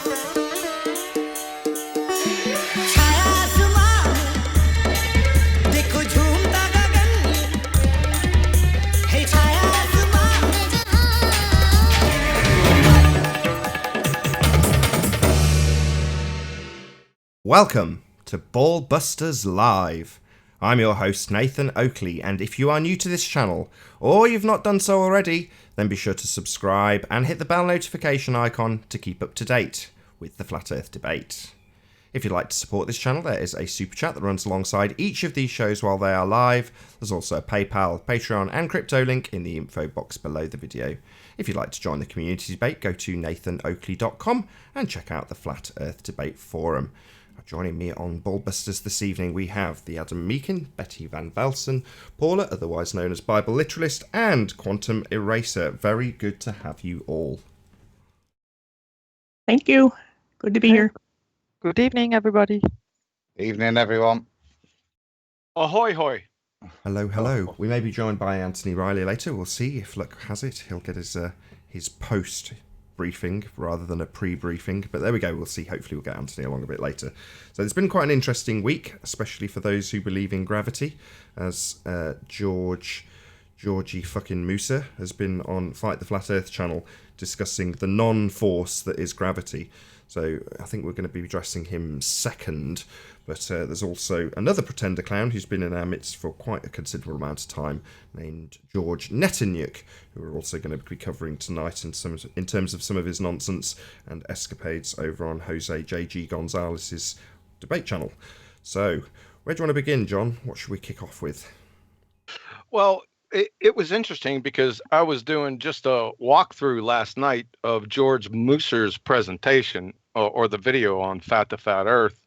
छाया आसमान देखो झूमता गगन है छाया आसमान Welcome to BALLBUSTERS Live. I'm your host Nathan Oakley, and if you are new to this channel, or you've not done so already, then be sure to subscribe and hit the bell notification icon to keep up to date with the Flat Earth debate. If you'd like to support this channel, there is a super chat that runs alongside each of these shows while they are live. There's also a PayPal, Patreon and crypto link in the info box below the video. If you'd like to join the community debate, go to nathanoakley.com and check out the Flat Earth Debate Forum. Joining me on BALLBUSTERS this evening, we have the Adam Meakin, Betty Van Velsen, Paula, otherwise known as Bible Literalist, and Quantum Eraser. Very good to have you all. Thank you. Good to be here. Good evening, everybody. Evening, everyone. Ahoy, hoy. Hello, hello. We may be joined by Anthony Riley later. We'll see if luck has it. He'll get his post briefing rather than a pre-briefing, but there we go. We'll see. Hopefully we'll get Anthony along a bit later. So it's been quite an interesting week, especially for those who believe in gravity, as Georgie fucking Musa has been on Fight the Flat Earth channel discussing the non-force that is gravity. So I think we're going to be addressing him second, but there's also another pretender clown who's been in our midst for quite a considerable amount of time, named George Netanyuk, who we're also going to be covering tonight in terms of some of his nonsense and escapades over on Jose J.G. Gonzalez's debate channel. So, where do you want to begin, John? What should we kick off with? Well, it was interesting because I was doing just a walkthrough last night of George Musser's presentation or the video on Fat to Fat Earth.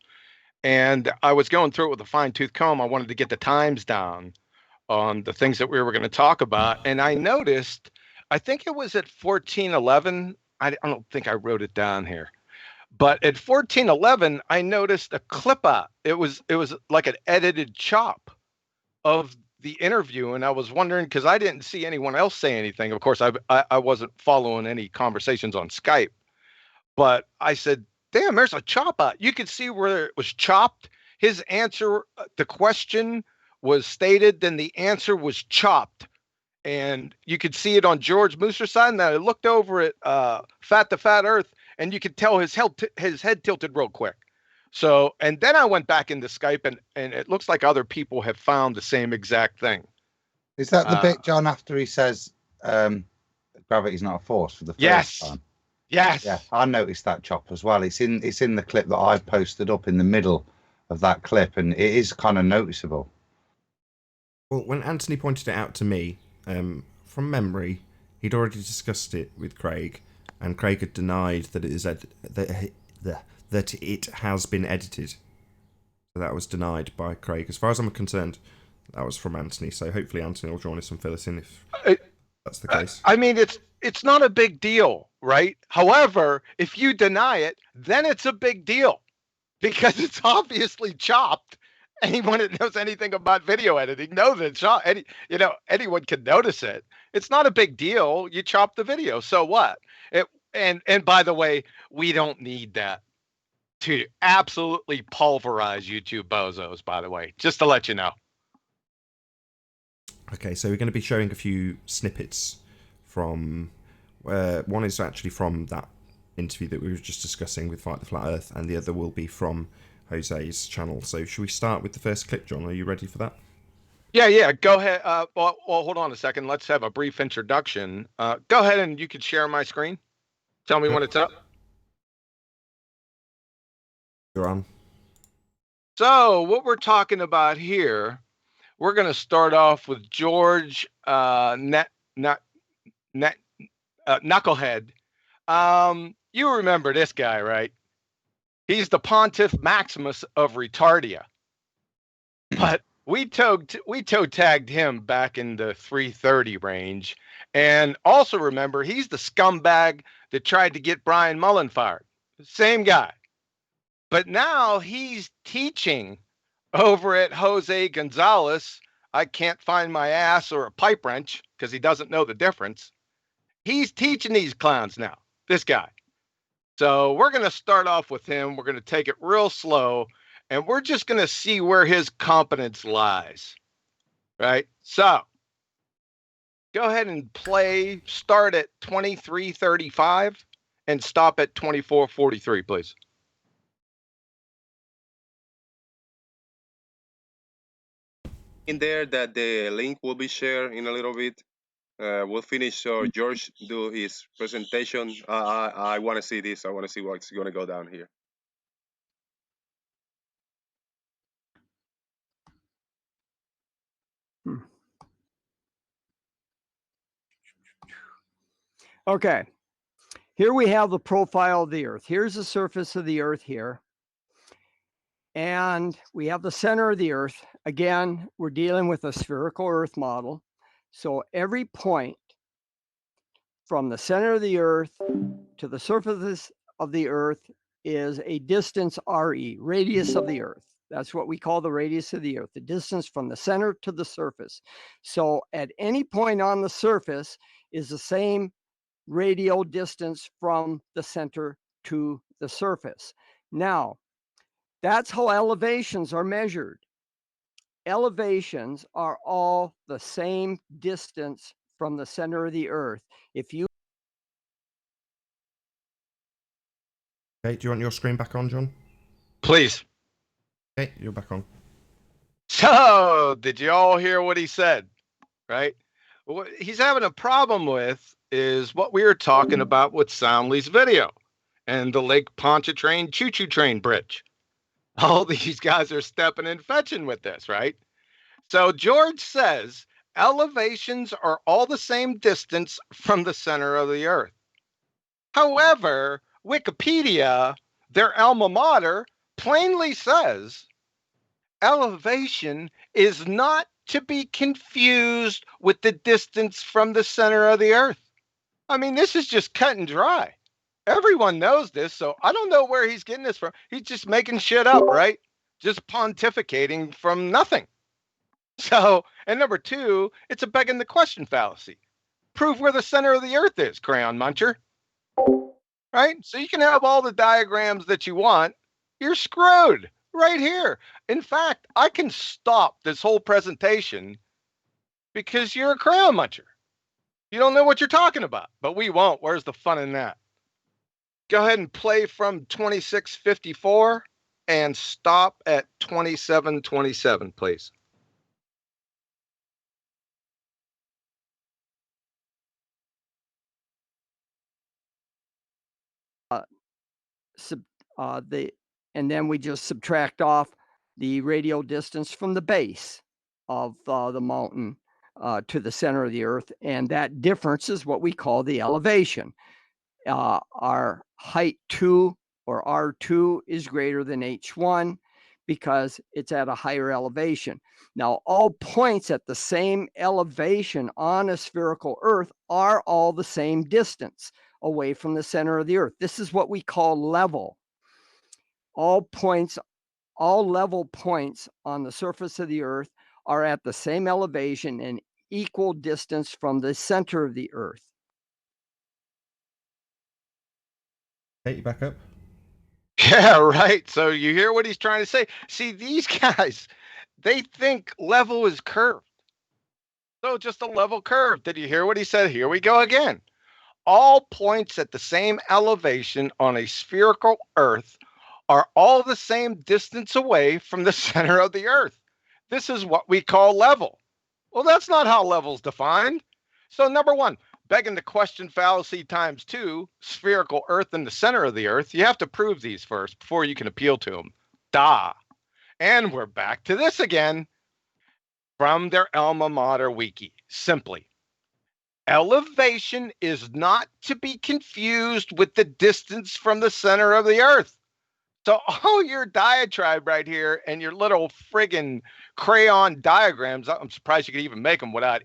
And I was going through it with a fine-tooth comb. I wanted to get the times down on the things that we were going to talk about. And I noticed, I think it was at 1411. I don't think I wrote it down here. But at 1411, I noticed a clip out. It was like an edited chop of the interview. And I was wondering, because I didn't see anyone else say anything. Of course, I wasn't following any conversations on Skype. But I said, damn, there's a chop out. You could see where it was chopped. His answer, the question was stated, then the answer was chopped. And you could see it on George Musser's side. And then I looked over at Fat to Fat Earth, and you could tell his head tilted real quick. So, and then I went back into Skype, and it looks like other people have found the same exact thing. Is that the bit, John, after he says gravity's not a force for the first time? Yes. Yeah, I noticed that chop as well. It's in the clip that I've posted up in the middle of that clip, and it is kind of noticeable. Well, when Anthony pointed it out to me, from memory, he'd already discussed it with Craig, and Craig had denied that it is that it has been edited. So that was denied by Craig. As far as I'm concerned, that was from Anthony. So hopefully Anthony will join us and fill us in if that's the case. I mean, it's not a big deal, right? However, if you deny it, then it's a big deal because it's obviously chopped. Anyone that knows anything about video editing knows that it's chopped. Anyone can notice it. It's not a big deal. You chop the video, so what? And by the way, we don't need that to absolutely pulverize YouTube bozos, by the way, just to let you know. Okay, so we're going to be showing a few snippets from one is actually from that interview that we were just discussing with Fight the Flat Earth, and the other will be from Jose's channel. So should we start with the first clip, John? Are you ready for that? Yeah, go ahead. Well, hold on a second. Let's have a brief introduction. Go ahead and you can share my screen. Tell me when it's up. You're on. So what we're talking about here, we're going to start off with George Knucklehead. You remember this guy, right? He's the Pontiff Maximus of Retardia. But we toe tagged him back in the 330 range. And also remember, he's the scumbag that tried to get Brian Mullen fired. Same guy. But now he's teaching over at Jose Gonzalez. I can't find my ass or a pipe wrench because he doesn't know the difference. He's teaching these clowns now, this guy. So we're going to start off with him. We're going to take it real slow, and we're just going to see where his competence lies. Right? So go ahead and play. Start at 23:35 and stop at 24:43, please. In there that the link will be shared in a little bit. We'll finish George do his presentation. I want to see this. I want to see what's going to go down here. Okay, here we have the profile of the Earth. Here's the surface of the Earth here. And we have the center of the Earth. Again, we're dealing with a spherical Earth model. So every point from the center of the Earth to the surface of the Earth is a distance RE, radius of the Earth. That's what we call the radius of the Earth, the distance from the center to the surface. So at any point on the surface is the same radial distance from the center to the surface. Now, that's how elevations are measured. Elevations are all the same distance from the center of the Earth. If you Okay, do you want your screen back on, John? Please. Okay, you're back on. So, did you all hear what he said? Right? What he's having a problem with is what we were talking about with Soundly's video and the Lake Pontchartrain choo-choo train bridge. All these guys are stepping and fetching with this, right? So George says elevations are all the same distance from the center of the Earth. However, Wikipedia, their alma mater, plainly says elevation is not to be confused with the distance from the center of the Earth. I mean, this is just cut and dry. Everyone knows this, so I don't know where he's getting this from. He's just making shit up, right? Just pontificating from nothing. So, and number two, it's a begging the question fallacy. Prove where the center of the Earth is, Crayon Muncher. Right? So you can have all the diagrams that you want. You're screwed right here. In fact, I can stop this whole presentation because you're a crayon muncher. You don't know what you're talking about, but we won't. Where's the fun in that? Go ahead and play from 26:54 and stop at 27:27, please. and then we just subtract off the radial distance from the base of the mountain to the center of the Earth, and that difference is what we call the elevation. Our height 2 or R2 is greater than H1 because it's at a higher elevation. Now, all points at the same elevation on a spherical Earth are all the same distance away from the center of the Earth. This is what we call level. All level points on the surface of the Earth are at the same elevation and equal distance from the center of the Earth. Take you back up. Yeah, right. So you hear what he's trying to say. See, these guys, they think level is curved. So just a level curve. Did you hear what he said? Here we go again. All points at the same elevation on a spherical Earth are all the same distance away from the center of the Earth. This is what we call level. Well, that's not how level's defined. So number one, begging the question fallacy times 2, spherical Earth in the center of the Earth. You have to prove these first before you can appeal to them. Da. And we're back to this again from their alma mater wiki. Simply, elevation is not to be confused with the distance from the center of the Earth. So all your diatribe right here and your little friggin' crayon diagrams, I'm surprised you could even make them without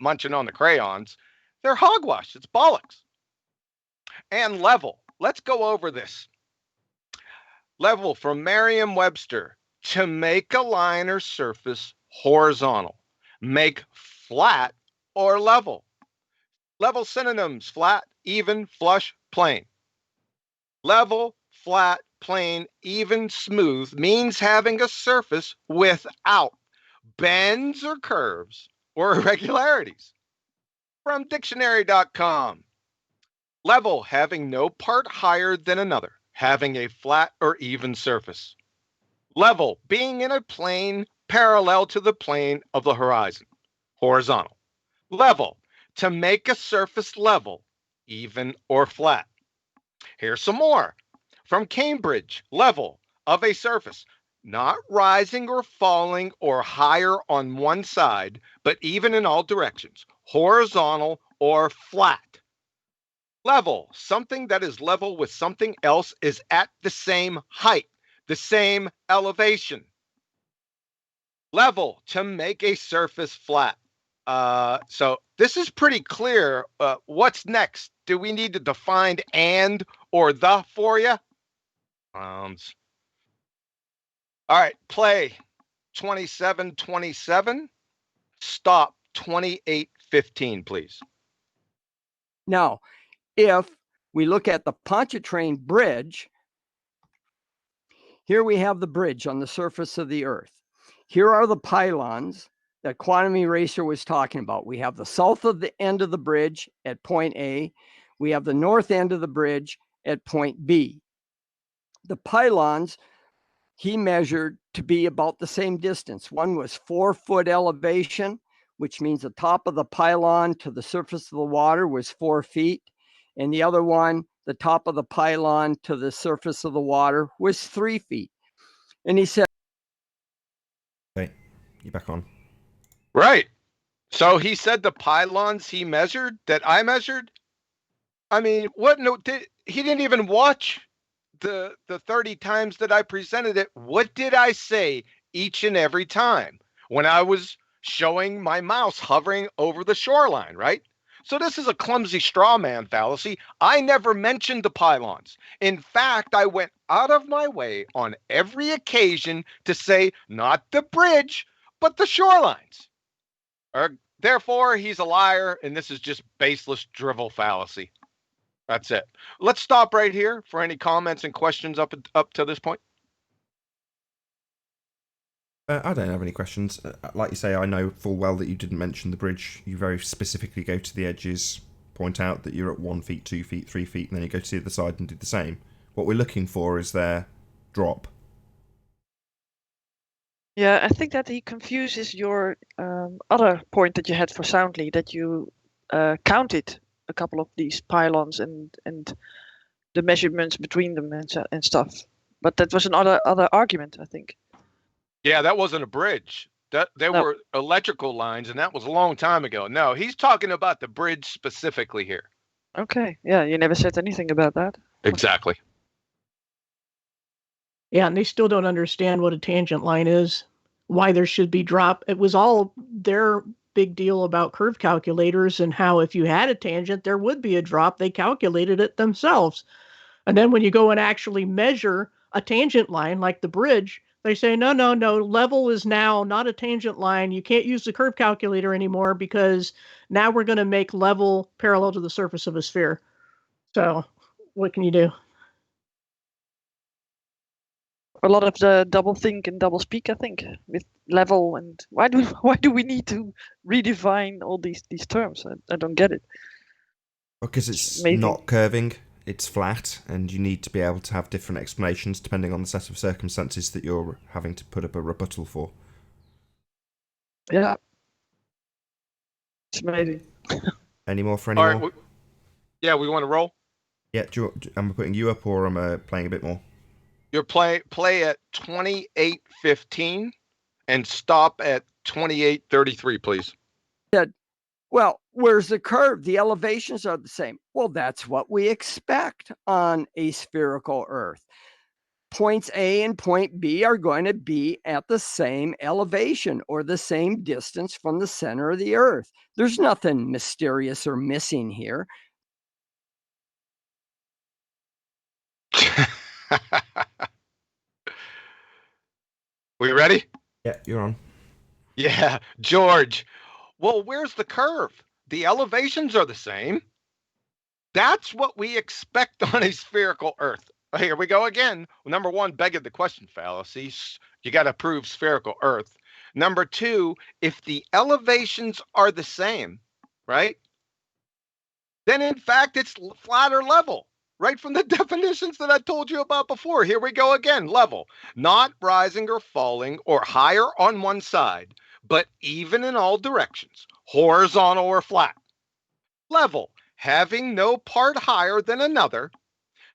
munching on the crayons. They're hogwash. It's bollocks. And level. Let's go over this. Level from Merriam-Webster: to make a line or surface horizontal. Make flat or level. Level synonyms: flat, even, flush, plane. Level, flat, plane, even, smooth means having a surface without bends or curves or irregularities. From dictionary.com. Level, having no part higher than another, having a flat or even surface. Level, being in a plane parallel to the plane of the horizon. Horizontal. Level, to make a surface level, even or flat. Here's some more. From Cambridge, level of a surface, not rising or falling or higher on one side, but even in all directions, horizontal or flat. Level, something that is level with something else is at the same height, the same elevation. Level, to make a surface flat. So this is pretty clear. What's next? Do we need to define and or the for you? All right, play 27:27. Stop 28:15, please. Now, if we look at the Pontchartrain Bridge, here we have the bridge on the surface of the Earth. Here are the pylons that Quantum Eraser was talking about. We have the south of the end of the bridge at point A. We have the north end of the bridge at point B. The pylons he measured to be about the same distance. One was 4-foot elevation, which means the top of the pylon to the surface of the water was 4 feet. And the other one, the top of the pylon to the surface of the water was 3 feet. And he said, Okay, you're back on. Right. So he said the pylons he measured that I measured. I mean, what? No, he didn't even watch the 30 times that I presented it. What did I say each and every time when I was showing my mouse hovering over the shoreline, right? So this is a clumsy straw man fallacy. I never mentioned the pylons. In fact, I went out of my way on every occasion to say not the bridge, but the shorelines. Therefore, he's a liar, and this is just baseless drivel fallacy. That's it. Let's stop right here for any comments and questions up to this point. I don't have any questions. Like you say, I know full well that you didn't mention the bridge. You very specifically go to the edges, point out that you're at 1 feet, 2 feet, 3 feet, and then you go to the other side and do the same. What we're looking for is their drop. Yeah, I think that he confuses your other point that you had for Soundly, that you counted a couple of these pylons and the measurements between them and stuff. But that was another argument, I think. Yeah, that wasn't a bridge. There were electrical lines, and that was a long time ago. No, he's talking about the bridge specifically here. Okay. Yeah, you never said anything about that. Exactly. Yeah, and they still don't understand what a tangent line is, why there should be drop. It was all their big deal about curve calculators and how if you had a tangent, there would be a drop. They calculated it themselves. And then when you go and actually measure a tangent line like the bridge, they say, no, level is now not a tangent line. You can't use the curve calculator anymore because now we're going to make level parallel to the surface of a sphere. So what can you do? A lot of the double think and double speak, I think, with level and why do we need to redefine all these terms? I don't get it. Because it's Maybe. not curving, it's flat, and you need to be able to have different explanations depending on the set of circumstances that you're having to put up a rebuttal for. Yeah. Maybe. Any more for any All right. more? We want to roll. Yeah, am I putting you up or am I playing a bit more? Your play at 28:15 and stop at 28:33, please. well, where's the curve? The elevations are the same. Well, that's what we expect on a spherical Earth. Points A and point B are going to be at the same elevation or the same distance from the center of the Earth. There's nothing mysterious or missing here. We ready? Yeah, you're on. Yeah, George. Well, where's the curve? The elevations are the same. That's what we expect on a spherical Earth. Here we go again. Number one, begging the question fallacy. You got to prove spherical Earth. Number two, if the elevations are the same, right? Then in fact, it's flat or level, right from the definitions that I told you about before. Here we go again. Level, not rising or falling or higher on one side, but even in all directions, horizontal or flat. Level, having no part higher than another,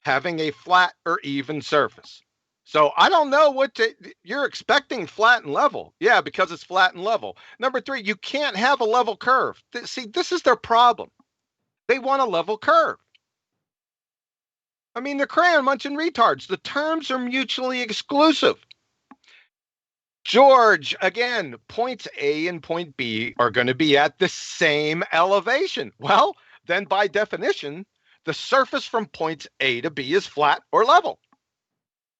having a flat or even surface. So I don't know you're expecting flat and level. Yeah, because it's flat and level. Number three, you can't have a level curve. See, this is their problem. They want a level curve. I mean, they're crayon munching retards. The terms are mutually exclusive. George, again, points A and point B are going to be at the same elevation. Well, then by definition, the surface from points A to B is flat or level.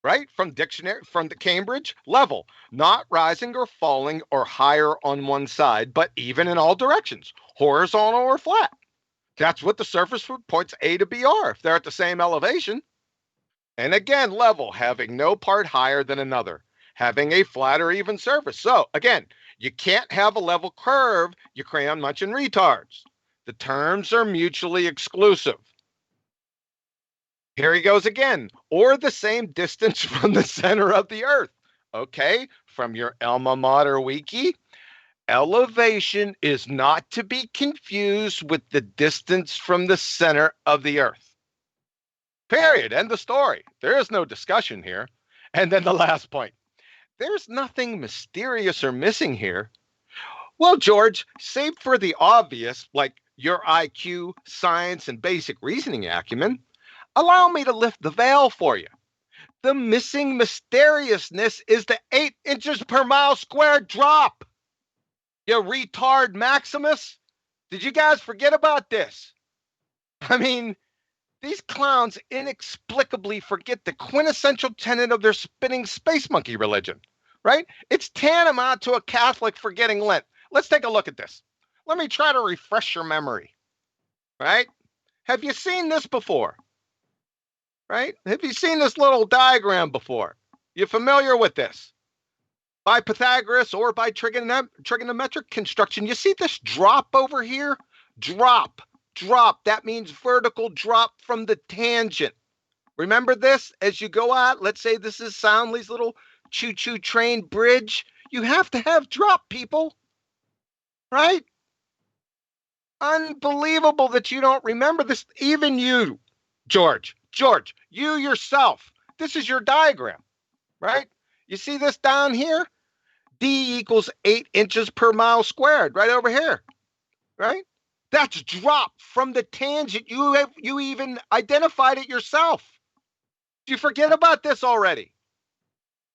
Right? From the Cambridge, level, not rising or falling or higher on one side, but even in all directions, horizontal or flat. That's what the surface from points A to B are, if they're at the same elevation. And again, level, having no part higher than another, having a flat or even surface. So again, you can't have a level curve, you crayon munching retards. The terms are mutually exclusive. Here he goes again, or the same distance from the center of the Earth. Okay, from your alma mater wiki, elevation is not to be confused with the distance from the center of the Earth. Period. End of story. There is no discussion here. And then the last point. There's nothing mysterious or missing here. Well, George, save for the obvious, like your IQ, science, and basic reasoning acumen, allow me to lift the veil for you. The missing mysteriousness is the 8 inches per mile squared drop. You retard Maximus. Did you guys forget about this? I mean, these clowns inexplicably forget the quintessential tenet of their spinning space monkey religion, right? It's tantamount to a Catholic forgetting Lent. Let's take a look at this. Let me try to refresh your memory, right? Have you seen this before? Right? Have you seen this little diagram before? You familiar with this? By Pythagoras or by trigonometric construction, you see this drop over here? Drop. That means vertical drop from the tangent. Remember this? As you go out, let's say this is Soundly's little choo-choo train bridge. You have to have drop, people. Right? Unbelievable that you don't remember this. Even you, George, you yourself, this is your diagram, right? You see this down here? D equals 8 inches per mile squared, right over here, right? That's drop from the tangent. You even identified it yourself. Did you forget about this already?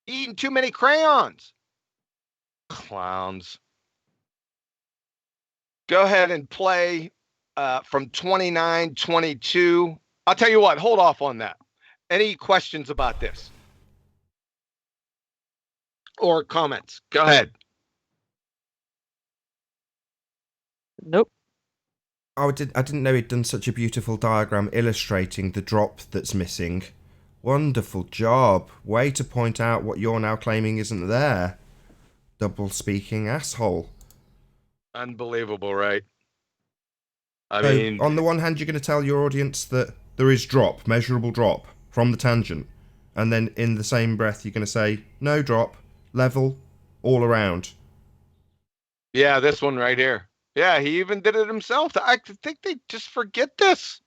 Eating too many crayons. Clowns. Go ahead and play from 2922. I'll tell you what, hold off on that. Any questions about this? Or comments? Go ahead. Nope. Oh, I didn't know he'd done such a beautiful diagram illustrating the drop that's missing. Wonderful job. Way to point out what you're now claiming isn't there. Double-speaking asshole. Unbelievable, right? I So, mean, on the one hand, you're going to tell your audience that there is drop, measurable drop, from the tangent. And then in the same breath, you're going to say, no drop, level, all around. yeah, this one right here. Yeah, he even did it himself. I think they just forget this.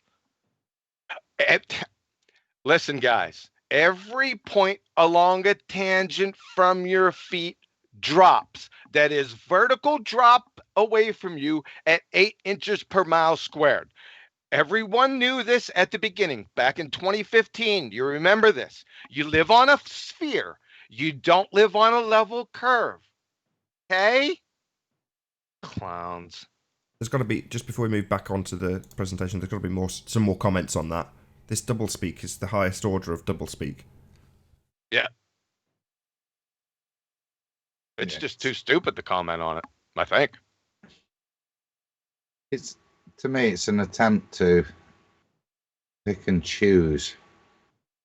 Listen, guys, every point along a tangent from your feet drops. That is vertical drop away from you at 8 inches per mile squared. Everyone knew this at the beginning, back in 2015. You remember this. You live on a sphere. You don't live on a level curve. Okay? Clowns. There's got to be, just before we move back onto the presentation, there's got to be some more comments on that. This doublespeak is the highest order of doublespeak. Yeah. It's just too stupid to comment on it, I think. To me, it's an attempt to pick and choose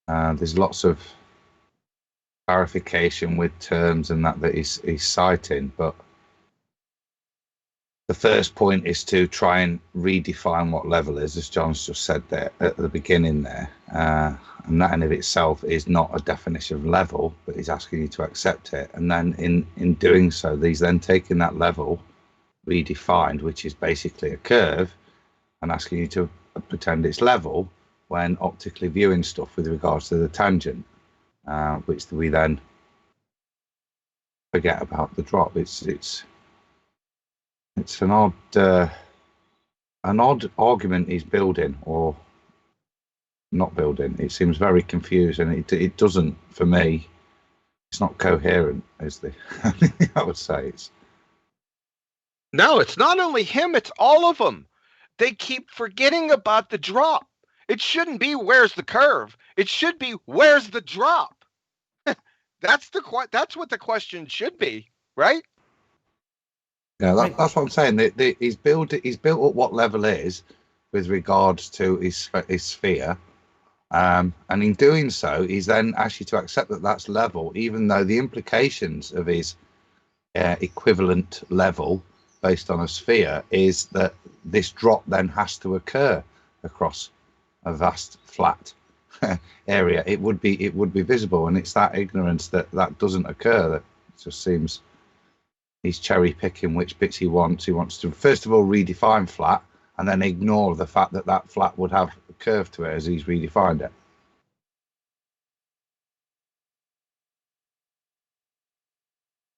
There's lots of clarification with terms and that he's citing, but the first point is to try and redefine what level is, as John's just said there at the beginning there. And that in of itself is not a definition of level, but he's asking you to accept it. And then in doing so, he's then taking that level redefined, which is basically a curve, and asking you to pretend it's level when optically viewing stuff with regards to the tangent, which we then forget about the drop. It's an odd argument he's building or not building. It seems very confused, and it doesn't, for me, it's not coherent, is the I would say. No, it's not only him, it's all of them. They keep forgetting about the drop. It shouldn't be where's the curve. It should be where's the drop. That's what the question should be, right? Yeah, that's what I'm saying. He's built up what level is with regards to his sphere, and in doing so, he's then asked you to accept that that's level, even though the implications of his equivalent level based on a sphere is that this drop then has to occur across a vast flat area. It would be visible, and it's that ignorance that doesn't occur that just seems he's cherry picking which bits he wants. He wants to first of all redefine flat, and then ignore the fact that flat would have a curve to it as he's redefined it.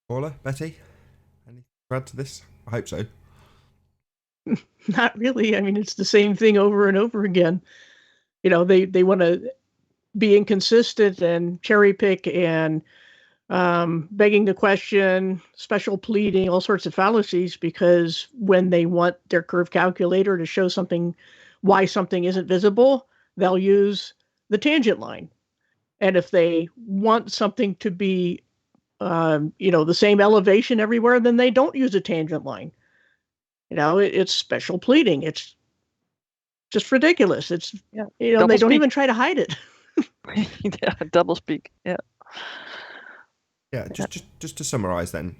Paula, Betty, anything to add to this? I hope so. Not really. I mean, it's the same thing over and over again. You know, they want to be inconsistent and cherry pick and begging the question, special pleading, all sorts of fallacies, because when they want their curve calculator to show something, why something isn't visible, they'll use the tangent line. And if they want something to be, the same elevation everywhere, then they don't use a tangent line. You know, it's special pleading. It's just ridiculous. It's, they don't even try to hide it. Yeah, double speak. Yeah. Yeah, just to summarize then,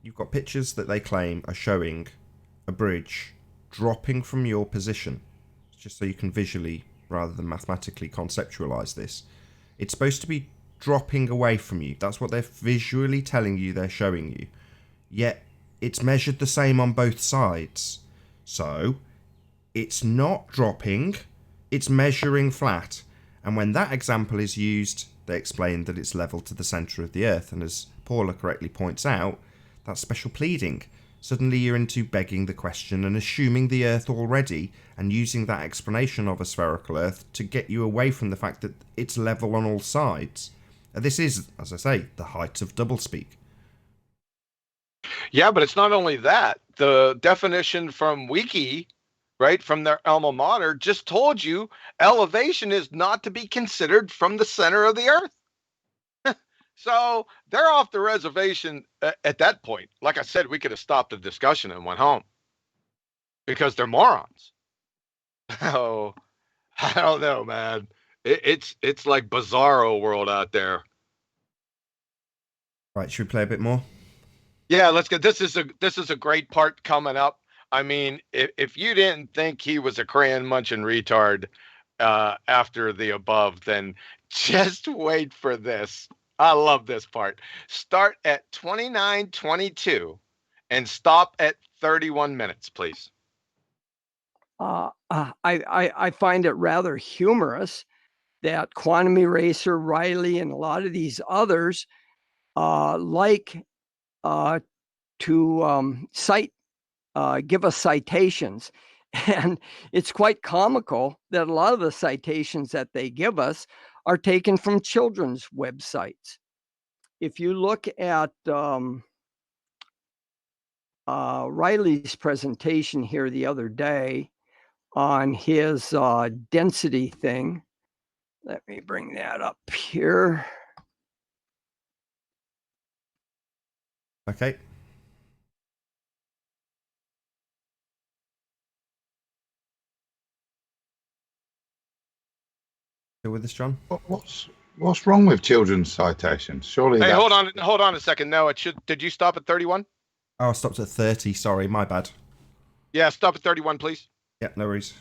you've got pictures that they claim are showing a bridge dropping from your position, just so you can visually rather than mathematically conceptualize this. It's supposed to be dropping away from you. That's what they're visually telling you they're showing you. Yet it's measured the same on both sides. So it's not dropping, it's measuring flat. And when that example is used, they explain that it's level to the centre of the Earth. And as Paula correctly points out, that's special pleading. Suddenly you're into begging the question and assuming the Earth already, and using that explanation of a spherical Earth to get you away from the fact that it's level on all sides. And this is, as I say, the height of doublespeak. Yeah, but it's not only that. The definition from Wiki, right, from their alma mater, just told you elevation is not to be considered from the center of the Earth. So they're off the reservation at that point. Like I said, we could have stopped the discussion and went home because they're morons. Oh, I don't know, man. It's like bizarro world out there. Right, should we play a bit more? Yeah, let's get this is a great part coming up. I mean, if you didn't think he was a crayon munching retard after the above, then just wait for this. I love this part. Start at 29:22 and stop at 31 minutes, please. I find it rather humorous that Quantum Eraser, Riley, and a lot of these others like to cite, give us citations. And it's quite comical that a lot of the citations that they give us are taken from children's websites. If you look at Riley's presentation here the other day on his density thing, let me bring that up here. Okay. Still with us, John? What's wrong with children's citations? Surely. Hey, hold on a second. No, it should. Did you stop at 31? Oh, I stopped at 30. Sorry, my bad. Yeah, stop at 31, please. Yeah, no worries.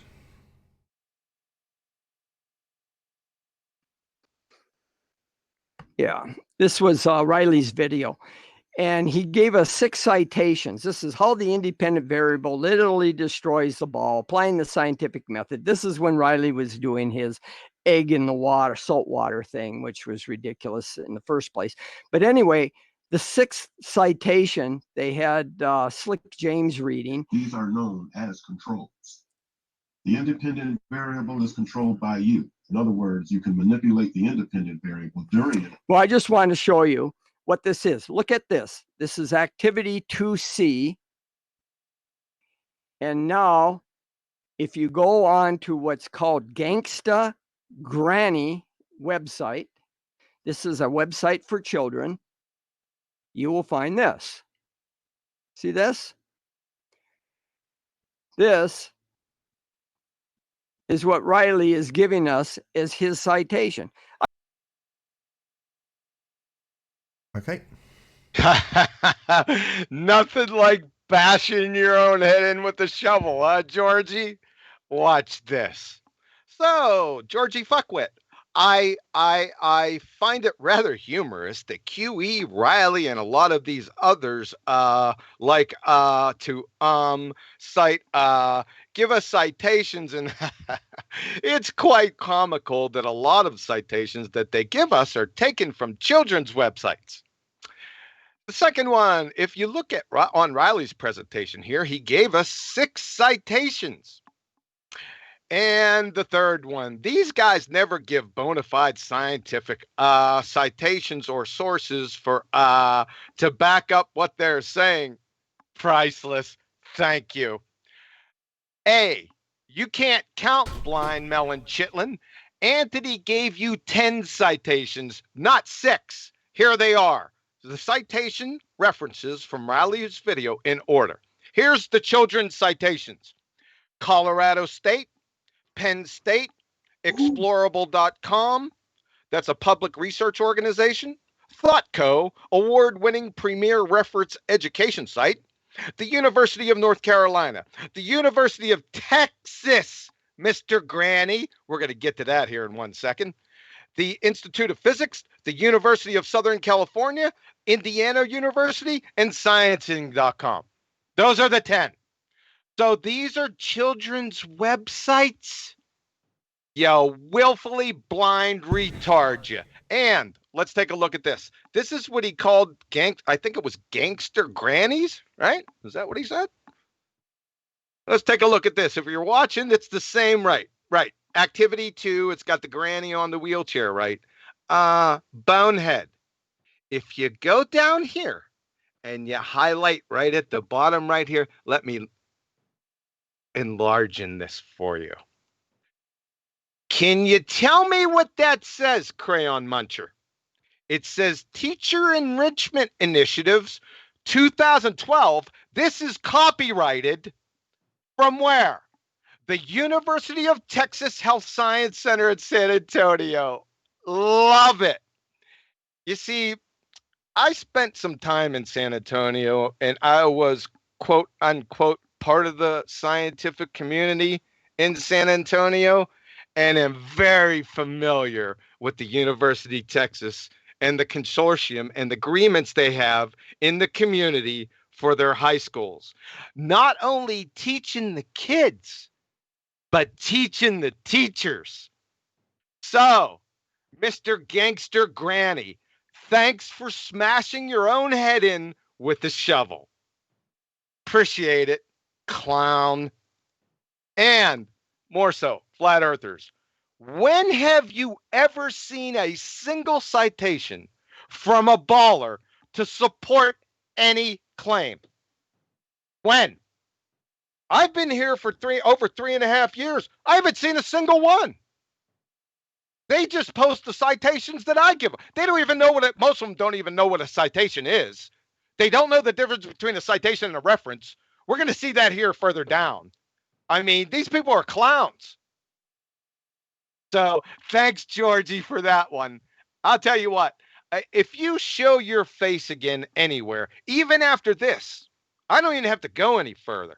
Yeah, this was Riley's video. And he gave us 6 citations. This is how the independent variable literally destroys the ball, applying the scientific method. This is when Riley was doing his egg in the water, salt water thing, which was ridiculous in the first place. But anyway, the 6th citation, they had Slick James reading. These are known as controls. The independent variable is controlled by you. In other words, you can manipulate the independent variable during it. Well, I just want to show you what this is. Look at this. This is activity 2C. And now, if you go on to what's called Gangsta Granny website, this is a website for children, you will find this. See this? This is what Riley is giving us as his citation. Okay. Nothing like bashing your own head in with a shovel, huh, Georgie? Watch this. So, Georgie Fuckwit, I find it rather humorous that QE, Riley, and a lot of these others cite give us citations, and it's quite comical that a lot of citations that they give us are taken from children's websites. The second one, if you look at on Riley's presentation here, he gave us 6 citations. And the third one, these guys never give bona fide scientific citations or sources for to back up what they're saying. Priceless. Thank you. A, you can't count, blind melon chitlin. Anthony gave you 10 citations, not 6. Here they are. The citation references from Riley's video in order. Here's the children's citations. Colorado State, Penn State, Explorable.com, that's a public research organization. ThoughtCo, award-winning premier reference education site. The University of North Carolina, the University of Texas, Mr. Granny. We're going to get to that here in 1 second. The Institute of Physics, the University of Southern California, Indiana University, and Scientism.com. Those are the 10. So these are children's websites. You willfully blind retard you. And let's take a look at this. This is what he called I think it was gangster grannies, right? Is that what he said? Let's take a look at this. If you're watching, it's the same, right? Right. Activity 2, it's got the granny on the wheelchair, right? Bonehead. If you go down here and you highlight right at the bottom right here, let me enlarge in this for you. Can you tell me what that says, Crayon Muncher? It says Teacher Enrichment Initiatives 2012. This is copyrighted from where? The University of Texas Health Science Center at San Antonio. Love it. You see, I spent some time in San Antonio, and I was, quote unquote, part of the scientific community in San Antonio, and am very familiar with the University of Texas and the consortium and the agreements they have in the community for their high schools. Not only teaching the kids, but teaching the teachers. So, Mr. Gangster Granny, thanks for smashing your own head in with the shovel. Appreciate it, clown. And more so, flat earthers, when have you ever seen a single citation from a baller to support any claim? When? I've been here for over 3.5 years. I haven't seen a single one. They just post the citations that I give them. They don't even know most of them don't even know what a citation is. They don't know the difference between a citation and a reference. We're going to see that here further down. I mean, these people are clowns. So thanks, Georgie, for that one. I'll tell you what, if you show your face again anywhere, even after this, I don't even have to go any further.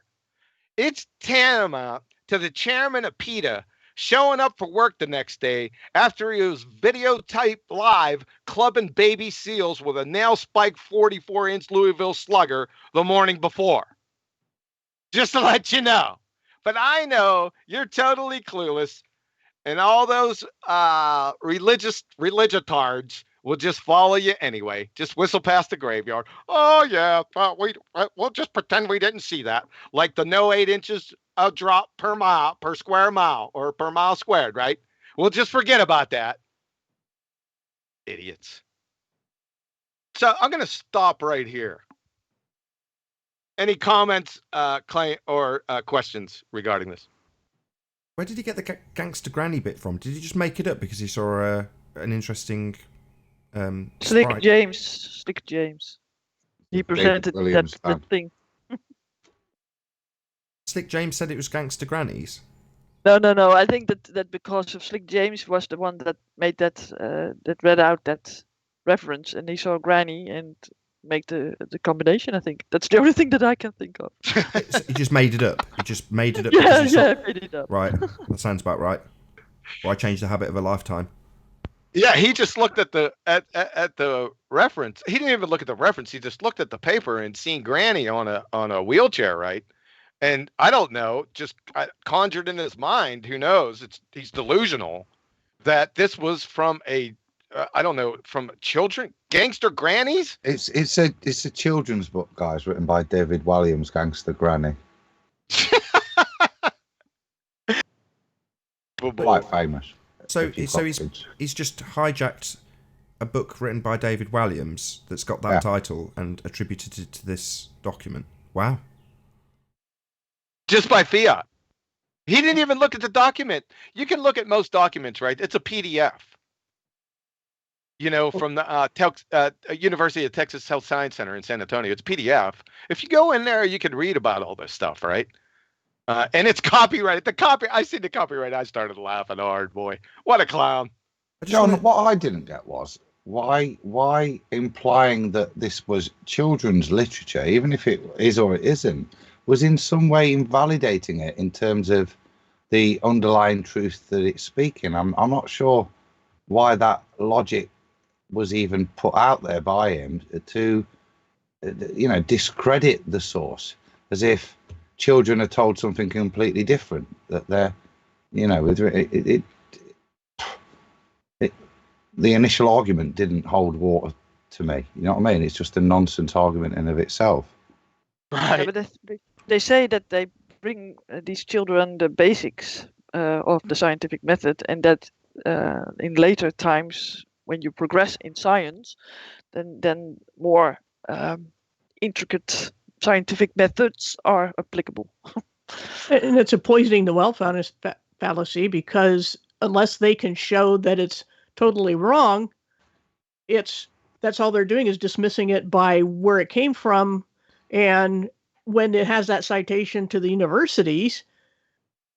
It's tantamount to the chairman of PETA showing up for work the next day after he was videotaped live clubbing baby seals with a nail spike 44-inch Louisville Slugger the morning before. Just to let you know. But I know you're totally clueless, and all those religiotards will just follow you anyway. Just whistle past the graveyard. Oh yeah, we'll just pretend we didn't see that. Like the no 8 inches of drop per square mile or per mile squared, right? We'll just forget about that. Idiots. So I'm gonna stop right here. Any comments, claim, or questions regarding this? Where did he get the gangster granny bit from? Did he just make it up because he saw an interesting Slick sprite? James. He presented that thing. Slick James said it was gangster grannies. No. I think that because of Slick James was the one that made that read out that reference, and he saw Granny and make the combination. I think that's the only thing that I can think of. He just made it up. He just made it up. Yeah, made it up. Right, that sounds about right. Why change the habit of a lifetime? Yeah, he just looked at the reference. He didn't even look at the reference. He just looked at the paper and seen Granny on a wheelchair, right? And I don't know, just conjured in his mind. Who knows? He's delusional. That this was from I don't know, from children, gangster grannies. It's a children's book, guys, written by David Walliams, Gangster Granny. Quite famous. So he's just hijacked a book written by David Walliams that's got that title and attributed it to this document. Wow. Just by fiat. He didn't even look at the document. You can look at most documents, right? It's a PDF. You know, from the University of Texas Health Science Center in San Antonio. It's PDF. If you go in there, you can read about all this stuff, right? And it's copyrighted. I see the copyright. I started laughing hard, boy. What a clown. John, what I didn't get was why implying that this was children's literature, even if it is or it isn't, was in some way invalidating it in terms of the underlying truth that it's speaking. I'm not sure why that logic was even put out there by him to, discredit the source as if children are told something completely different. That they're, the initial argument didn't hold water to me. You know what I mean? It's just a nonsense argument in of itself. Right. Yeah, but they say that they bring these children the basics of the scientific method, and that in later times, when you progress in science, then more intricate scientific methods are applicable. And it's a poisoning the well fallacy, because unless they can show that it's totally wrong, that's all they're doing is dismissing it by where it came from. And when it has that citation to the universities,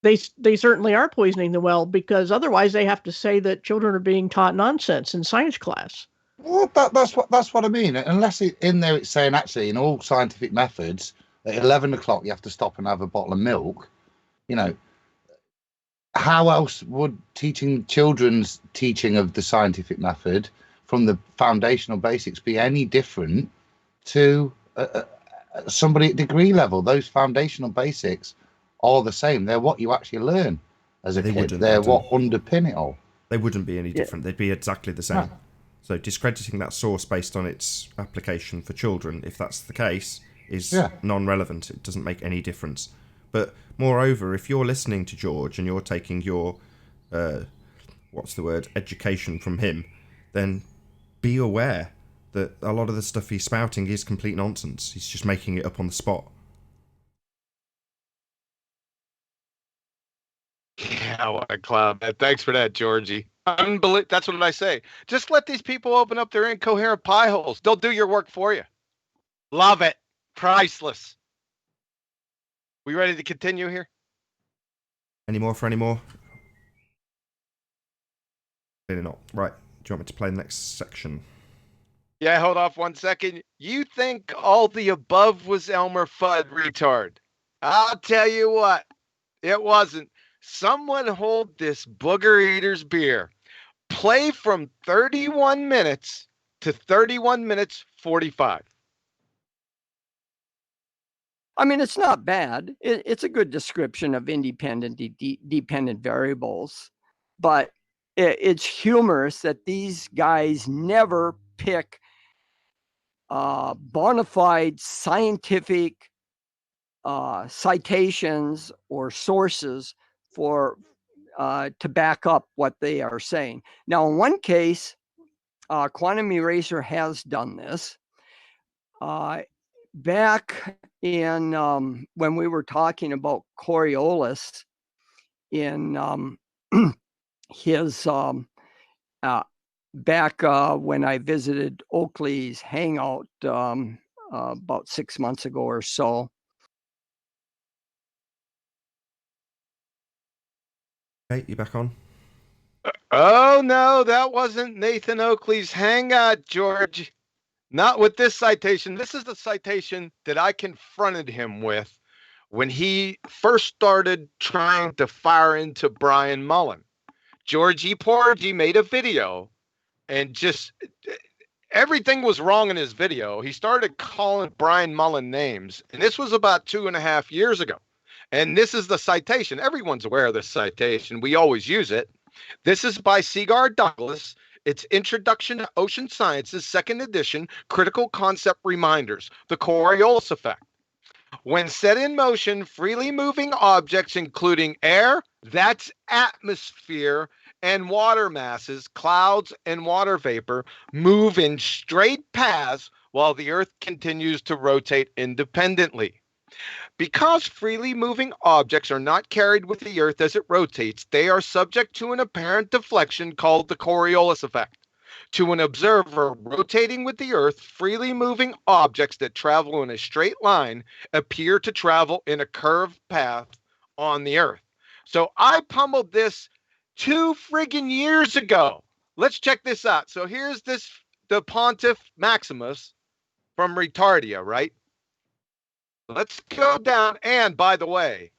they certainly are poisoning the well, because otherwise they have to say that children are being taught nonsense in science class. Well, that's what I mean. Unless in there it's saying actually in all scientific methods at 11 o'clock you have to stop and have a bottle of milk. How else would teaching children's teaching of the scientific method from the foundational basics be any different to somebody at degree level? Those foundational basics are the same. They're what you actually learn as a kid. They're what underpin it all. They wouldn't be any different. They'd be exactly the same. No. So discrediting that source based on its application for children, if that's the case, is non-relevant. It doesn't make any difference. But moreover, if you're listening to George and you're taking your, education from him, then be aware that a lot of the stuff he's spouting is complete nonsense. He's just making it up on the spot. Yeah, what a clown. Thanks for that, Georgie. That's what I say. Just let these people open up their incoherent pie holes. They'll do your work for you. Love it. Priceless. We ready to continue here? Any more? Clearly not. Right. Do you want me to play the next section? Yeah, hold off 1 second. You think all the above was Elmer Fudd, retard? I'll tell you what, it wasn't. Someone hold this booger eater's beer. Play from 31 minutes to 31 minutes 45. I mean, it's not bad. It's a good description of independent, dependent variables, but it's humorous that these guys never pick bona fide scientific citations or sources for to back up what they are saying. Now, in one case, Quantum Eraser has done this. Back in when we were talking about Coriolis in his back when I visited Oakley's hangout about 6 months ago or so. Okay, you back on? Oh, no, that wasn't Nathan Oakley's hangout, George. Not with this citation. This is the citation that I confronted him with when he first started trying to fire into Brian Mullen. George E. Porgy made a video and just everything was wrong in his video. He started calling Brian Mullen names, and this was about 2.5 years ago. And this is the citation. Everyone's aware of this citation. We always use it. This is by Seagar Douglas. It's Introduction to Ocean Sciences, 2nd edition, Critical Concept Reminders, the Coriolis effect. When set in motion, freely moving objects, including air, that's atmosphere, and water masses, clouds and water vapor, move in straight paths while the Earth continues to rotate independently. Because freely moving objects are not carried with the Earth as it rotates, they are subject to an apparent deflection called the Coriolis effect. To an observer rotating with the Earth, freely moving objects that travel in a straight line appear to travel in a curved path on the Earth. So I pummeled this 2 friggin' years ago. Let's check this out. So here's the Pontiff Maximus from Retardia, right? Let's go down. And by the way,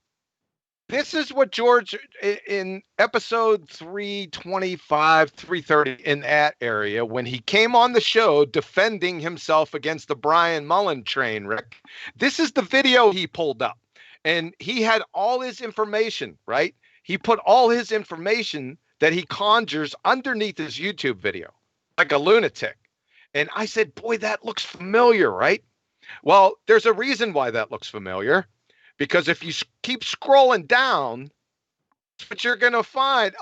this is what George in episode 325, 330 in that area, when he came on the show defending himself against the Brian Mullen train wreck. This is the video he pulled up, and he had all his information, right? He put all his information that he conjures underneath his YouTube video, like a lunatic. And I said, boy, that looks familiar, right? Well, there's a reason why that looks familiar, because if you keep scrolling down, that's what you're going to find.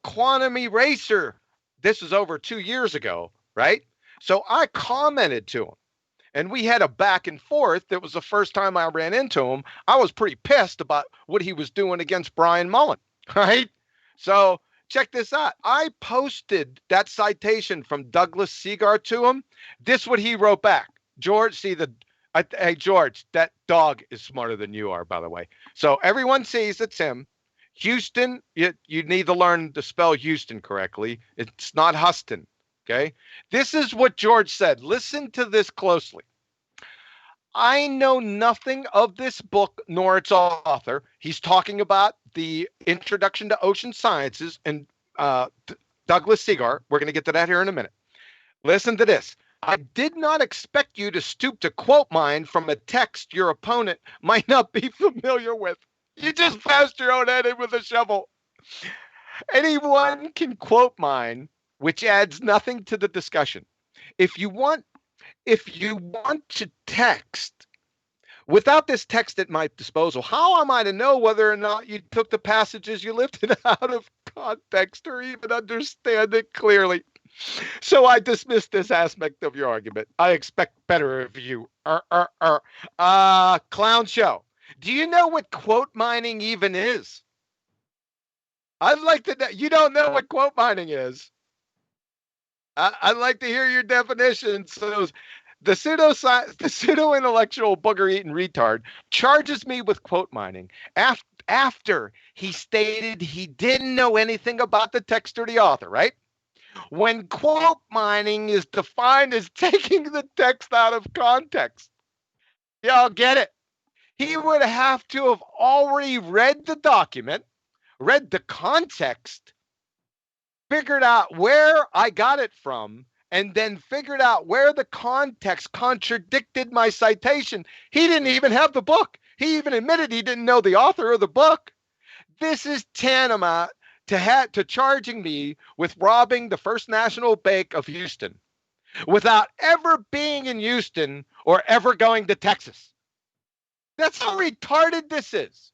Quantum Eraser. This is over 2 years ago, right? So I commented to him, and we had a back and forth. That was the first time I ran into him. I was pretty pissed about what he was doing against Brian Mullen, right? So check this out. I posted that citation from Douglas Seagar to him. This is what he wrote back. George, hey, George, that dog is smarter than you are, by the way. So everyone sees it's him. Houston, you need to learn to spell Houston correctly. It's not Huston, okay? This is what George said. Listen to this closely. I know nothing of this book nor its author. He's talking about the Introduction to Ocean Sciences and Douglas Seagar. We're going to get to that here in a minute. Listen to this. I did not expect you to stoop to quote mine from a text your opponent might not be familiar with. You just bashed your own head in with a shovel. Anyone can quote mine, which adds nothing to the discussion. If you want to text, without this text at my disposal, how am I to know whether or not you took the passages you lifted out of context or even understand it clearly? So I dismiss this aspect of your argument. I expect better of you. Clown show. Do you know what quote mining even is? I'd like to know. You don't know what quote mining is. I'd like to hear your definition. So the pseudo-intellectual booger-eating retard charges me with quote mining after he stated he didn't know anything about the text or the author, right? when quote mining is defined as taking the text out of context. Y'all get it? He would have to have already read the document, read the context, figured out where I got it from, and then figured out where the context contradicted my citation. He didn't even have the book. He even admitted he didn't know the author of the book. This is tantamount to charging me with robbing the First National Bank of Houston without ever being in Houston or ever going to Texas. That's how retarded this is.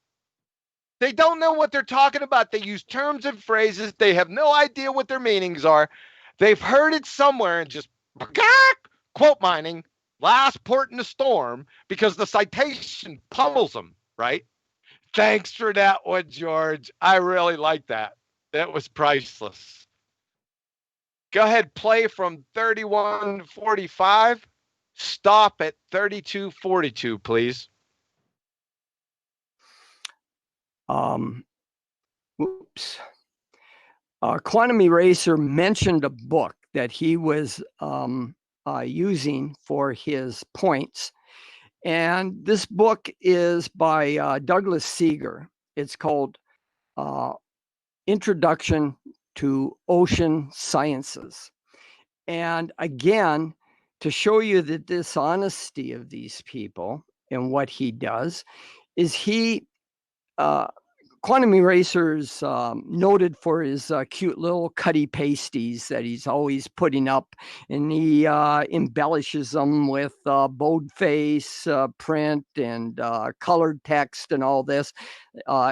They don't know what they're talking about. They use terms and phrases. They have no idea what their meanings are. They've heard it somewhere and just quote mining, last port in the storm, because the citation pummels them, right? Thanks for that one, George. I really like that. That was priceless. Go ahead, play from 31:45. Stop at 32:42, please. Oops. Quantum Eraser mentioned a book that he was using for his points. And this book is by Douglas Seeger. It's called Introduction to Ocean Sciences. And again, to show you the dishonesty of these people and what he does, is he Quantum Eraser's noted for his cute little cutty pasties that he's always putting up, and he embellishes them with boldface print and colored text and all this.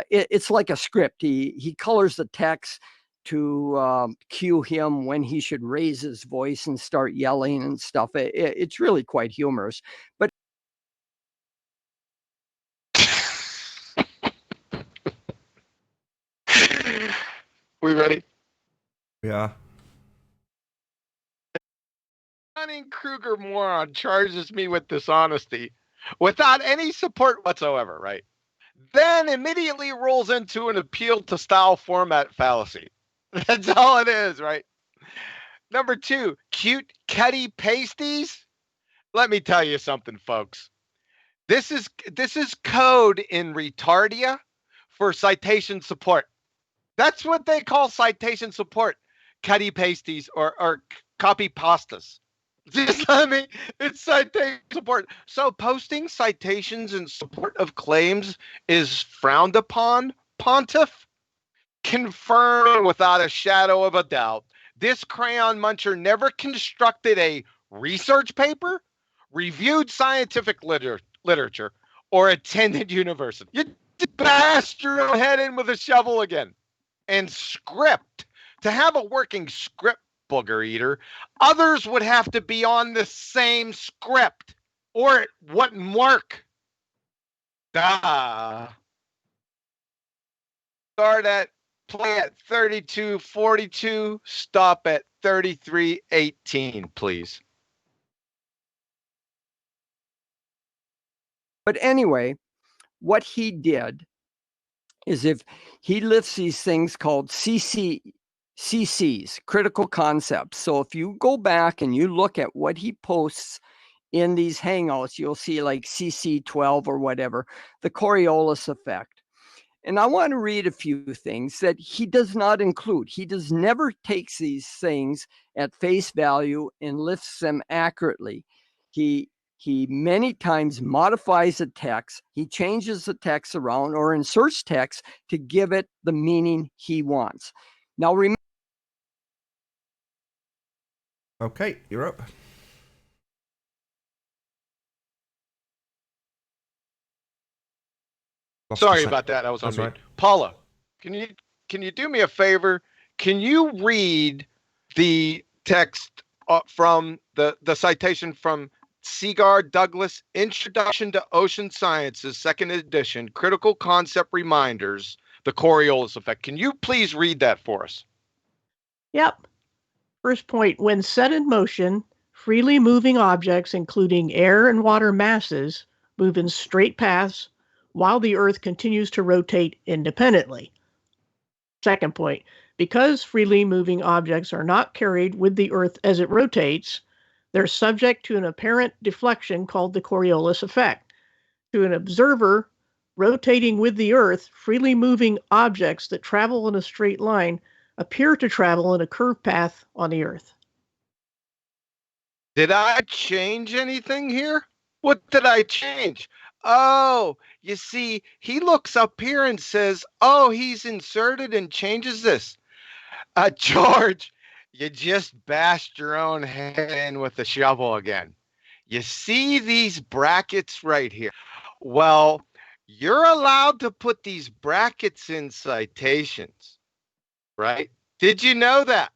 It's like a script. He colors the text to cue him when he should raise his voice and start yelling and stuff. It's really quite humorous. But We ready? Yeah. Kruger moron charges me with dishonesty without any support whatsoever, right? Then immediately rolls into an appeal to style format fallacy. That's all it is, right? Number 2, cute cutty pasties. Let me tell you something, folks. This is code in Retardia for citation support. That's what they call citation support. Cutty pasties or copy pastas. Just let me, it's citation support. So posting citations in support of claims is frowned upon, Pontiff? Confirm without a shadow of a doubt. This crayon muncher never constructed a research paper, reviewed scientific literature, or attended university. You bashed your own head in with a shovel again. And script, to have a working script, booger eater, others would have to be on the same script or it wouldn't work. Start at play at 32:42, stop at 33:18, please. But anyway, what he did is if he lifts these things called CCs, critical concepts. So if you go back and you look at what he posts in these Hangouts, you'll see like CC12 or whatever, the Coriolis effect. And I want to read a few things that he does not include. He does never takes these things at face value and lifts them accurately. He many times modifies the text. He changes the text around or inserts text to give it the meaning he wants. Now, remember. Okay, you're up. Sorry about that. I was on mute. Right. Paula, can you do me a favor? Can you read the text from the citation from Seeger Douglas, Introduction to Ocean Sciences, 2nd edition, Critical Concept Reminders, the Coriolis Effect. Can you please read that for us? Yep. First point, when set in motion, freely moving objects, including air and water masses, move in straight paths while the Earth continues to rotate independently. Second point, because freely moving objects are not carried with the Earth as it rotates, they're subject to an apparent deflection called the Coriolis effect. To an observer rotating with the Earth, freely moving objects that travel in a straight line appear to travel in a curved path on the Earth. Did I change anything here? What did I change? Oh, you see, he looks up here and says, oh, he's inserted and changes this. George, you just bashed your own head in with the shovel again. You see these brackets right here? Well, you're allowed to put these brackets in citations, right? Did you know that?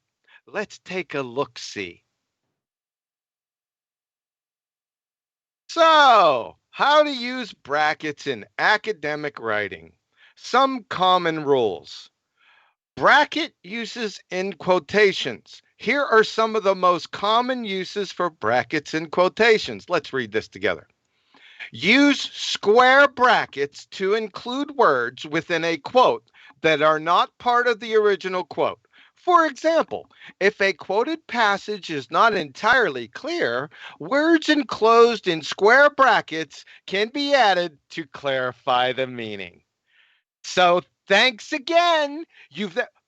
Let's take a look-see. So, how to use brackets in academic writing. Some common rules. Bracket uses in quotations. Here are some of the most common uses for brackets in quotations. Let's read this together. Use square brackets to include words within a quote that are not part of the original quote. For example, if a quoted passage is not entirely clear, words enclosed in square brackets can be added to clarify the meaning. So thanks again.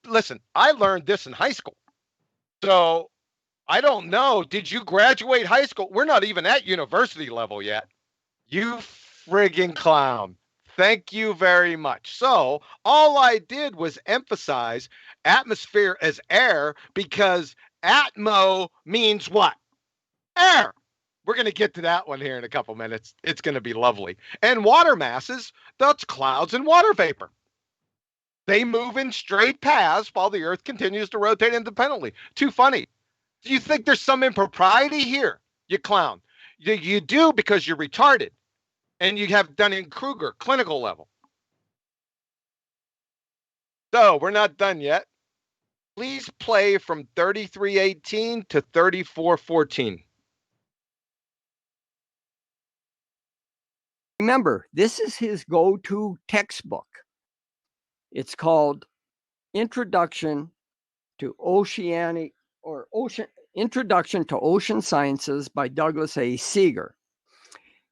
Listen, I learned this in high school. So I don't know. Did you graduate high school? We're not even at university level yet. You friggin' clown. Thank you very much. So all I did was emphasize atmosphere as air because atmo means what? Air. We're going to get to that one here in a couple minutes. It's going to be lovely. And water masses, that's clouds and water vapor. They move in straight paths while the Earth continues to rotate independently. Too funny. Do you think there's some impropriety here, you clown? You do because you're retarded. And you have Dunning-Kruger, clinical level. So we're not done yet. Please play from 3318 to 3414. Remember, this is his go-to textbook. It's called Introduction to Introduction to Ocean Sciences by Douglas A. Seeger.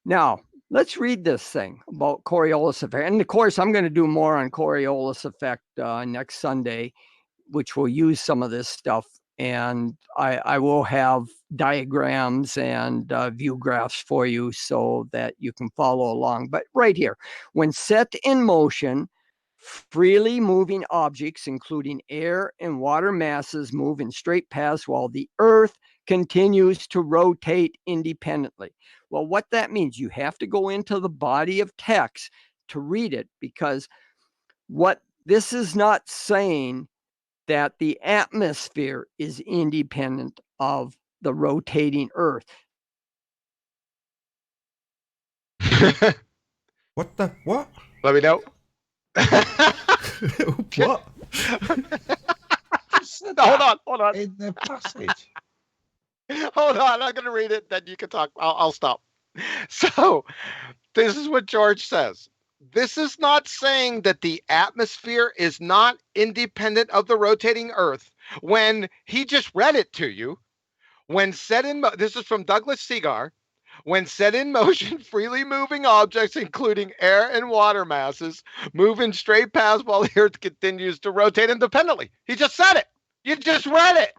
Now, let's read this thing about Coriolis effect. And of course, I'm going to do more on Coriolis effect next Sunday, which will use some of this stuff. And I will have diagrams and view graphs for you so that you can follow along. But right here, when set in motion, freely moving objects, including air and water masses, move in straight paths while the Earth continues to rotate independently. Well, what that means, you have to go into the body of text to read it, because what this is not saying that the atmosphere is independent of the rotating Earth. What the what? Let me know. What? Hold on. In the passage. Hold on, I'm going to read it, then you can talk. I'll stop. So, this is what George says. This is not saying that the atmosphere is not independent of the rotating Earth when he just read it to you. When set in, this is from Douglas Seeger. When set in motion, freely moving objects, including air and water masses, move in straight paths while the Earth continues to rotate independently. He just said it. You just read it.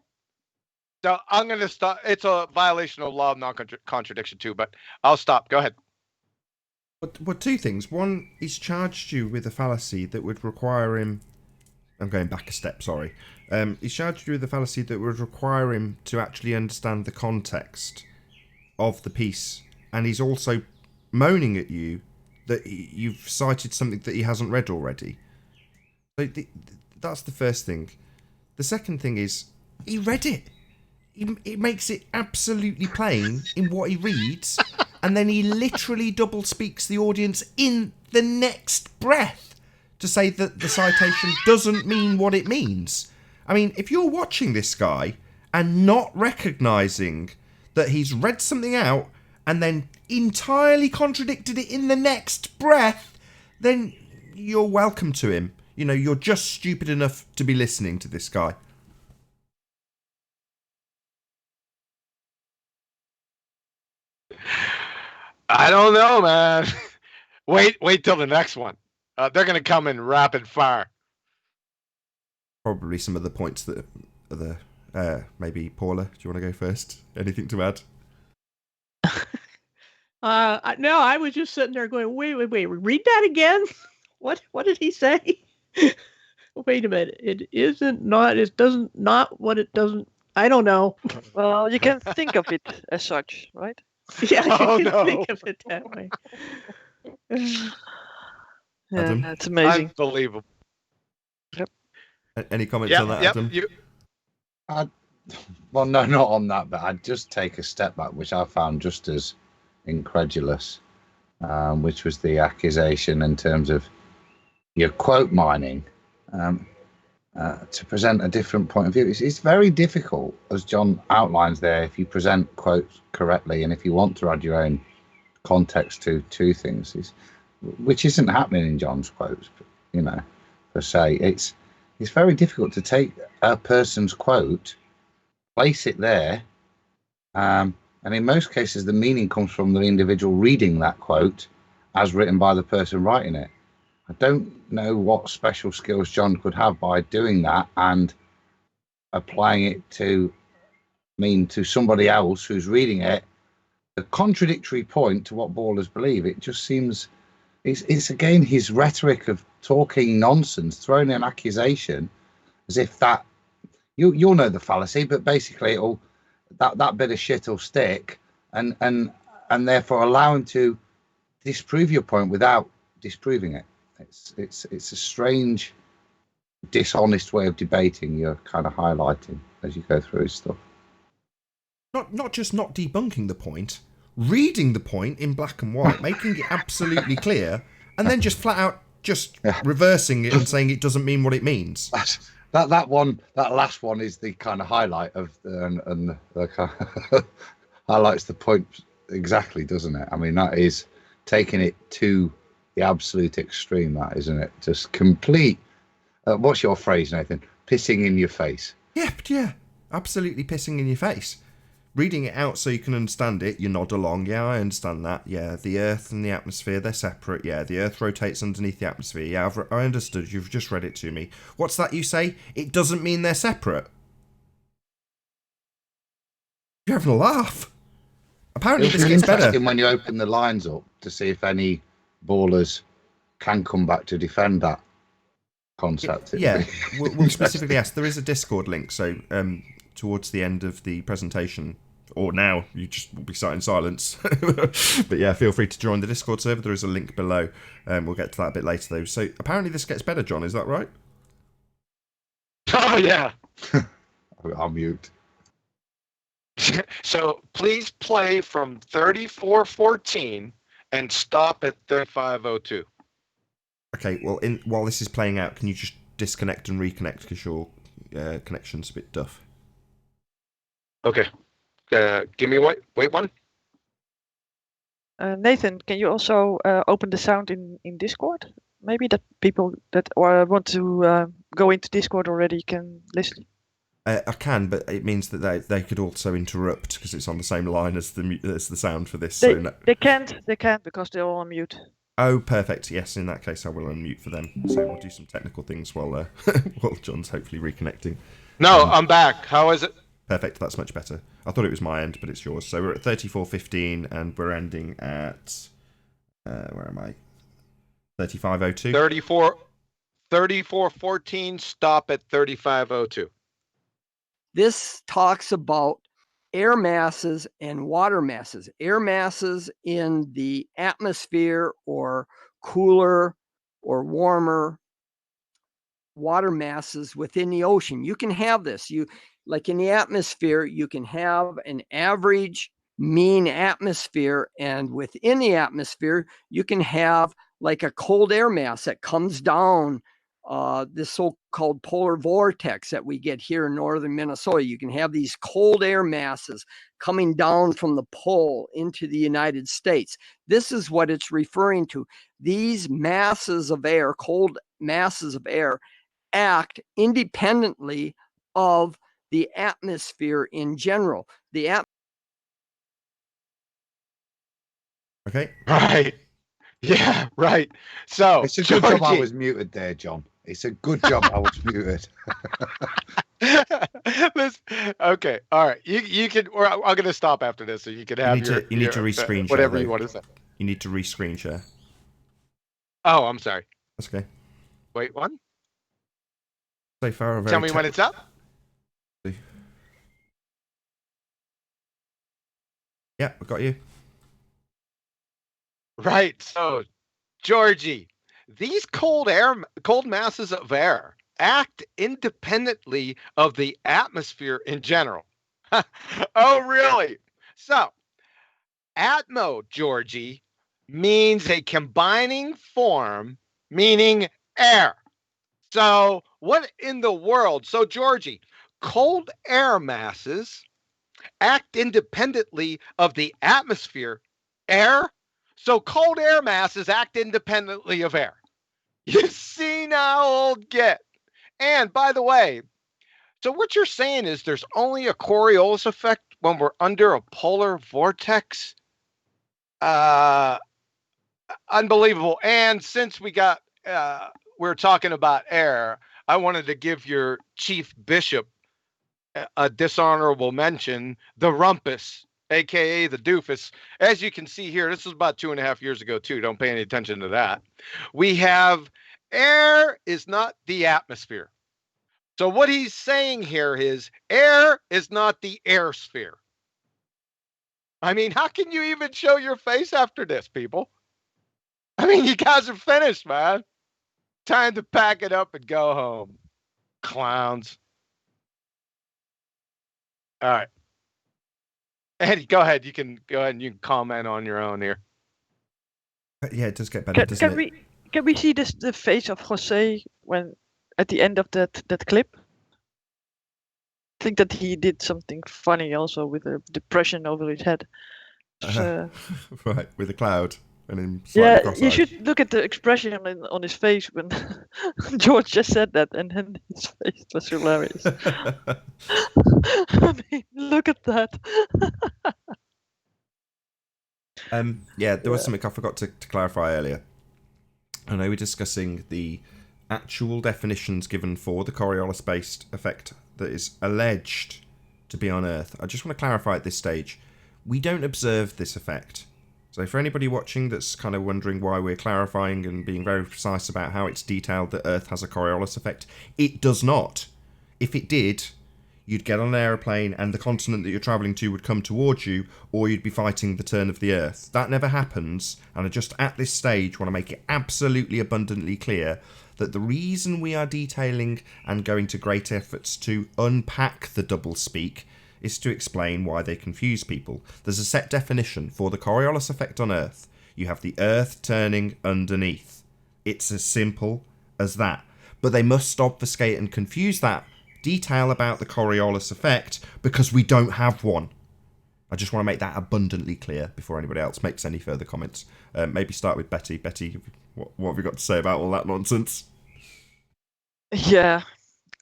So I'm going to stop. It's a violation of law of non-contradiction too, but I'll stop. Go ahead. But two things. One, he's charged you with a fallacy that would require him... I'm going back a step, sorry. He's charged you with a fallacy that would require him to actually understand the context of the piece. And he's also moaning at you that you've cited something that he hasn't read already. So that's the first thing. The second thing is, he read it. It makes it absolutely plain in what he reads, and then he literally double speaks the audience in the next breath to say that the citation doesn't mean what it means. I mean, if you're watching this guy and not recognising that he's read something out and then entirely contradicted it in the next breath, then you're welcome to him. You know, you're just stupid enough to be listening to this guy. I don't know, man. Wait till the next one. They're going to come in rapid fire. Probably some of the points that are the maybe Paula. Do you want to go first? Anything to add? No, I was just sitting there going, wait, read that again. What did he say? Wait a minute. It doesn't not what it doesn't. I don't know. Well, you can think of it as such, right? Yeah, Oh, you can no. think of it that way. Adam? That's amazing. Unbelievable. Any comments on that, Adam? Well, no, not on that, but I'd just take a step back, which I found just as incredulous, which was the accusation in terms of your quote mining to present a different point of view. It's very difficult, as John outlines there, if you present quotes correctly and if you want to add your own context to things, which isn't happening in John's quotes, you know, per se. It's very difficult to take a person's quote, place it there, and in most cases the meaning comes from the individual reading that quote as written by the person writing it. I don't know what special skills John could have by doing that and applying it to mean to somebody else who's reading it a contradictory point to what ballers believe. It just seems it's again his rhetoric of talking nonsense, throwing an accusation as if that you'll know the fallacy, but basically it'll that bit of shit will stick and therefore allow him to disprove your point without disproving it. It's a strange, dishonest way of debating you're kind of highlighting as you go through his stuff. Not just not debunking the point, reading the point in black and white, making it absolutely clear, and then just flat out reversing it and saying it doesn't mean what it means. That last one is the kind of highlight of and the kind of highlights the point exactly, doesn't it? I mean, that is taking it to the absolute extreme, that, isn't it? Just complete. What's your phrase, Nathan? Pissing in your face. Yeah, absolutely pissing in your face. Reading it out so you can understand it, you nod along. Yeah, I understand that. Yeah, the Earth and the atmosphere, they're separate. Yeah, the Earth rotates underneath the atmosphere. Yeah, I understood. You've just read it to me. What's that you say? It doesn't mean they're separate. You're having a laugh. Apparently this gets better. When you open the lines up to see if any ballers can come back to defend that concept. Yeah, we'll specifically ask. There is a Discord link, so towards the end of the presentation, or now, you just will be sat in silence. But yeah, feel free to join the Discord server. There is a link below. We'll get to that a bit later, though. So apparently this gets better, John. Is that right? Oh, yeah. I'll mute. So please play from 3414 and stop at 3502. Okay, well, while this is playing out, can you just disconnect and reconnect because your connection's a bit duff? Okay. Give me wait one. Nathan, can you also open the sound in Discord? Maybe that people that want to go into Discord already can listen. I can, but it means that they could also interrupt because it's on the same line as the sound for this. They can't because they're all on mute. Oh, perfect. Yes, in that case, I will unmute for them. So we'll do some technical things while John's hopefully reconnecting. No, I'm back. How is it? Perfect. That's much better. I thought it was my end, but it's yours. So we're at 34:15, and we're ending at where am I? 35:02. 34:14. Stop at 35:02. This talks about air masses and water masses. Air masses in the atmosphere or cooler or warmer, water masses within the ocean. You can have this. Like in the atmosphere, you can have an average mean atmosphere, and within the atmosphere, you can have like a cold air mass that comes down this so-called polar vortex that we get here in northern Minnesota. You can have these cold air masses coming down from the pole into the United States. This is what it's referring to. These masses of air, cold masses of air act independently of the atmosphere in general. Okay. Right. Yeah, right. So, It's a good job I Georgie. was muted there, John. It's a good job I was muted. Okay, all right. You can. Or I'm going to stop after this, so you can have you need to re-screen share, whatever though. you want to say. You need to re-screen share. Oh, I'm sorry. That's okay. Wait, what? So far, Tell me when it's up. Yeah, I got you. Right. So, Georgie, these cold masses of air act independently of the atmosphere in general. Oh, really? So, atmo, Georgie, means a combining form, meaning air. So, what in the world? So, Georgie, cold air masses act independently of the atmosphere, air. So, cold air masses act independently of air. You see now how old get. And by the way, so what you're saying is there's only a Coriolis effect when we're under a polar vortex? Unbelievable. And since we're talking about air, I wanted to give your chief bishop a dishonorable mention, the rumpus, aka the doofus. As you can see here, this was about 2.5 years ago too. Don't pay any attention to that. We have air is not the atmosphere. So what he's saying here is air is not the air sphere. I mean, how can you even show your face after this, people? I mean, you guys are finished, man. Time to pack it up and go home. Clowns. All right. Eddie, go ahead. You can go ahead and you can comment on your own here. Yeah, it does get better, doesn't it? Can we see the face of Jose when at the end of that clip? I think that he did something funny also with a depression over his head. Right, with a cloud and him Yeah, cross-eyed. you should look at the expression on his face when George just said that, and then his face was hilarious. I mean, look at that. Yeah, there was something I forgot to clarify earlier. I know we're discussing the actual definitions given for the Coriolis-based effect that is alleged to be on Earth. I just want to clarify at this stage, we don't observe this effect. So for anybody watching that's kind of wondering why we're clarifying and being very precise about how it's detailed that Earth has a Coriolis effect, it does not. If it did, you'd get on an aeroplane and the continent that you're travelling to would come towards you, or you'd be fighting the turn of the Earth. That never happens, and I just at this stage want to make it absolutely abundantly clear that the reason we are detailing and going to great efforts to unpack the doublespeak is to explain why they confuse people. There's a set definition for the Coriolis effect on Earth. You have the Earth turning underneath. It's as simple as that. But they must obfuscate and confuse that detail about the Coriolis effect because we don't have one. I just want to make that abundantly clear before anybody else makes any further comments. Maybe start with Betty. Betty, what have you got to say about all that nonsense? Yeah,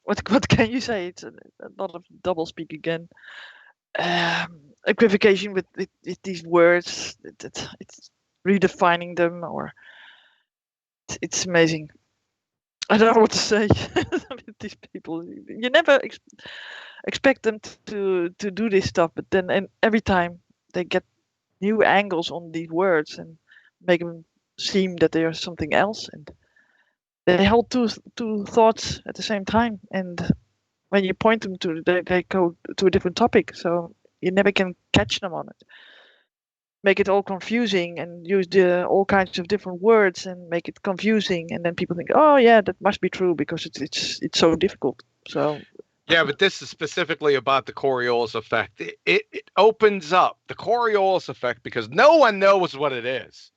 what can you say? It's a lot of doublespeak again. Equivocation with these words. It's redefining them, or it's amazing. I don't know what to say. These people, you never expect them to do this stuff, but then and every time they get new angles on these words and make them seem that they are something else, and they hold two thoughts at the same time. And when you point them to, they go to a different topic, so you never can catch them on it. Make it all confusing and use all kinds of different words and make it confusing, and then people think, oh yeah, that must be true because it's so difficult. So yeah, but this is specifically about the Coriolis effect. It opens up the Coriolis effect because no one knows what it is.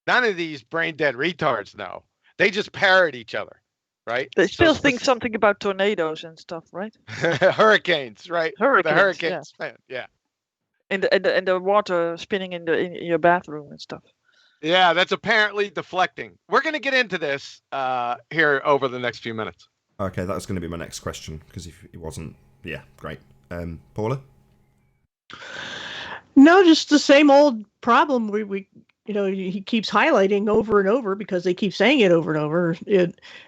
None of these brain dead retards know. They just parrot each other, right? They still think something about tornadoes and stuff, right? Hurricanes, right? Hurricanes, the hurricanes, yeah. And the water spinning in your bathroom and stuff. Yeah, that's apparently deflecting. We're going to get into this here over the next few minutes. Okay, that was going to be my next question, because if it wasn't, yeah, great. Paula? No, just the same old problem. He keeps highlighting over and over because they keep saying it over and over.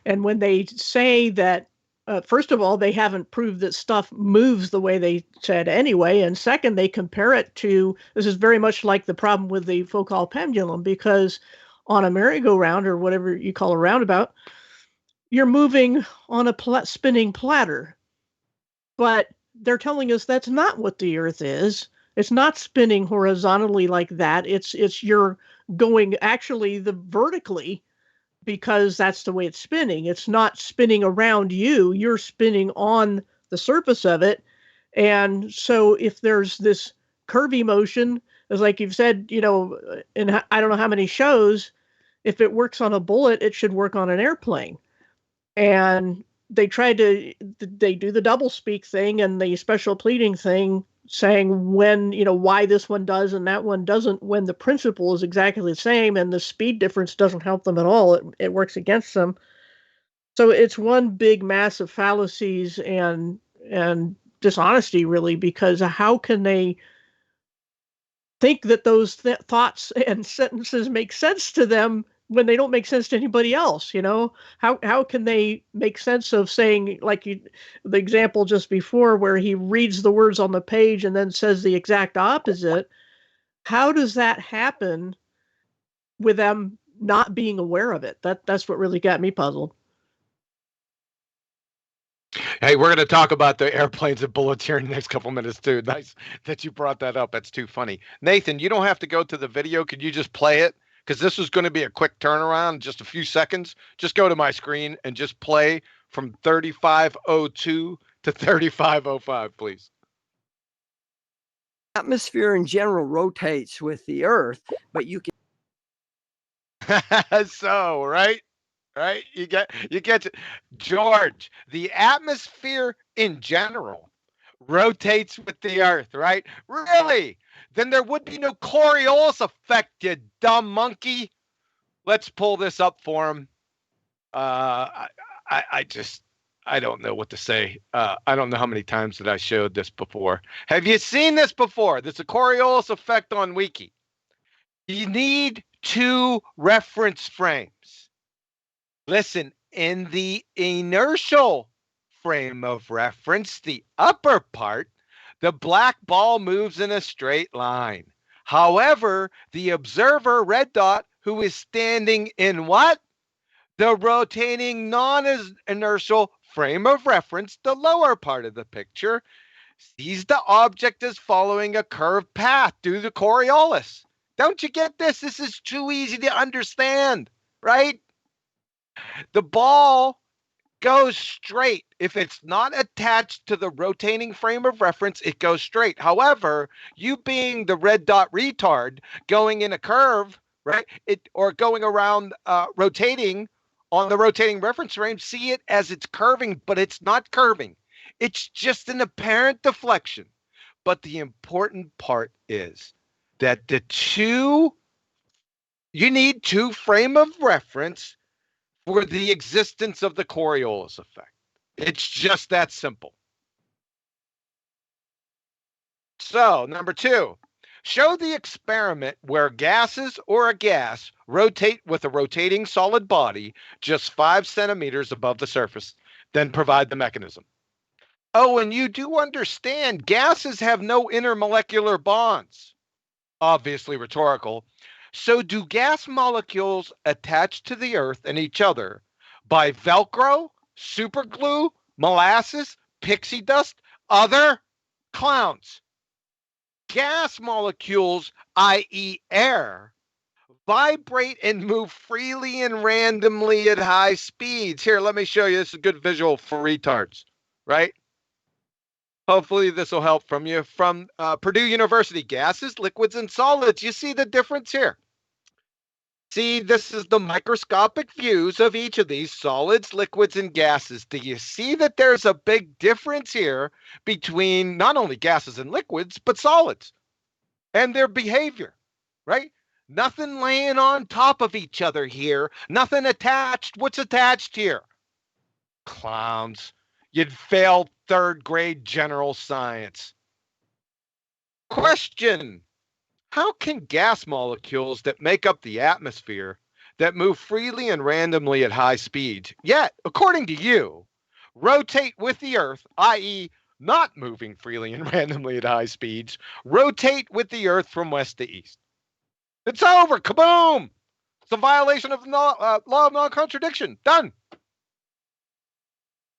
And when they say that, first of all, they haven't proved that stuff moves the way they said anyway. And second, they compare it to, this is very much like the problem with the Foucault pendulum, because on a merry-go-round or whatever you call a roundabout, you're moving on a spinning platter. But they're telling us that's not what the Earth is. It's not spinning horizontally like that. It's you're going actually the vertically, because that's the way it's spinning. It's not spinning around you. You're spinning on the surface of it. And so if there's this curvy motion, as like you've said, in I don't know how many shows, if it works on a bullet, it should work on an airplane. And they do the double speak thing and the special pleading thing, saying when, why this one does and that one doesn't, when the principle is exactly the same and the speed difference doesn't help them at all. It works against them. So it's one big mass of fallacies and dishonesty, really, because how can they think that those thoughts and sentences make sense to them when they don't make sense to anybody else? How can they make sense of saying, like the example just before where he reads the words on the page and then says the exact opposite? How does that happen with them not being aware of it? That's what really got me puzzled. Hey, we're going to talk about the airplanes and bullets here in the next couple minutes, too. Nice that you brought that up. That's too funny. Nathan, you don't have to go to the video. Could you just play it? Because this is going to be a quick turnaround, just a few seconds. Just go to my screen and just play from 3502 to 3505, please. Atmosphere in general rotates with the Earth, but you can. So, right? You get to, George, the atmosphere in general rotates with the Earth, right? Really? Then there would be no Coriolis effect, you dumb monkey. Let's pull this up for him. I don't know what to say. I don't know how many times that I showed this before. Have you seen this before? There's a Coriolis effect on Wiki. You need 2 reference frames. Listen, in the inertial frame of reference, the upper part, the black ball moves in a straight line. However, the observer, red dot, who is standing in what? The rotating non-inertial frame of reference, the lower part of the picture, sees the object as following a curved path due to Coriolis. Don't you get this? This is too easy to understand, right? The ball goes straight. If it's not attached to the rotating frame of reference, it goes straight. However, you being the red dot retard going in a curve, right? Or going around rotating on the rotating reference frame, see it as it's curving, but it's not curving. It's just an apparent deflection. But the important part is that you need 2 frame of reference for the existence of the Coriolis effect. It's just that simple. So, number 2, show the experiment where gases or a gas rotate with a rotating solid body just 5 centimeters above the surface, then provide the mechanism. Oh, and you do understand gases have no intermolecular bonds. Obviously rhetorical. So do gas molecules attach to the Earth and each other by Velcro, superglue, molasses, pixie dust, other clowns? Gas molecules, i.e. air, vibrate and move freely and randomly at high speeds. Here, let me show you. This is a good visual for retards, right? Hopefully this will help from you. From Purdue University, gases, liquids, and solids. You see the difference here? See, this is the microscopic views of each of these solids, liquids, and gases. Do you see that there's a big difference here between not only gases and liquids, but solids and their behavior, right? Nothing laying on top of each other here. Nothing attached. What's attached here? Clowns. You'd fail third grade general science. Question. How can gas molecules that make up the atmosphere, that move freely and randomly at high speeds, yet, according to you, rotate with the Earth, i.e., not moving freely and randomly at high speeds, rotate with the Earth from west to east? It's over. Kaboom! It's a violation of law of non-contradiction. Done.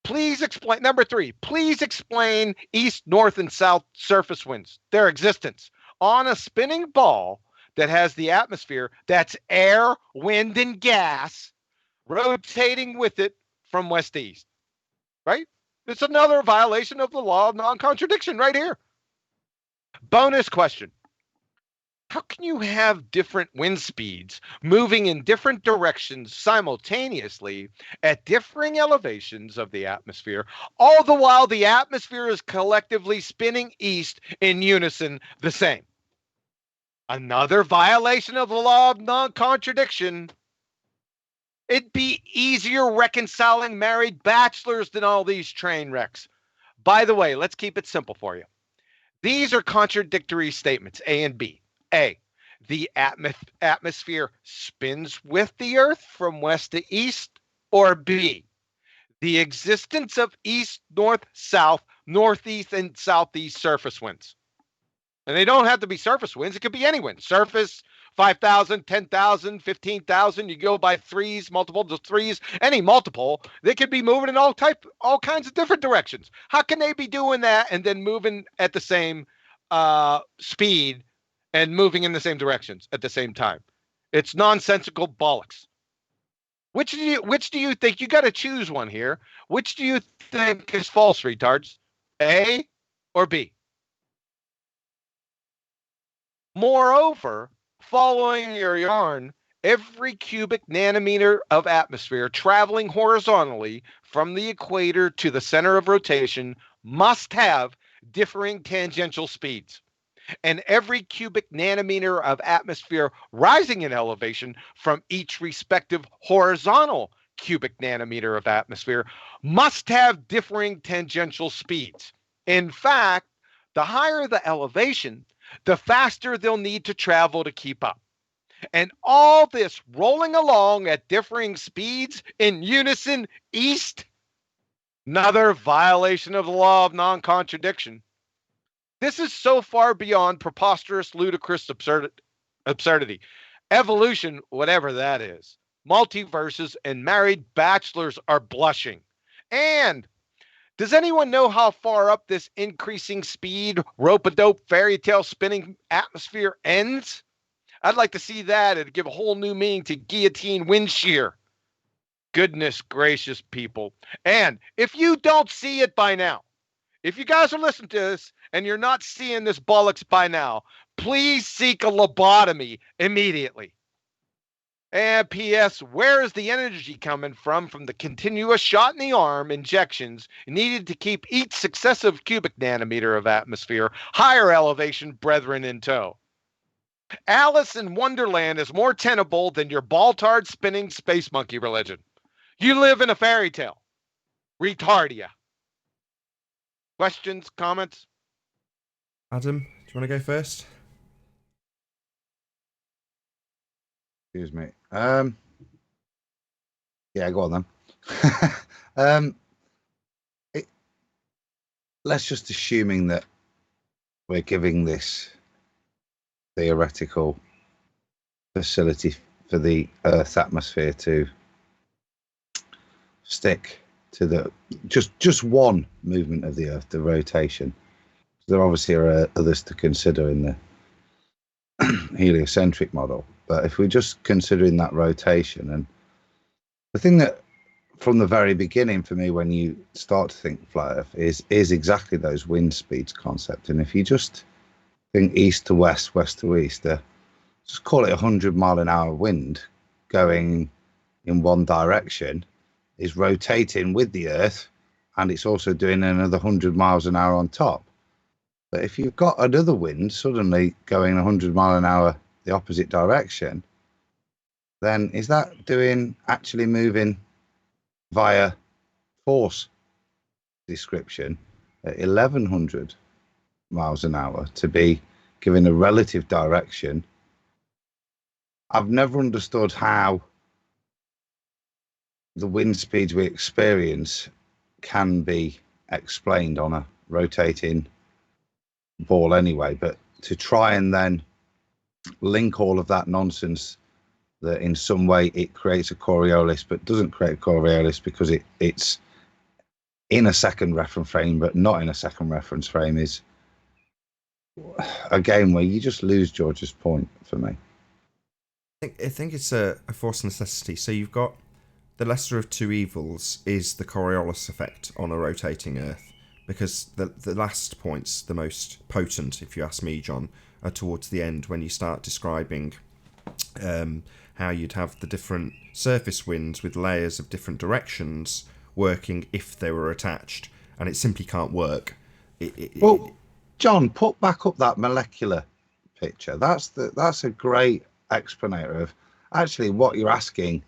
Please explain. Number 3, please explain east, north, and south surface winds, their existence on a spinning ball that has the atmosphere that's air, wind, and gas rotating with it from west to east. Right? It's another violation of the law of non-contradiction right here. Bonus question. How can you have different wind speeds moving in different directions simultaneously at differing elevations of the atmosphere, all the while the atmosphere is collectively spinning east in unison the same? Another violation of the law of non-contradiction. It'd be easier reconciling married bachelors than all these train wrecks. By the way, let's keep it simple for you. These are contradictory statements, A and B. A, the atmosphere spins with the Earth from west to east, or B, the existence of east, north, south, northeast, and southeast surface winds. And they don't have to be surface winds. It could be any wind. Surface, 5,000, 10,000, 15,000. You go by threes, multiple to threes, any multiple. They could be moving in all kinds of different directions. How can they be doing that and then moving at the same speed and moving in the same directions at the same time? It's nonsensical bollocks. Which do you think? You got to choose one here. Which do you think is false, retards? A or B? Moreover, following your yarn, every cubic nanometer of atmosphere traveling horizontally from the equator to the center of rotation must have differing tangential speeds. And every cubic nanometer of atmosphere rising in elevation from each respective horizontal cubic nanometer of atmosphere must have differing tangential speeds. In fact, the higher the elevation, the faster they'll need to travel to keep up. And all this rolling along at differing speeds in unison east, another violation of the law of non-contradiction. This is so far beyond preposterous, ludicrous absurdity. Evolution, whatever that is, multiverses, and married bachelors are blushing. And does anyone know how far up this increasing speed, rope-a-dope, fairy tale spinning atmosphere ends? I'd like to see that. It'd give a whole new meaning to guillotine wind shear. Goodness gracious, people. And if you don't see it by now, if you guys are listening to this and you're not seeing this bollocks by now, please seek a lobotomy immediately. And P.S., where is the energy coming from the continuous shot in the arm injections needed to keep each successive cubic nanometer of atmosphere higher elevation brethren in tow? Alice in Wonderland is more tenable than your ball-tard spinning space monkey religion. You live in a fairy tale. Retardia. Questions, comments? Adam, do you want to go first? Excuse me. Yeah, go on then. Let's just assuming that we're giving this theoretical facility for the Earth's atmosphere to stick to the just one movement of the Earth, the rotation. There obviously are others to consider in the heliocentric model, but if we're just considering that rotation, and the thing that from the very beginning for me when you start to think flat Earth is exactly those wind speeds concept. And if you just think east to west, west to east, just call it 100 mile an hour wind going in one direction is rotating with the Earth, and it's also doing another 100 miles an hour on top. But if you've got another wind suddenly going 100 mile an hour the opposite direction, then is that actually moving via force description at 1100 miles an hour to be given a relative direction? I've never understood how the wind speeds we experience can be explained on a rotating ball anyway, but to try and then link all of that nonsense that in some way it creates a Coriolis but doesn't create a Coriolis because it's in a second reference frame but not in a second reference frame is a game where you just lose George's point for me. I think it's a forced necessity. So you've got the lesser of two evils is the Coriolis effect on a rotating Earth, because the last points, the most potent, if you ask me, John, are towards the end when you start describing how you'd have the different surface winds with layers of different directions working if they were attached, and it simply can't work. John, put back up that molecular picture. That's a great explanator of actually what you're asking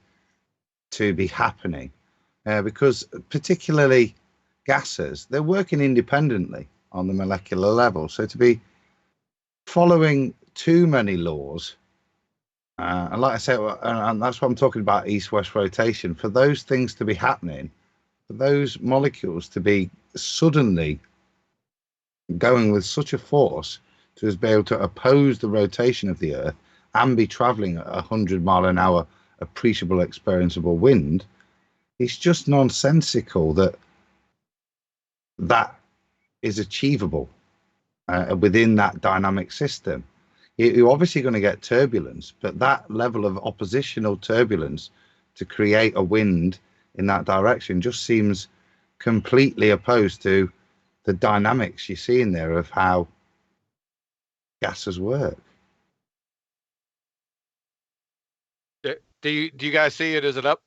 to be happening, because particularly gases, they're working independently on the molecular level. So to be following too many laws, and like I said, and that's what I'm talking about, east-west rotation, for those things to be happening, for those molecules to be suddenly going with such a force to be able to oppose the rotation of the Earth and be traveling at 100 mile an hour appreciable experienceable wind, it's just nonsensical that is achievable within that dynamic system. You're obviously going to get turbulence, but that level of oppositional turbulence to create a wind in that direction just seems completely opposed to the dynamics you see in there of how gases work. Do you guys see it? Is it up?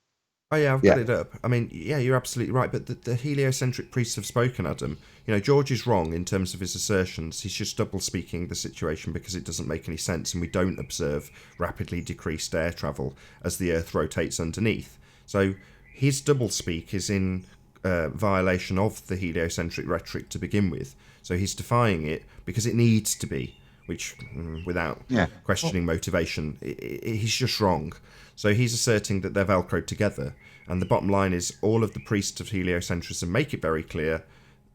Oh yeah, I've got it up. I mean, yeah, you're absolutely right. But the heliocentric priests have spoken, Adam. You know, George is wrong in terms of his assertions. He's just double speaking the situation because it doesn't make any sense, and we don't observe rapidly decreased air travel as the Earth rotates underneath. So his double speak is in violation of the heliocentric rhetoric to begin with. So he's defying it because it needs to be, which without questioning motivation, he's just wrong. So he's asserting that they're velcroed together, and the bottom line is all of the priests of heliocentrism make it very clear.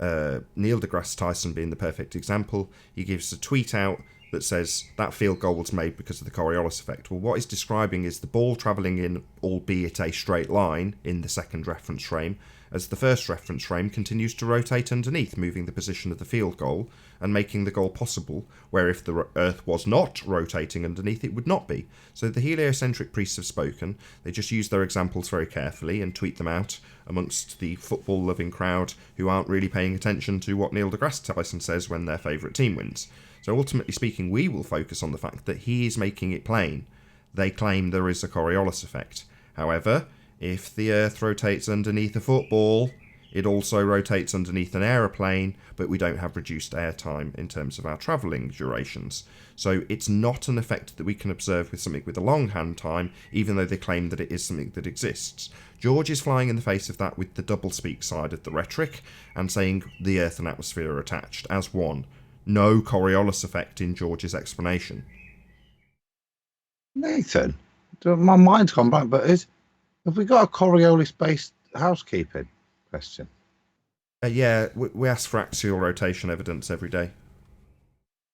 Neil deGrasse Tyson being the perfect example, he gives a tweet out that says that field goal was made because of the Coriolis effect. Well, what he's describing is the ball travelling in, albeit a straight line, in the second reference frame, as the first reference frame continues to rotate underneath, moving the position of the field goal and making the goal possible, where if the Earth was not rotating underneath, it would not be. So the heliocentric priests have spoken. They just use their examples very carefully and tweet them out amongst the football-loving crowd who aren't really paying attention to what Neil deGrasse Tyson says when their favourite team wins. So ultimately speaking, we will focus on the fact that he is making it plain. They claim there is a Coriolis effect. However, if the Earth rotates underneath a football, it also rotates underneath an aeroplane, but we don't have reduced air time in terms of our travelling durations. So it's not an effect that we can observe with something with a long hand time, even though they claim that it is something that exists. George is flying in the face of that with the doublespeak side of the rhetoric and saying the Earth and atmosphere are attached as one. No Coriolis effect in George's explanation. Nathan, my mind's gone blank, but have we got a Coriolis-based housekeeping question? Yeah, we ask for axial rotation evidence every day.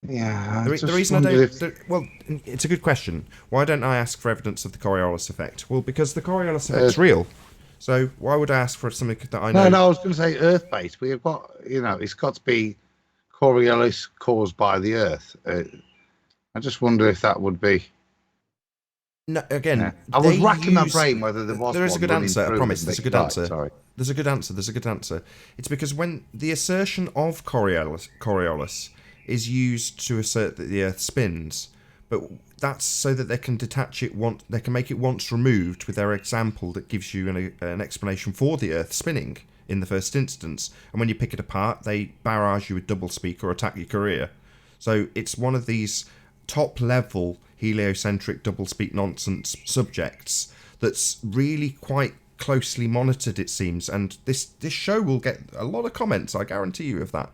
Yeah. The reason I don't... Well, it's a good question. Why don't I ask for evidence of the Coriolis effect? Well, because the Coriolis effect's real. So why would I ask for something that I know? No, I was going to say Earth-based. We have got, it's got to be Coriolis caused by the Earth. I just wonder if that would be... No, again, I was racking my brain whether there was. There is a good answer. I promise. There's a good answer. Sorry. There's a good answer. It's because when the assertion of Coriolis is used to assert that the Earth spins, but that's so that they can detach it once. They can make it once removed with their example that gives you an explanation for the Earth spinning in the first instance. And when you pick it apart, they barrage you with doublespeak or attack your career. So it's one of these top level heliocentric doublespeak nonsense subjects that's really quite closely monitored, it seems, and this show will get a lot of comments, I guarantee you of that.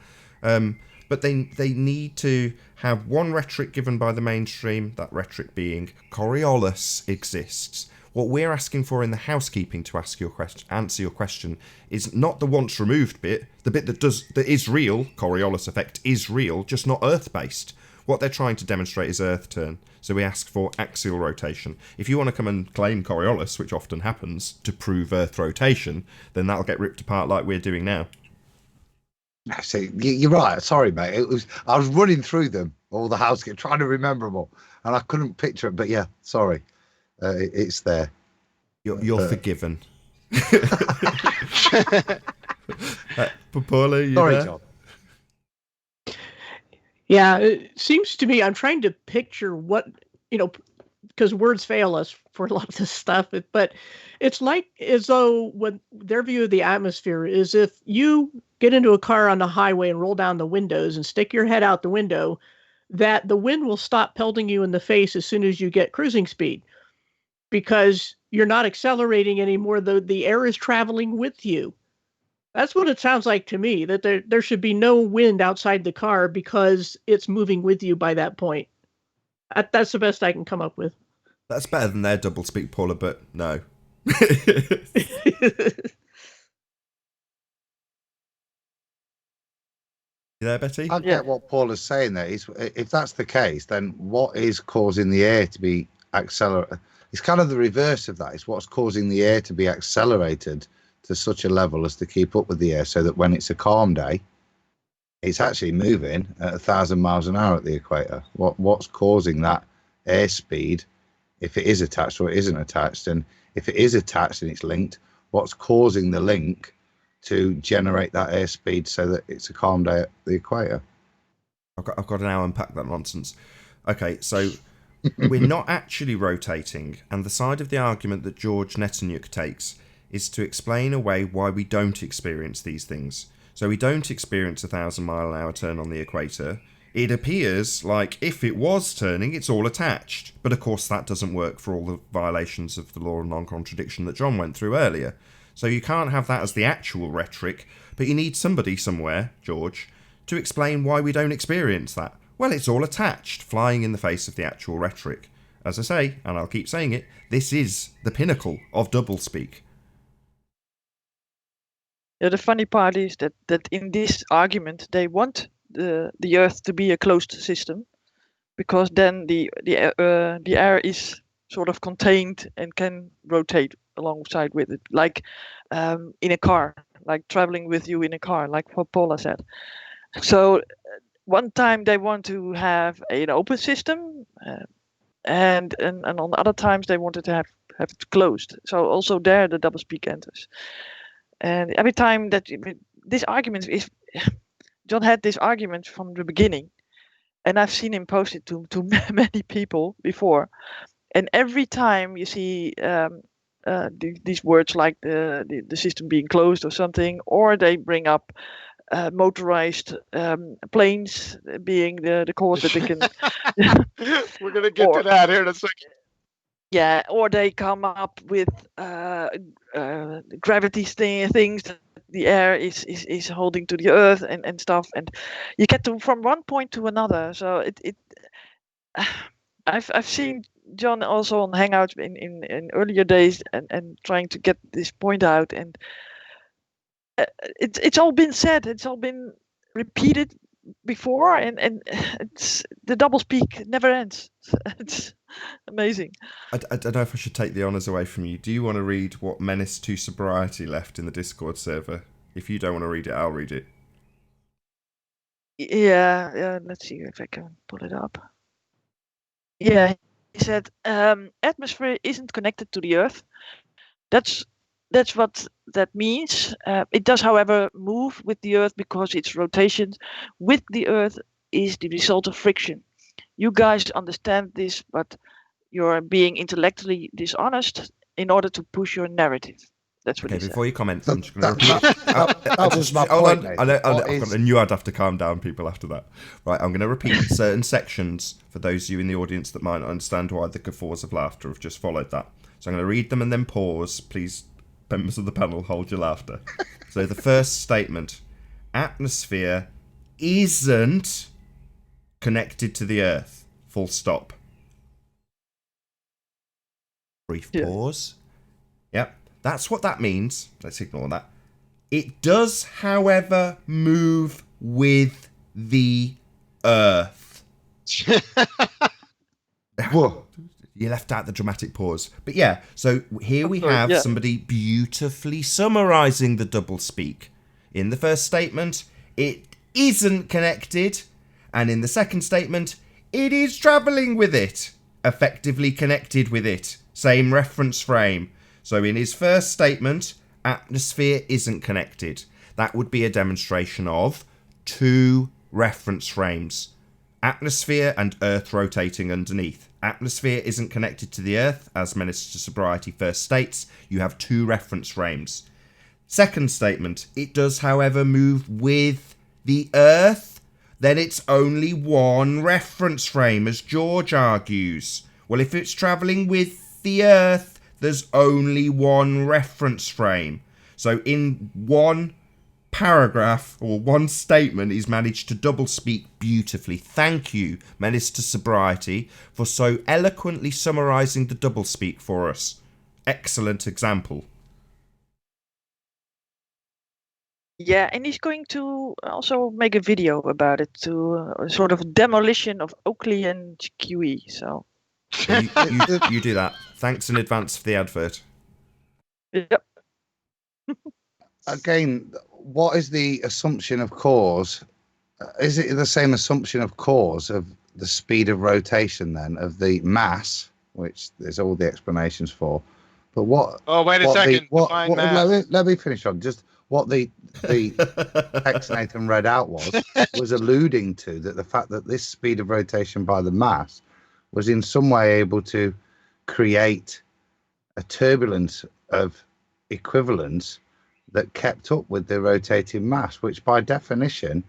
But they need to have one rhetoric given by the mainstream, that rhetoric being Coriolis exists. What we're asking for in the housekeeping to answer your question is not the once removed bit, the bit that is real. Coriolis effect is real, just not Earth based. What they're trying to demonstrate is Earth turn. So we ask for axial rotation. If you want to come and claim Coriolis, which often happens, to prove Earth rotation, then that'll get ripped apart like we're doing now. See, you're right. Sorry, mate. I was running through them, all the house, trying to remember them all, and I couldn't picture it. But yeah, sorry, it's there. You're forgiven. Paula, you sorry, there? John. Yeah, it seems to me I'm trying to picture what, because words fail us for a lot of this stuff, but it's like as though when their view of the atmosphere is if you get into a car on the highway and roll down the windows and stick your head out the window, that the wind will stop pelting you in the face as soon as you get cruising speed because you're not accelerating anymore. The air is traveling with you. That's what it sounds like to me, that there should be no wind outside the car because it's moving with you by that point. That's the best I can come up with. That's better than their doublespeak, Paula, but no. You there, Betty? I get what Paul is saying there. If that's the case, then what is causing the air to be accelerated? It's kind of the reverse of that. It's what's causing the air to be accelerated to such a level as to keep up with the air so that when it's a calm day, it's actually moving at 1,000 miles an hour at the equator. What's causing that airspeed, if it is attached or it isn't attached? And if it is attached and it's linked, what's causing the link to generate that airspeed so that it's a calm day at the equator? I've got to now unpack that nonsense. Okay, so we're not actually rotating, and the side of the argument that George Netanyahu takes is to explain away why we don't experience these things. So we don't experience 1,000 mile an hour turn on the equator. It appears like if it was turning, it's all attached. But of course that doesn't work for all the violations of the law of non-contradiction that John went through earlier. So you can't have that as the actual rhetoric, but you need somebody somewhere, George, to explain why we don't experience that. Well, it's all attached, flying in the face of the actual rhetoric. As I say, and I'll keep saying it, this is the pinnacle of doublespeak. Yeah, the funny part is that in this argument they want the Earth to be a closed system, because then the air is sort of contained and can rotate alongside with it, like in a car, like traveling with you in a car, like what Paula said. So one time they want to have an open system, and on the other times they wanted to have it closed. So also there the doublespeak enters. And every time that this argument is, John had this argument from the beginning, and I've seen him post it to many people before. And every time you see these words like the system being closed or something, or they bring up motorized planes being the cause that they can. We're gonna get to that here in a second. Yeah, or they come up with gravity things that the air is holding to the Earth and stuff, and you get from one point to another. So I've seen John also on Hangouts in earlier days and trying to get this point out, and it's all been said, it's all been repeated before, and it's the doublespeak never ends. It's amazing. I don't know if I should take the honours away from you. Do you want to read what Menace to Sobriety left in the Discord server? If you don't want to read it, I'll read it. Yeah, let's see if I can pull it up. Yeah, he said, atmosphere isn't connected to the Earth. That's what that means. It does, however, move with the Earth because its rotation with the Earth is the result of friction. You guys understand this, but you're being intellectually dishonest in order to push your narrative. That's what Okay, he said. before you comment, So I'm just going to that- repeat. that was my Hold point, on. Nathan. I knew I'd have to calm down people after that. Right, I'm going to repeat certain sections for those of you in the audience that might not understand why the guffaws of laughter have just followed that. So I'm going to read them and then pause. Please, members of the panel, hold your laughter. So the first statement: atmosphere isn't connected to the Earth. Full stop. Brief pause. Yep, that's what that means. Let's ignore that. It does, however, move with the Earth. Whoa. You left out the dramatic pause. But yeah, so here we sorry, have yeah. somebody beautifully summarising the doublespeak. In the first statement, it isn't connected. And in the second statement, it is travelling with it. Effectively connected with it. Same reference frame. So in his first statement, atmosphere isn't connected. That would be a demonstration of two reference frames. Atmosphere and Earth rotating underneath. Atmosphere isn't connected to the Earth, as Menace to Sobriety first states. You have two reference frames. Second statement, it does, however, move with the Earth. Then it's only one reference frame, as George argues. Well, if it's travelling with the Earth, there's only one reference frame. So in one paragraph or one statement, he's managed to doublespeak beautifully. Thank you, Menace to Sobriety, for so eloquently summarising the doublespeak for us. Excellent example. Yeah, and he's going to also make a video about it, to a sort of demolition of Oakley and QE. So You do that. Thanks in advance for the advert. yep. Again, what is the assumption of cause? Is it the same assumption of cause of the speed of rotation then of the mass, which there's all the explanations for? But what? Oh, wait a second. Define mass. Let me finish on just what the text Nathan read out was alluding to, that the fact that this speed of rotation by the mass was in some way able to create a turbulence of equivalence that kept up with the rotating mass, which by definition,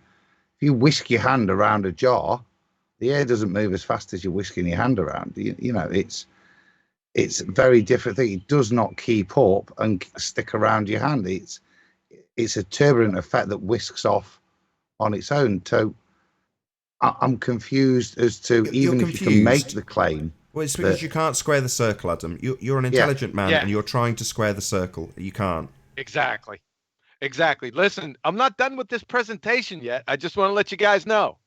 if you whisk your hand around a jar, the air doesn't move as fast as you're whisking your hand around. You know, it's a very different thing. It does not keep up and stick around your hand. It's a turbulent effect that whisks off on its own. So I'm confused as to, even if you can make the claim. Well, it's because you can't square the circle, Adam. You're an intelligent man, and you're trying to square the circle. You can't. Exactly. Listen, I'm not done with this presentation yet. I just want to let you guys know.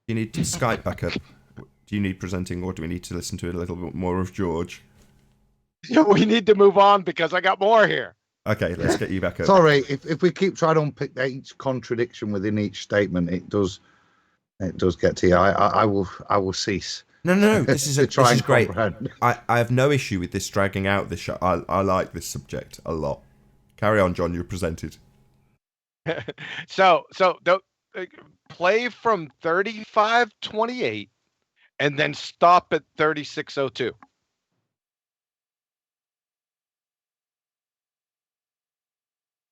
You need to Skype back up. Do you need presenting, or do we need to listen to a little bit more of George? We need to move on because I got more here. Okay, let's get you back up. Sorry, if we keep trying to unpick each contradiction within each statement, it does get to you. I will cease. No. This is great. Comprehend. I have no issue with this dragging out this show. I like this subject a lot. Carry on, John. You presented. So play from 35:28 and then stop at 36:02.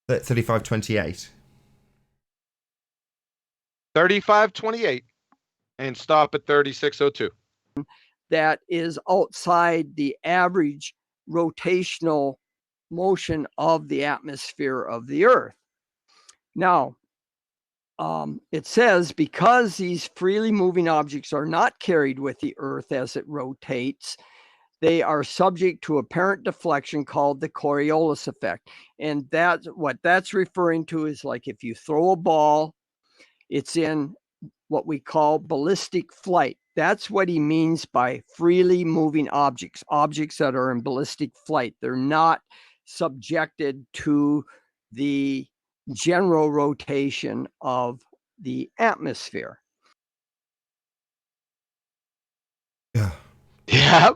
At 35:28. 35:28 and stop at 36:02. That is outside the average rotational motion of the atmosphere of the Earth. Now, it says, because these freely moving objects are not carried with the Earth as it rotates, they are subject to apparent deflection called the Coriolis effect. And that's what that's referring to, is like if you throw a ball, it's in what we call ballistic flight. That's what he means by freely moving objects that are in ballistic flight. They're not subjected to the general rotation of the atmosphere. Yeah.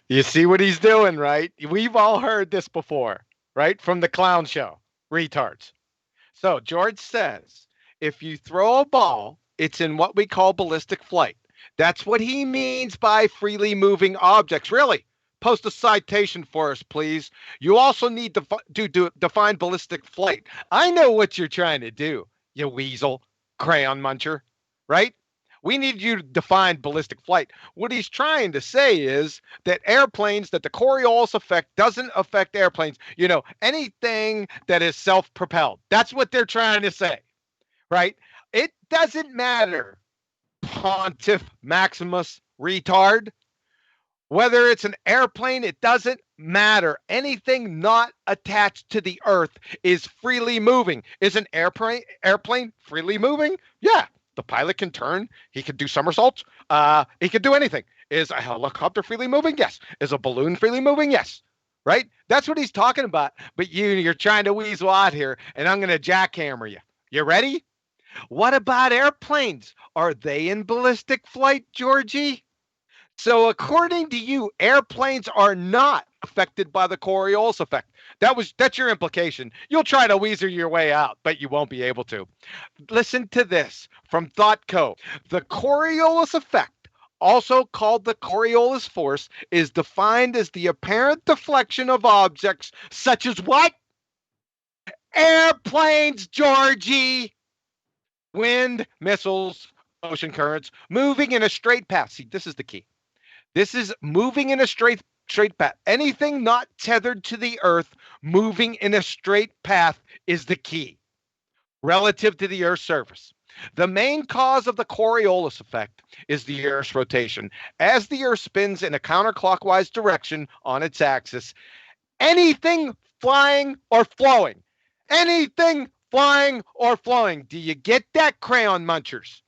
You see what he's doing, right? We've all heard this before, right? From the clown show, retards. So George says, if you throw a ball, it's in what we call ballistic flight. That's what he means by freely moving objects. Really, post a citation for us, please. You also need to define ballistic flight. I know what you're trying to do, you weasel, crayon muncher, right? We need you to define ballistic flight. What he's trying to say is that airplanes, that the Coriolis effect doesn't affect airplanes. You know, anything that is self-propelled. That's what they're trying to say, right? It doesn't matter, Pontiff Maximus retard. Whether it's an airplane, it doesn't matter. Anything not attached to the earth is freely moving. Is an airplane freely moving? Yeah. The pilot can turn. He can do somersaults. He can do anything. Is a helicopter freely moving? Yes. Is a balloon freely moving? Yes. Right? That's what he's talking about. But you're trying to weasel out here, and I'm going to jackhammer you. You ready? What about airplanes? Are they in ballistic flight, Georgie? So according to you, airplanes are not affected by the Coriolis effect. That's your implication. You'll try to weasel your way out, but you won't be able to. Listen to this from ThoughtCo. The Coriolis effect, also called the Coriolis force, is defined as the apparent deflection of objects such as what? Airplanes, Georgie! Wind, missiles, ocean currents, moving in a straight path. See, this is the key. This is moving in a straight path. Anything not tethered to the earth, moving in a straight path is the key relative to the earth's surface. The main cause of the Coriolis effect is the earth's rotation. As the earth spins in a counterclockwise direction on its axis, anything flying or flowing, anything flying or flowing. Do you get that, crayon munchers?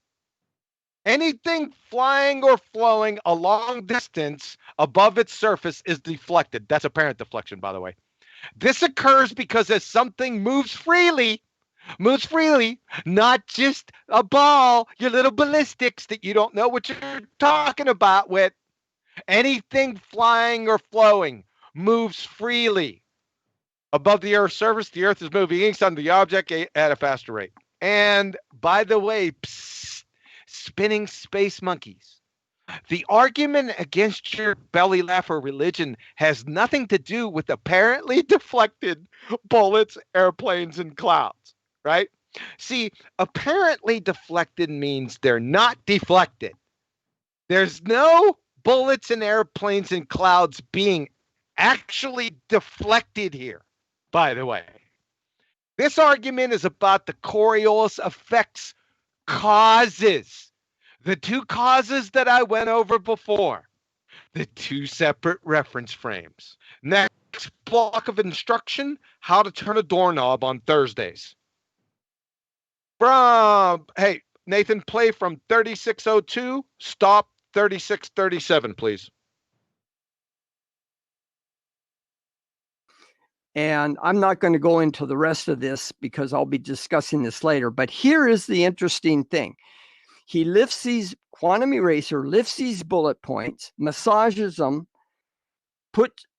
Anything flying or flowing a long distance above its surface is deflected. That's apparent deflection, by the way. This occurs because as something moves freely, not just a ball, your little ballistics that you don't know what you're talking about with. Anything flying or flowing moves freely. Above the Earth's surface, the Earth is moving east on the object at a faster rate. And by the way, spinning space monkeys. The argument against your belly laugher religion has nothing to do with apparently deflected bullets, airplanes, and clouds, right? See, apparently deflected means they're not deflected. There's no bullets and airplanes and clouds being actually deflected here, by the way. This argument is about the Coriolis effect's causes. The two causes that I went over before. The two separate reference frames. Next block of instruction, how to turn a doorknob on Thursdays. Hey, Nathan, play from 3602, stop 3637, please. And I'm not going to go into the rest of this because I'll be discussing this later. But here is the interesting thing. He lifts these, quantum eraser lifts these bullet points, massages them,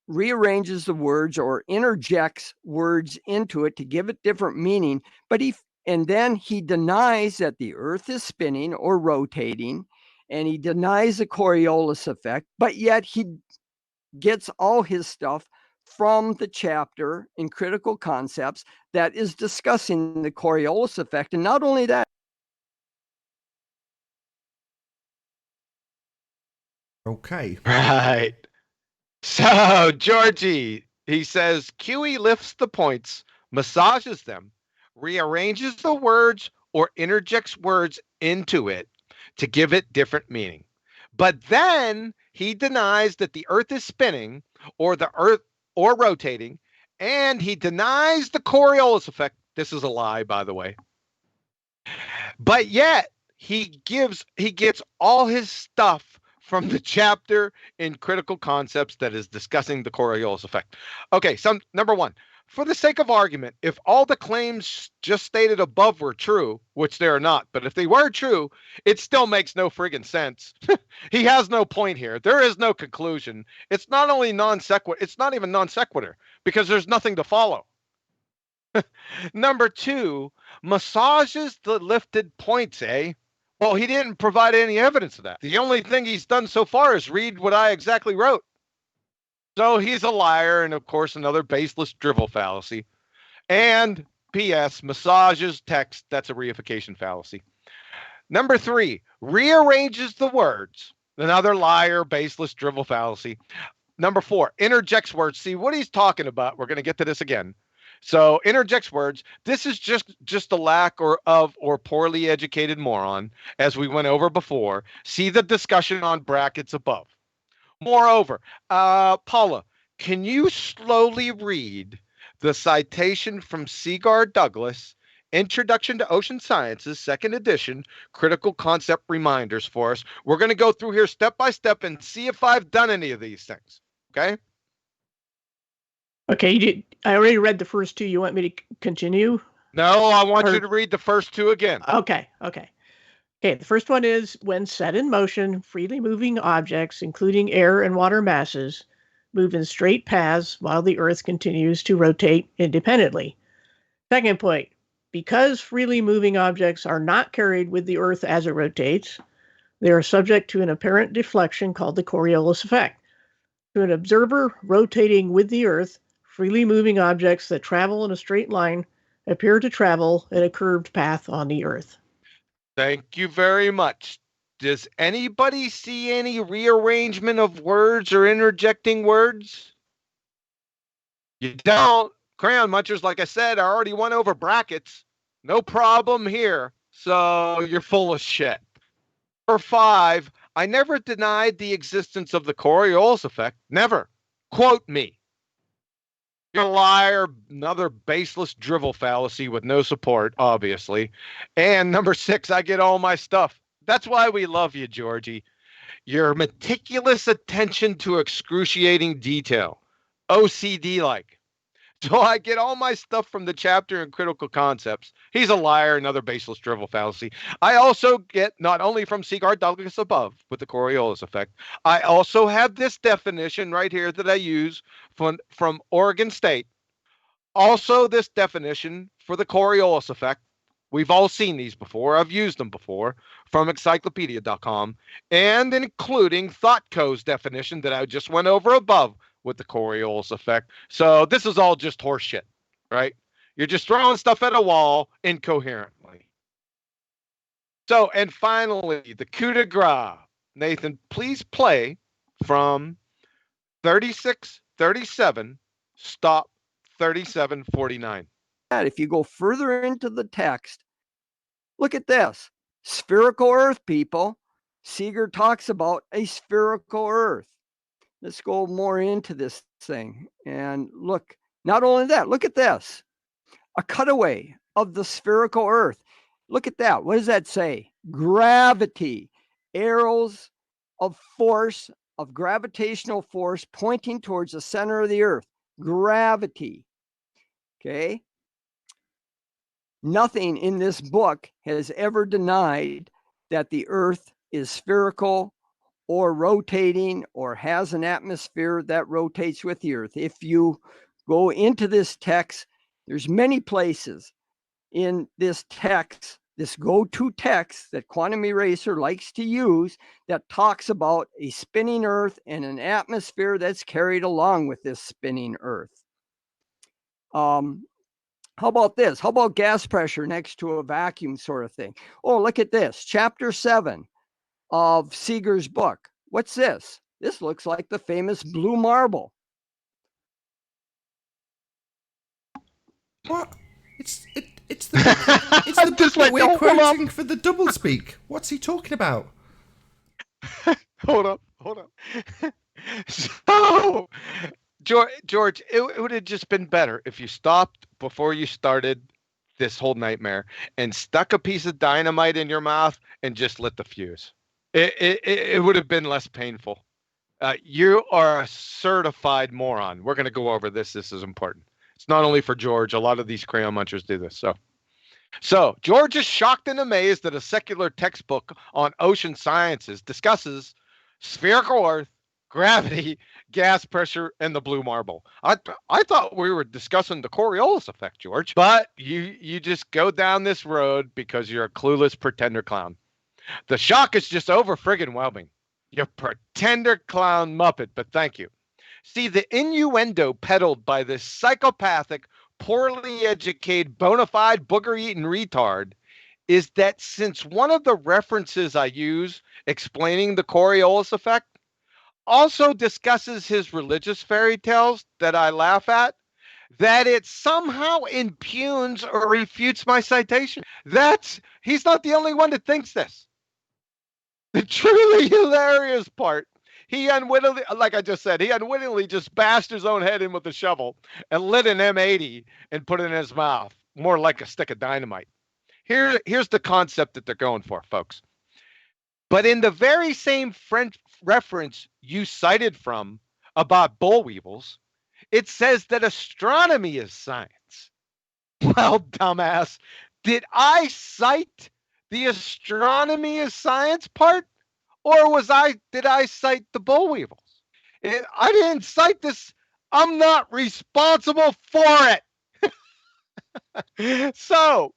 rearranges the words or interjects words into it to give it different meaning. And then he denies that the earth is spinning or rotating, and he denies the Coriolis effect, but yet he gets all his stuff from the chapter in Critical Concepts that is discussing the Coriolis effect. And not only that. Okay. Right. So, Georgie, he says, QE lifts the points, massages them, rearranges the words, or interjects words into it to give it different meaning. But then he denies that the earth is spinning or the earth or rotating, and he denies the Coriolis effect. This is a lie, by the way. But yet he gets all his stuff from the chapter in Critical Concepts that is discussing the Coriolis effect. Okay, so number one, for the sake of argument, if all the claims just stated above were true, which they are not, but if they were true, it still makes no friggin' sense. He has no point here. There is no conclusion. It's not only non sequitur, it's not even non sequitur because there's nothing to follow. Number two, massages the lifted points, eh? Well, he didn't provide any evidence of that. The only thing he's done so far is read what I exactly wrote. So he's a liar, and of course, another baseless drivel fallacy. And P.S. massages text. That's a reification fallacy. Number 3, rearranges the words. Another liar, baseless drivel fallacy. Number 4, interjects words. See what he's talking about. We're going to get to this again. So interjects words. This is just a lack or poorly educated moron, as we went over before. See the discussion on brackets above. Moreover, Paula, can you slowly read the citation from Seagar Douglas, Introduction to Ocean Sciences, second edition, critical concept reminders for us? We're going to go through here step by step and see if I've done any of these things. Okay? Okay, I already read the first two. You want me to continue? No, I want you to read the first two again. Okay. Okay, the first one is when set in motion, freely moving objects, including air and water masses, move in straight paths while the Earth continues to rotate independently. Second point, because freely moving objects are not carried with the Earth as it rotates, they are subject to an apparent deflection called the Coriolis effect. To an observer rotating with the Earth, freely moving objects that travel in a straight line appear to travel in a curved path on the Earth. Thank you very much. Does anybody see any rearrangement of words or interjecting words? You don't. Crayon munchers, like I said, I already went over brackets. No problem here. So you're full of shit. Number 5, I never denied the existence of the Coriolis effect. Never. Quote me. You're a liar, another baseless drivel fallacy with no support, obviously. And number 6, I get all my stuff. That's why we love you, Georgie. Your meticulous attention to excruciating detail. OCD-like. So I get all my stuff from the chapter in critical concepts. He's a liar, another baseless drivel fallacy. I also get not only from Seagar Douglas above with the Coriolis effect, I also have this definition right here that I use from Oregon State. Also this definition for the Coriolis effect. We've all seen these before. I've used them before from encyclopedia.com, and including ThoughtCo's definition that I just went over above with the Coriolis effect. So this is all just horseshit, right? You're just throwing stuff at a wall incoherently. So, and finally, the coup de grace. Nathan, please play from 36:37, stop 37:49. If you go further into the text, look at this. Spherical Earth, people. Seagar talks about a spherical Earth. Let's go more into this thing and look. Not only that, look at this. A cutaway of the spherical Earth. Look at that. What does that say? Gravity. Arrows of force, of gravitational force pointing towards the center of the Earth. Gravity. Okay. Nothing in this book has ever denied that the Earth is spherical or rotating or has an atmosphere that rotates with the Earth. If you go into this text, there's many places in this text, this go-to text that Quantum Eraser likes to use, that talks about a spinning Earth and an atmosphere that's carried along with this spinning Earth. How about this? How about gas pressure next to a vacuum sort of thing? Oh, look at this. Chapter 7 of Seagar's book. What's this? This looks like the famous blue marble. What? It's the it's the book that we're quoting for the doublespeak. What's he talking about? Hold up. So, George, it would have just been better if you stopped before you started this whole nightmare and stuck a piece of dynamite in your mouth and just lit the fuse. It would have been less painful. You are a certified moron. We're going to go over this. This is important. It's not only for George. A lot of these crayon munchers do this. So George is shocked and amazed that a secular textbook on ocean sciences discusses spherical Earth, gravity, gas pressure, and the blue marble. I thought we were discussing the Coriolis effect, George. But you just go down this road because you're a clueless pretender clown. The shock is just over friggin' whelming. You pretender clown muppet, but thank you. See, the innuendo peddled by this psychopathic, poorly educated, bona fide booger-eating retard is that since one of the references I use explaining the Coriolis effect also discusses his religious fairy tales that I laugh at, that it somehow impugns or refutes my citation. He's not the only one that thinks this. The truly hilarious part, he unwittingly, like I just said, he unwittingly just bashed his own head in with a shovel and lit an M80 and put it in his mouth, more like a stick of dynamite. Here's the concept that they're going for, folks. But in the very same French reference you cited from about boll weevils, it says that astronomy is science. Well, dumbass, did I cite the astronomy is science part, or did I cite the boll weevils? I didn't cite this. I'm not responsible for it. So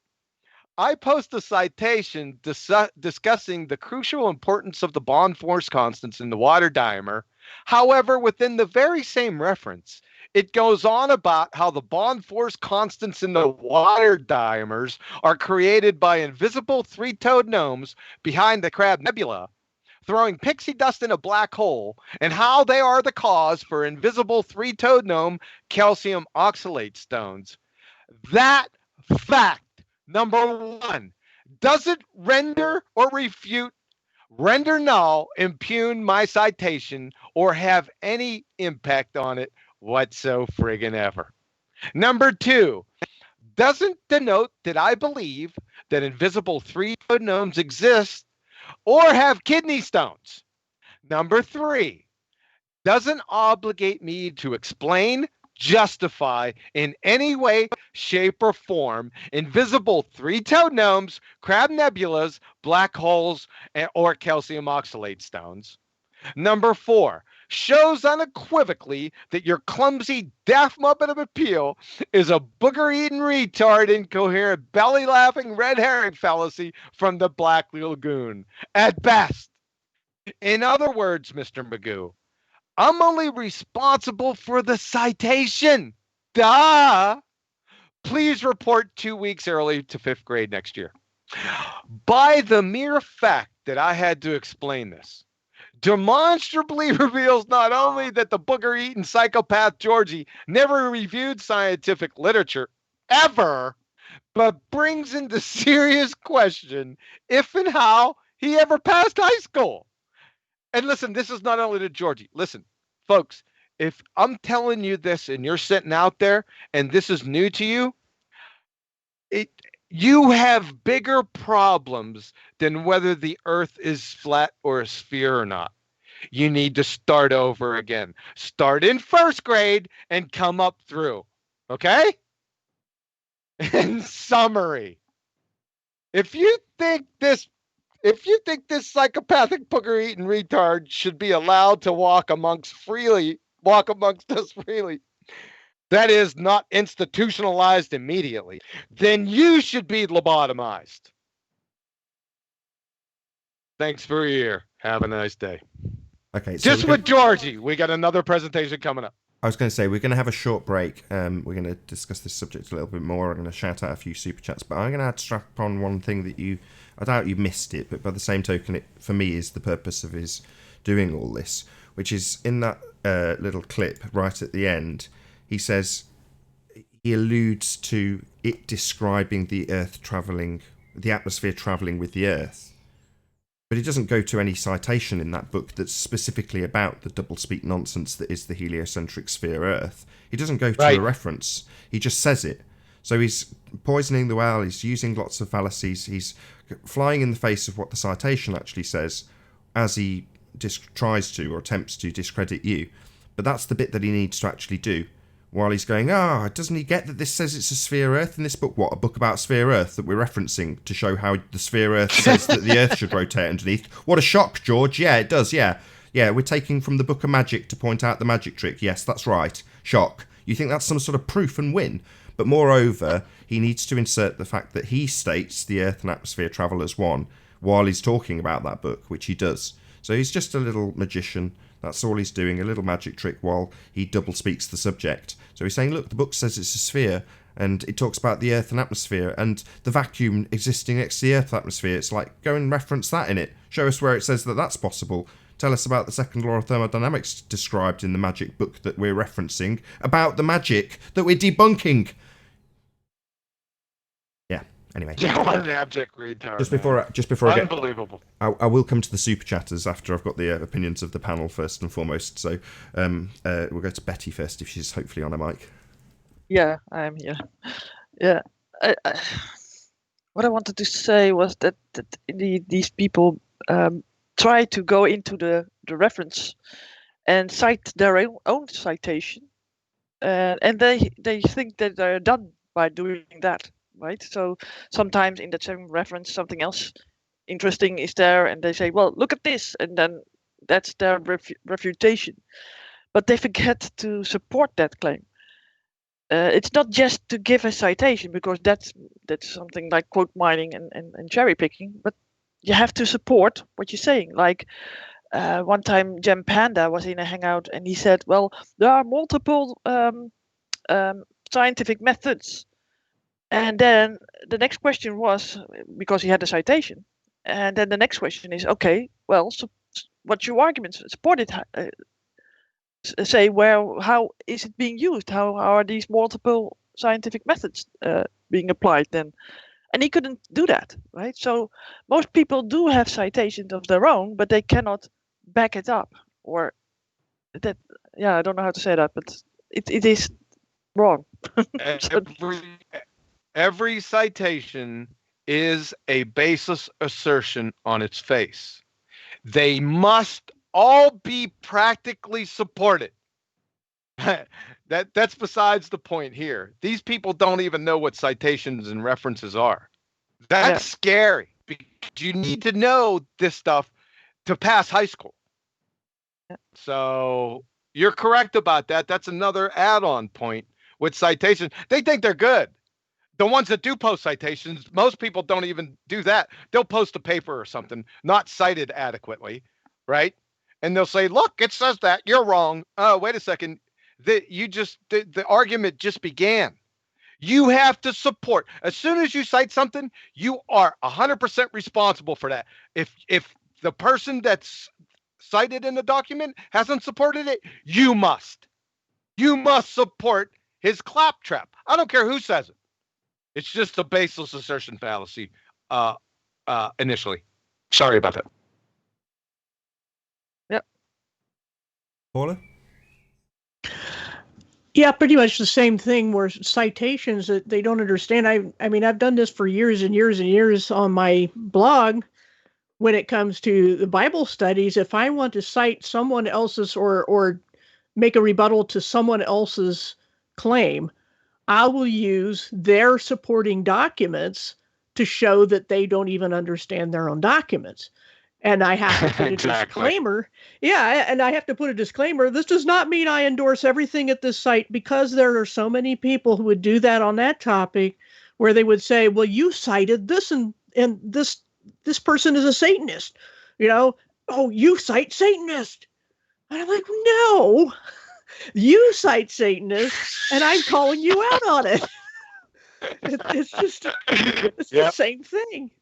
I post a citation discussing the crucial importance of the bond force constants in the water diameter. However, within the very same reference, it goes on about how the bond force constants in the water diameters are created by invisible three-toed gnomes behind the Crab Nebula, throwing pixie dust in a black hole, and how they are the cause for invisible three-toed gnome calcium oxalate stones. That fact, number one, doesn't render or refute, render null, impugn my citation, or have any impact on it whatsoever. Number two, doesn't denote that I believe that invisible three-toed gnomes exist or have kidney stones. Number three, doesn't obligate me to explain, justify in any way, shape, or form invisible three-toed gnomes, crab nebulas, black holes, or calcium oxalate stones. Number four, shows unequivocally that your clumsy, daft muppet of appeal is a booger-eating retard, incoherent, belly-laughing red herring fallacy from the Black Lagoon, at best. In other words, Mr. Magoo, I'm only responsible for the citation. Duh! Please report 2 weeks early to 5th grade next year. By the mere fact that I had to explain this, demonstrably reveals not only that the booger-eating psychopath Georgie never reviewed scientific literature ever, but brings into serious question if and how he ever passed high school. And listen, this is not only to Georgie. Listen, folks, if I'm telling you this and you're sitting out there and this is new to you, you have bigger problems than whether the earth is flat or a sphere or not. You need to start over again. Start in 1st grade and come up through. Okay? In summary, if you think this psychopathic booger-eating retard should be allowed to walk amongst us freely, that is not institutionalized immediately, then you should be lobotomized. Thanks for your ear. Have a nice day. Okay. So just with Georgie, we got another presentation coming up. I was going to say, we're going to have a short break. We're going to discuss this subject a little bit more. I'm going to shout out a few super chats, but I'm going to add strap on one thing that I doubt you missed it, but by the same token, it, for me, is the purpose of his doing all this, which is in that little clip right at the end, he says, he alludes to it describing the Earth travelling, the atmosphere travelling with the Earth. But he doesn't go to any citation in that book that's specifically about the doublespeak nonsense that is the heliocentric sphere Earth. He doesn't go to a reference. He just says it. So he's poisoning the well, he's using lots of fallacies, he's flying in the face of what the citation actually says as he tries to or attempts to discredit you. But that's the bit that he needs to actually do. While he's going, doesn't he get that this says it's a sphere Earth in this book? What, a book about sphere Earth that we're referencing to show how the sphere Earth says that the Earth should rotate underneath? What a shock, George. Yeah, it does, yeah. Yeah, we're taking from the Book of Magic to point out the magic trick. Yes, that's right. Shock. You think that's some sort of proof and win? But moreover, he needs to insert the fact that he states the Earth and atmosphere travel as one while he's talking about that book, which he does. So he's just a little magician That's all he's doing, a little magic trick while he double speaks the subject. So he's saying, look, the book says it's a sphere, and it talks about the Earth and atmosphere, and the vacuum existing next to the Earth atmosphere. It's like, go and reference that in it. Show us where it says that that's possible. Tell us about the second law of thermodynamics described in the magic book that we're referencing, about the magic that we're debunking. Yeah, anyway. What an abject retard. Just before I get... Unbelievable. I will come to the super chatters after I've got the opinions of the panel first and foremost. So we'll go to Betty first, if she's hopefully on a mic. Yeah, I'm here. Yeah. What I wanted to say was that indeed these people try to go into the reference and cite their own citation, and they think that they're done by doing that, right? So sometimes in that same reference something else interesting is there, and they say, well, look at this, and then that's their refutation. But they forget to support that claim. It's not just to give a citation, because that's something like quote mining and cherry picking, but you have to support what you're saying. Like one time Gem Panda was in a hangout and he said, well, there are multiple scientific methods. And then the next question was, because he had a citation, and then the next question is, okay, well, so what's your argument? Support it. Say how is it being used? How are these multiple scientific methods being applied then? And he couldn't do that, right? So most people do have citations of their own, but they cannot back it up, or that. Yeah, I don't know how to say that, but it is wrong. Every citation is a baseless assertion on its face. They must all be practically supported. That's besides the point here. These people don't even know what citations and references are. That's scary, because you need to know this stuff to pass high school. So you're correct about that. That's another add-on point with citations. They think they're good. The ones that do post citations, most people don't even do that. They'll post a paper or something, not cited adequately, right? And they'll say, look, it says that, you're wrong. Oh, wait a second. The argument just began. You have to support. As soon as you cite something, you are 100% responsible for that. If the person that's cited in the document hasn't supported it, you must. You must support his claptrap. I don't care who says it. It's just a baseless assertion fallacy initially. Sorry about that. Yep. Paula? Yeah, pretty much the same thing, where citations that they don't understand. I mean, I've done this for years and years and years on my blog. When it comes to the Bible studies, if I want to cite someone else's or make a rebuttal to someone else's claim, I will use their supporting documents to show that they don't even understand their own documents. And I have to put a disclaimer. Yeah, and I have to put a disclaimer. This does not mean I endorse everything at this site, because there are so many people who would do that on that topic, where they would say, well, you cited this and this person is a Satanist. Oh, you cite Satanist. And I'm like, no. You cite Satanists, and I'm calling you out on it. It's the same thing.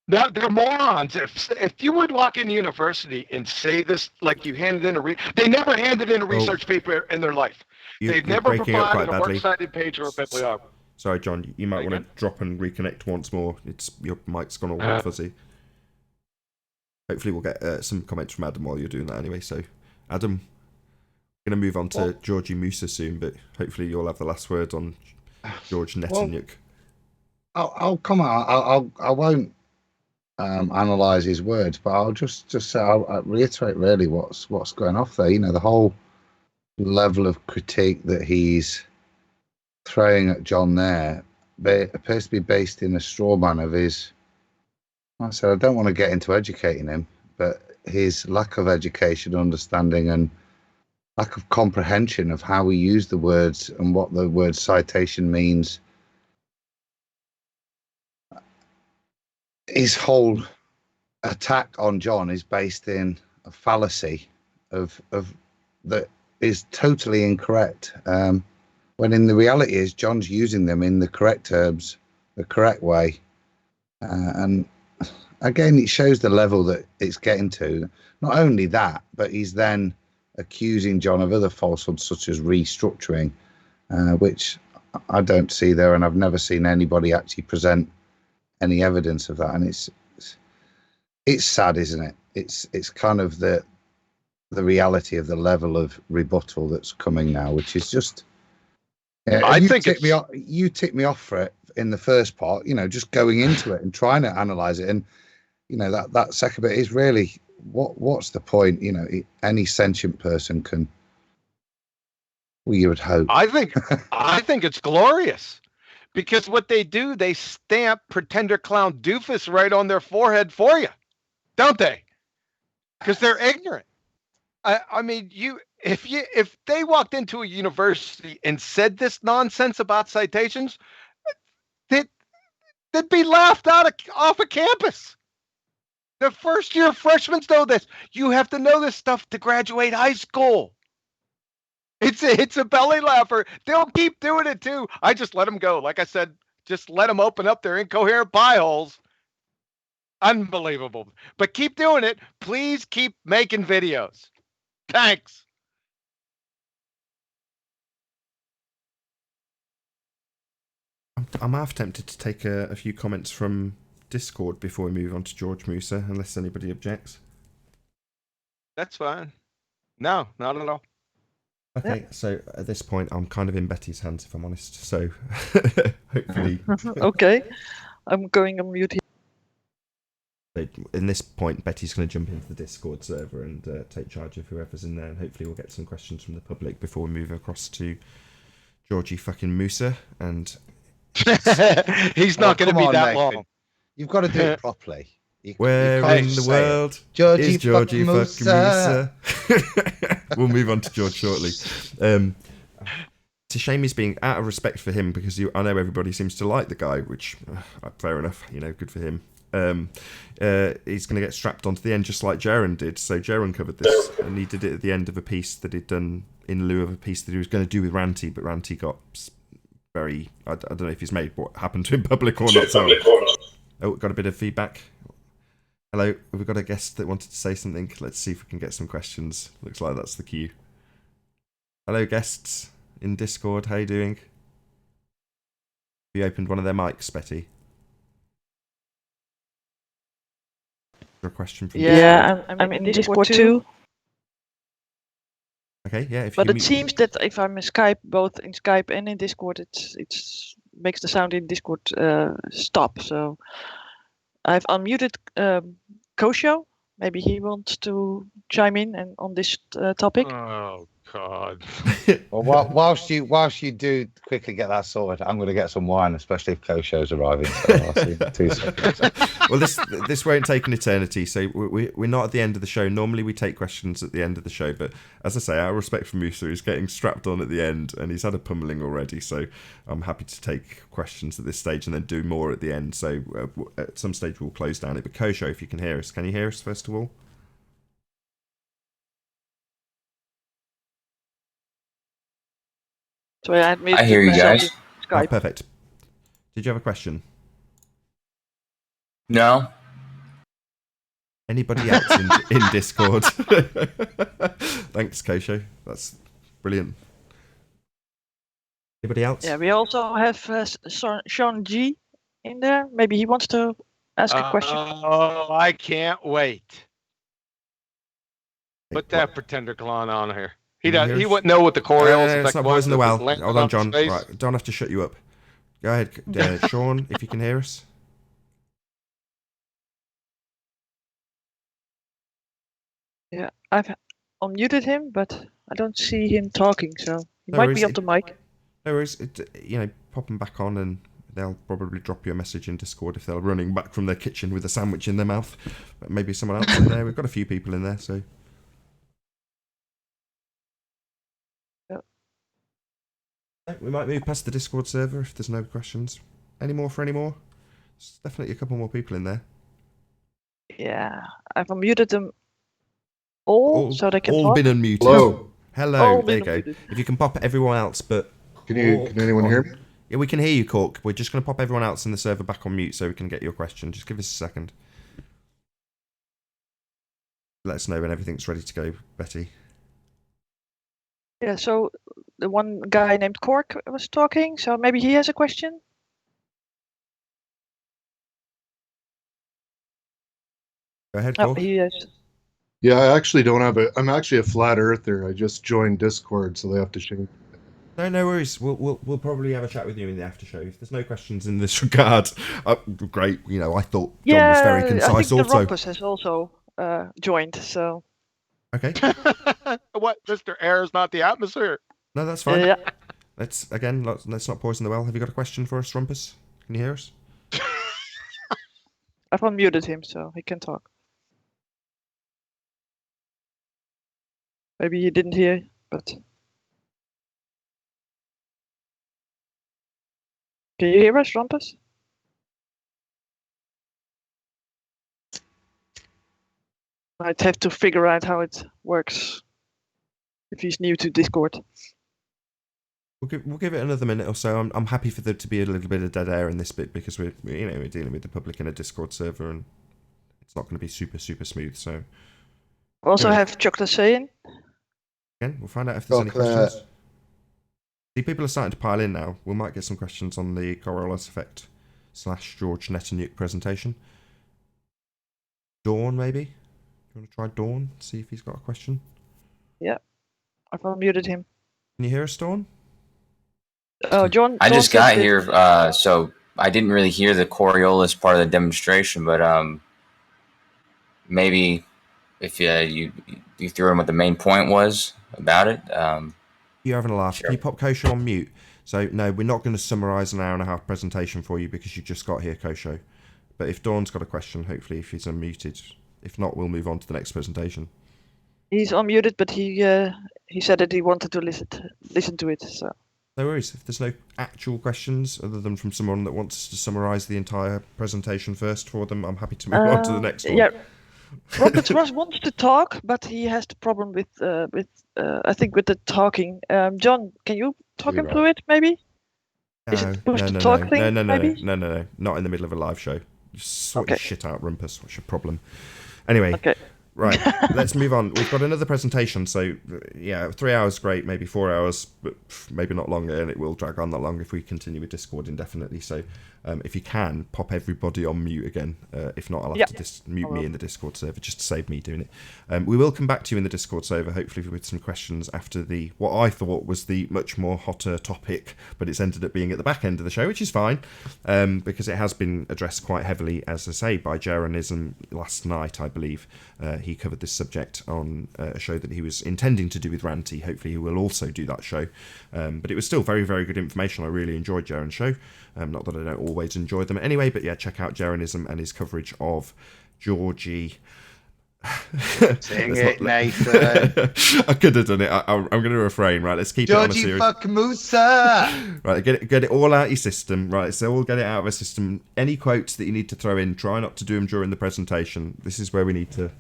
They're morons. If you would walk in university and say this, like you handed in they never handed in a research paper in their life. They've never provided a works cited page or a bibliography. Sorry, John, you might want to drop and reconnect once more. Your mic's gone all fuzzy. Hopefully we'll get some comments from Adam while you're doing that anyway. So, Adam, we're going to move on to Georgie Musa soon, but hopefully you'll have the last word on George Netanyahu. I'll come out. I won't analyze his words, but I'll just say I'll reiterate really what's going off there. The whole level of critique that he's throwing at John there appears to be based in a straw man of his. Like I said, I don't want to get into educating him, but his lack of education, understanding, and lack of comprehension of how we use the words and what the word citation means. His whole attack on John is based in a fallacy of that is totally incorrect. When in the reality is John's using them in the correct terms, the correct way, and again, it shows the level that it's getting to. Not only that, but he's then accusing John of other falsehoods such as restructuring, which I don't see there, and I've never seen anybody actually present any evidence of that. And it's sad, isn't it? It's kind of the reality of the level of rebuttal that's coming now, which is just. I think you ticked me off for it in the first part. Just going into it and trying to analyze it, and that second bit is really what's the point? Any sentient person can. Well, you would hope. I think it's glorious, because what they do, they stamp pretender clown doofus right on their forehead for you, don't they? Because they're ignorant. I mean, if they walked into a university and said this nonsense about citations, they'd be laughed off of campus. The first year freshmen know this. You have to know this stuff to graduate high school. It's a belly laugher. They'll keep doing it too. I just let them go. Like I said, just let them open up their incoherent pie holes. Unbelievable. But keep doing it. Please keep making videos. Thanks. I'm half tempted to take a few comments from Discord before we move on to George Musa, unless anybody objects. That's fine. No, not at all. Okay, so at this point, I'm kind of in Betty's hands, if I'm honest. So hopefully. Okay, I'm going on mute here. In this point, Betty's going to jump into the Discord server and take charge of whoever's in there, and hopefully we'll get some questions from the public before we move across to Georgie fucking Musa. And he's not going to be that Nathan. long. You've got to do it properly. Where in the world is Georgie fucking Musa? We'll move on to George shortly. It's a shame he's being out of respect for him, because I know everybody seems to like the guy, which fair enough, good for him. He's going to get strapped onto the end just like Jaron did. So Jaron covered this, and he did it at the end of a piece that he'd done in lieu of a piece that he was going to do with Ranty, but Ranty got very. I don't know if he's made what happened to him public or not. So, got a bit of feedback. Hello, we've got a guest that wanted to say something. Let's see if we can get some questions. Looks like that's the cue. Hello, guests in Discord. How you doing? Have you opened one of their mics, Betty? A question from Discord? I'm in Discord too. Okay, yeah. But it seems that if I'm in Skype, both in Skype and in Discord, it's makes the sound in Discord stop. So I've unmuted Kosho. Maybe he wants to chime in and on this topic. Oh God. Well, whilst you do quickly get that sorted, I'm going to get some wine, especially if Kosho's arriving. So I'll see in 2 seconds. Well, this won't take an eternity, so we're not at the end of the show. Normally we take questions at the end of the show, but as I say, out of respect for Musa, he's getting strapped on at the end, and he's had a pummeling already, so I'm happy to take questions at this stage and then do more at the end. So at some stage we'll close down it. But Kosho, if you can hear us, can you hear us first of all? So I hear you guys. Oh, perfect. Did you have a question? No. Anybody else in Discord? Thanks, Kosho. That's brilliant. Anybody else? Yeah, we also have Sean G in there. Maybe he wants to ask a question. Oh, I can't wait. Put that pretender clown on here. He wouldn't know what the Coriolis effect it's not was. poison the well. Landed Hold on, on John. space. Right, don't have to shut you up. Go ahead, Sean, if you can hear us. Yeah, I've unmuted him, but I don't see him talking, so he No might worries. be off the mic. No worries. Pop them back on, and they'll probably drop you a message in Discord if they're running back from their kitchen with a sandwich in their mouth. But maybe someone else in there. We've got a few people in there, so. We might move past the Discord server if there's no questions. Any more? There's definitely a couple more people in there. Yeah, I've unmuted them so they can all talk. been unmuted. Hello. Hello. All There you been go. unmuted. If you can pop everyone else, but Can anyone hear me? Yeah, we can hear you, Cork. We're just going to pop everyone else in the server back on mute so we can get your question. Just give us a second. Let us know when everything's ready to go, Betty. Yeah, so the one guy named Cork was talking, so maybe he has a question. Go ahead, Oh, Cork. he has. Yeah, I actually don't have I'm actually a flat earther. I just joined Discord, so they have to share. No worries. We'll probably have a chat with you in the after show. If there's no questions in this regard, great. You know, I thought John was very concise. I think the Also, Rumpus has also joined. So. Okay. What, Mr. Air is not the atmosphere? No, that's fine. Yeah. Let's not poison the well. Have you got a question for us, Rumpus? Can you hear us? I've unmuted him, so he can talk. Maybe he didn't hear, but. Can you hear us, Rumpus? I'd have to figure out how it works if he's new to Discord. We'll give it another minute or so. I'm happy for there to be a little bit of dead air in this bit because we're dealing with the public in a Discord server and it's not going to be super smooth. So We also Good. have Chocolate saying. again, we'll find out if there's any Chocolate. questions. See, people are starting to pile in now. We might get some questions on the Coriolis effect / George Netanyahu presentation. Dawn, maybe? You want to try Dawn? See if he's got a question. Yeah, I've unmuted him. Can you hear us, Dawn? Oh, John. I John just got said here, so I didn't really hear the Coriolis part of the demonstration, but maybe if you threw in what the main point was about it. You're having a laugh. Sure. Can you pop Kosho on mute? So, no, we're not going to summarise an hour and a half presentation for you because you just got here, Kosho. But if Dawn's got a question, hopefully if he's unmuted. If not, we'll move on to the next presentation. he's unmuted, but he said that he wanted to listen to it. So. No worries. If there's no actual questions other than from someone that wants to summarise the entire presentation first for them, I'm happy to move on to the next one. Yeah, Robert Ross wants to talk, but he has the problem with I think with the talking. John, can you talk him through it, maybe? Is it push to talk thing? No, maybe? no. Not in the middle of a live show. Just sort your Okay. shit out, Rumpus. What's your problem? Anyway, Okay. right, let's move on. We've got another presentation. So, yeah, 3 hours, great. Maybe 4 hours, but maybe not longer. And it will drag on that long if we continue with Discord indefinitely. So, if you can, pop everybody on mute again. If not, I'll have to mute me in the Discord server just to save me doing it. We will come back to you in the Discord server, hopefully with some questions after what I thought was the much more hotter topic, but it's ended up being at the back end of the show, which is fine, because it has been addressed quite heavily, as I say, by Jeranism last night, I believe. He covered this subject on a show that he was intending to do with Ranty. Hopefully he will also do that show. But it was still very, very good information. I really enjoyed Jaren's show. Not that I don't always enjoy them anyway, but yeah, check out Jeranism and his coverage of Georgie. Sing it, Nathan. I could have done it. I'm going to refrain. Right, let's keep Georgie it on a serious. fuck Musa. Right, get it all out of your system. Right, so we'll get it out of our system. Any quotes that you need to throw in, try not to do them during the presentation. This is where we need to,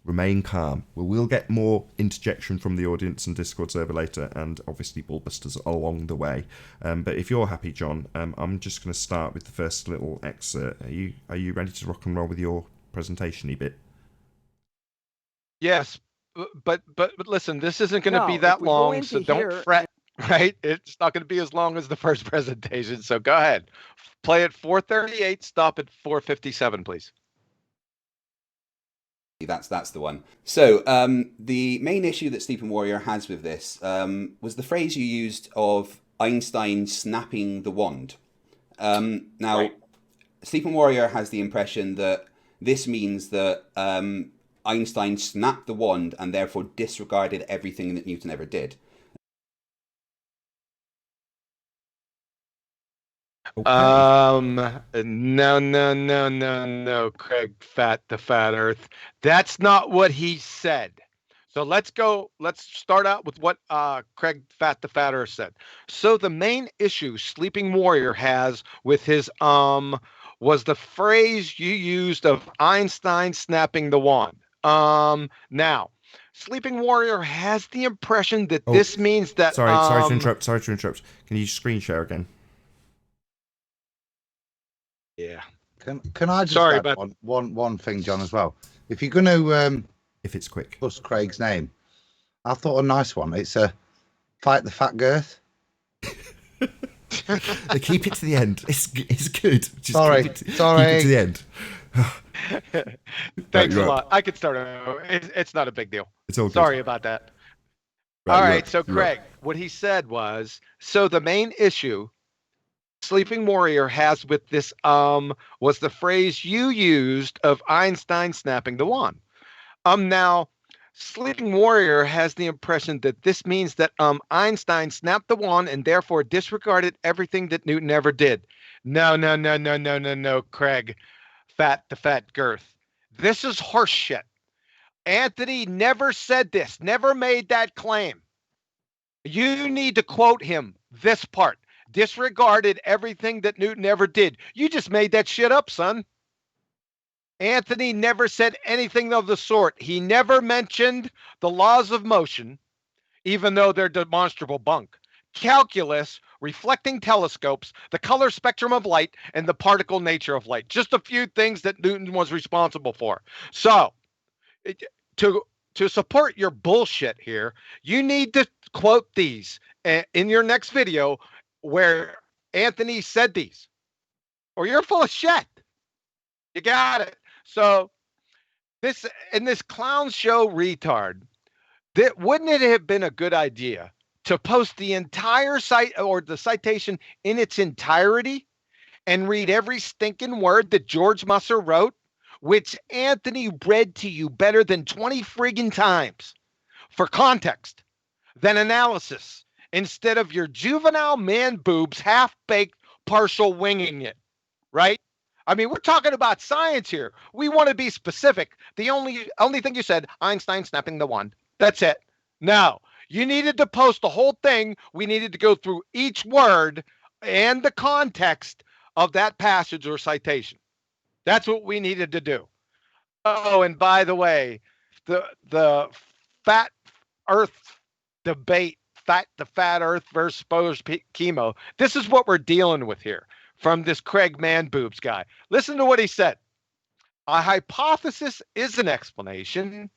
remain calm. We'll get more interjection from the audience and Discord server later, and obviously BALLBUSTERS along the way. But if you're happy, John, I'm just going to start with the first little excerpt. Are you ready to rock and roll with your presentation-y bit? Yes, but listen, this isn't going to No, be if that we go long, into so don't here fret. Right? It's not going to be as long as the first presentation. So go ahead, play at 4:38. Stop at 4:57, please. That's the one. So the main issue that Sleeping Warrior has with this was the phrase you used of Einstein snapping the wand. Now, Right. Sleeping Warrior has the impression that this means that Einstein snapped the wand and therefore disregarded everything that Newton ever did. Okay. No, Craig, the fat Earth. That's not what he said. So let's start out with what Craig the fat Earth said. So the main issue Sleeping Warrior has with his was the phrase you used of Einstein snapping the wand. Now, Sleeping Warrior has the impression that Oh, this means that. Sorry to interrupt. Sorry to interrupt. Can you screen share again? Yeah. Can I just Sorry add about one thing, John, as well? If you're going to if it's quick, plus Craig's name, I thought a nice one. It's a Fight the Fat Girth. They keep it to the end. It's good. Just Sorry. Keep it to the end. Thanks Right, a lot. I could start over. It's not a big deal. It's all good. Sorry about that. Right, all you're right. up. So, You're up. Craig, what he said was, so the main issue Sleeping Warrior has with this was the phrase you used of Einstein snapping the wand. Now, Sleeping Warrior has the impression that this means that Einstein snapped the wand and therefore disregarded everything that Newton ever did. No, Craig. The fat girth. This is horse shit. Anthony never said this, never made that claim. You need to quote him this part. Disregarded everything that Newton ever did. You just made that shit up, son. Anthony never said anything of the sort. He never mentioned the laws of motion, even though they're demonstrable bunk. Calculus, reflecting telescopes, the color spectrum of light, and the particle nature of light. Just a few things that Newton was responsible for. So, to support your bullshit here, you need to quote these in your next video where Anthony said these, or you're full of shit. You got it. So this clown show retard, wouldn't it have been a good idea to post the entire site or the citation in its entirety and read every stinking word that George Musser wrote, which Anthony read to you better than 20 friggin' times for context, than analysis, instead of your juvenile man boobs half-baked partial winging it, right? I mean, we're talking about science here. We want to be specific. The only thing you said, Einstein snapping the wand. That's it. No, you needed to post the whole thing. We needed to go through each word and the context of that passage or citation. That's what we needed to do. Oh, and by the way, the fat Earth debate, the fat Earth versus chemo. This is what we're dealing with here from this Craig Manboobs guy. Listen to what he said. A hypothesis is an explanation,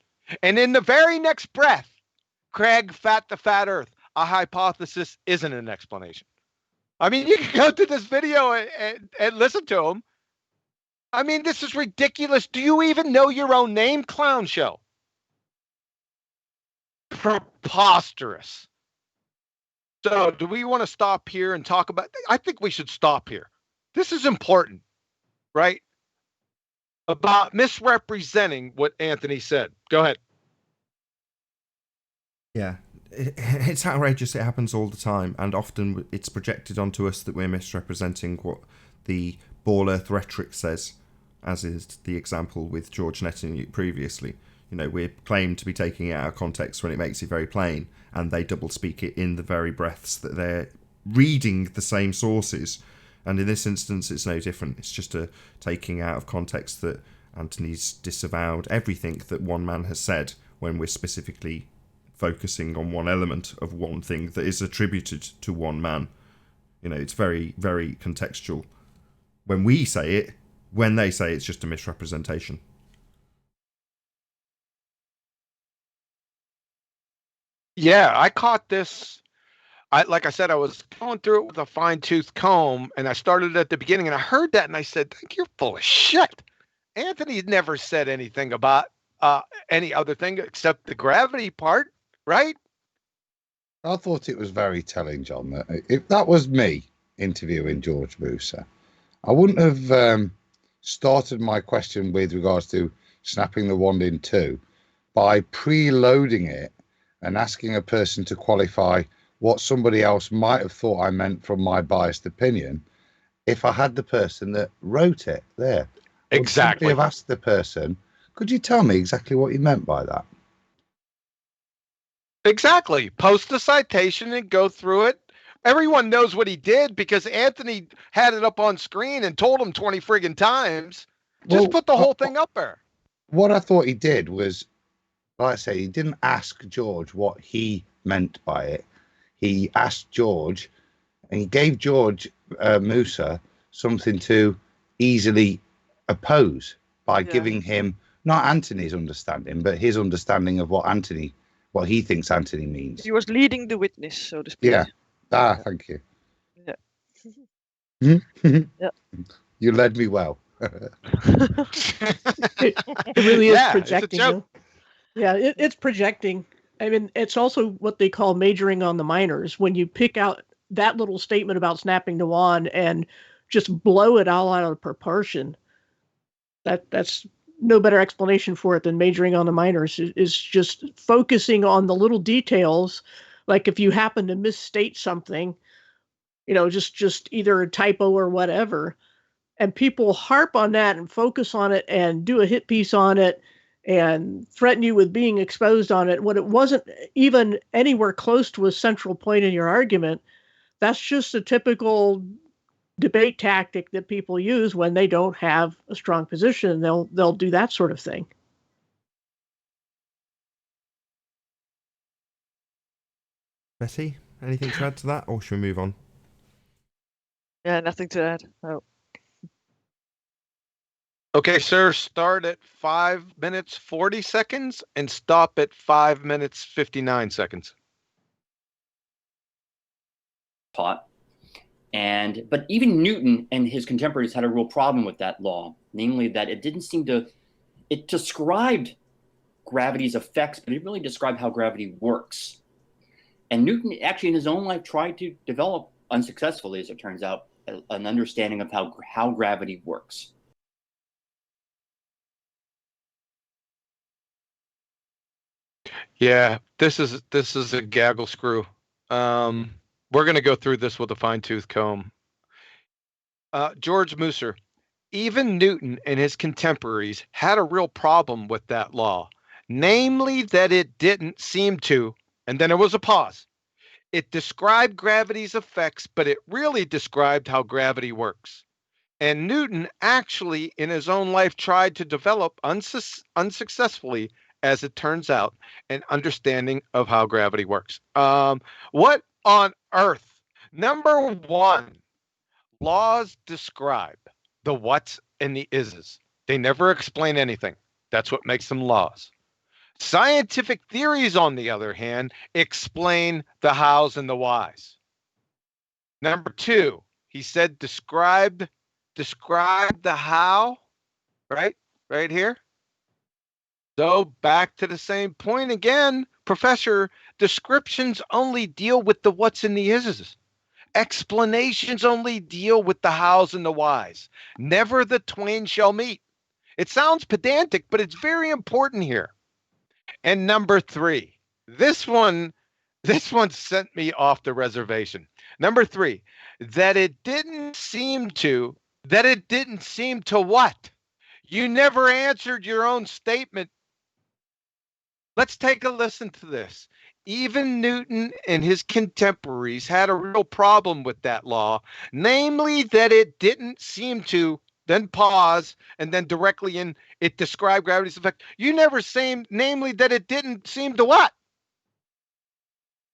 and in the very next breath, Craig the fat Earth. A hypothesis isn't an explanation. I mean, you can go to this video and listen to him. I mean, this is ridiculous. Do you even know your own name, clown show? Preposterous. So, do we want to stop here and talk about? I think we should stop here. This is important, right? About misrepresenting what Anthony said. Go ahead. Yeah, it's outrageous. It happens all the time, and often it's projected onto us that we're misrepresenting what the Ball Earth rhetoric says, as is the example with George Netanyahu previously. You know, we're claimed to be taking it out of context when it makes it very plain, and they double speak it in the very breaths that they're reading the same sources. And in this instance, it's no different. It's just a taking out of context that Anthony's disavowed everything that one man has said when we're specifically focusing on one element of one thing that is attributed to one man. You know, it's very, very contextual. When we say it, when they say it's just a misrepresentation. Yeah, I caught this. Like I said, I was going through it with a fine-tooth comb, and I started at the beginning, and I heard that, and I said, "You're full of shit." Anthony never said anything about any other thing except the gravity part, right? I thought it was very telling, John, that if that was me interviewing George Musa, I wouldn't have started my question with regards to snapping the wand in two by preloading it and asking a person to qualify what somebody else might have thought I meant from my biased opinion if I had the person that wrote it there. Exactly. I would have asked the person, could you tell me exactly what you meant by that? Exactly. Post the citation and go through it. Everyone knows what he did because Anthony had it up on screen and told him 20 friggin' times. Just put the whole thing up there. what I thought he did was, like I say, he didn't ask George what he meant by it. He asked George, and he gave George Musa something to easily oppose by giving him not Anthony's understanding, but his understanding of what he thinks Anthony means. He was leading the witness, so to speak. Yeah. Thank you. Yeah. Yeah. You led me well. It really is Yeah, projecting. it's a joke. Yeah, it's projecting. I mean, it's also what they call majoring on the minors. When you pick out that little statement about snapping the wand and just blow it all out of proportion, that's no better explanation for it than majoring on the minors. Is just focusing on the little details. Like if you happen to misstate something, just either a typo or whatever, and people harp on that and focus on it and do a hit piece on it and threaten you with being exposed on it when it wasn't even anywhere close to a central point in your argument. That's just a typical debate tactic that people use when they don't have a strong position. They'll do that sort of thing. Betty, anything to add to that, or should we move on? Yeah, nothing to add. No. Okay, sir, start at 5 minutes 40 seconds and stop at 5 minutes 59 seconds. Taught. But even Newton and his contemporaries had a real problem with that law, namely that it described gravity's effects, but it really described how gravity works. And Newton actually in his own life tried to develop, unsuccessfully as it turns out, an understanding of how gravity works. Yeah, this is a gaggle screw. We're going to go through this with a fine-tooth comb. George Musser, even Newton and his contemporaries had a real problem with that law, namely that it didn't seem to, and then there was a pause. It described gravity's effects, but it really described how gravity works. And Newton actually, in his own life, tried to develop unsuccessfully, as it turns out, an understanding of how gravity works. What on earth? Number one, laws describe the whats and the ises. They never explain anything. That's what makes them laws. Scientific theories, on the other hand, explain the hows and the whys. Number two, he said describe the how, right here. So back to the same point again, Professor, descriptions only deal with the whats and the ises. Explanations only deal with the hows and the whys. Never the twain shall meet. It sounds pedantic, but it's very important here. And number three, this one sent me off the reservation. Number three, that it didn't seem to what? You never answered your own statement. Let's take a listen to this. Even Newton and his contemporaries had a real problem with that law, namely that it didn't seem to, then pause, and then directly in it described gravity's effect. You never say, namely that it didn't seem to what?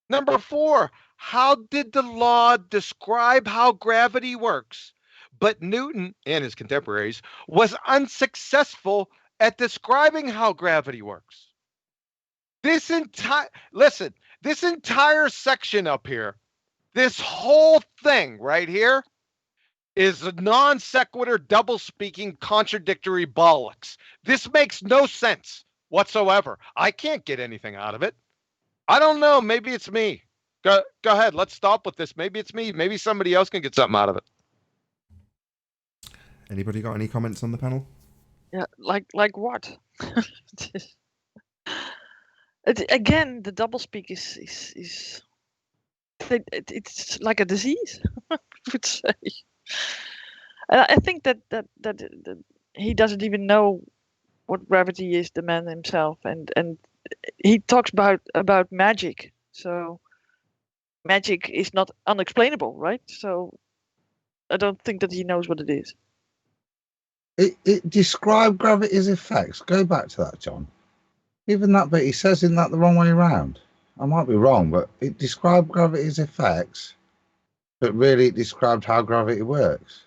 Number four, how did the law describe how gravity works? But Newton and his contemporaries was unsuccessful at describing how gravity works. This entire section up here, this whole thing right here is a non sequitur, double speaking, contradictory bollocks. This makes no sense whatsoever. I can't get anything out of it. I don't know. Maybe it's me. Go ahead. Let's stop with this. Maybe it's me. Maybe somebody else can get something out of it. Anybody got any comments on the panel? Yeah, like what? Again, the doublespeak is it's like a disease, I would say. And I think that he doesn't even know what gravity is, the man himself, and he talks about magic. So magic is not unexplainable, right? So I don't think that he knows what it is. It described gravity's effects. Go back to that, John. Even that bit, he says in that the wrong way around. I might be wrong, but it described gravity's effects, but really it described how gravity works.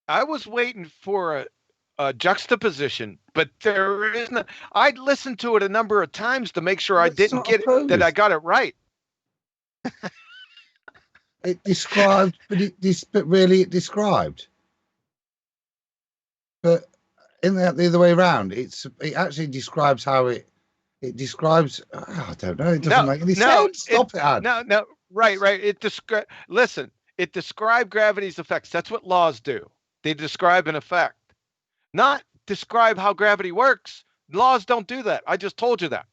I was waiting for a juxtaposition, but there isn't. I'd listened to it a number of times to make sure I didn't get it, that I got it right. It described, but really it described. But in the other way around, it actually describes how it describes. I don't know. It doesn't make any sense. Stop it, Ad. No. Right. It listen. It described gravity's effects. That's what laws do. They describe an effect, not describe how gravity works. Laws don't do that. I just told you that.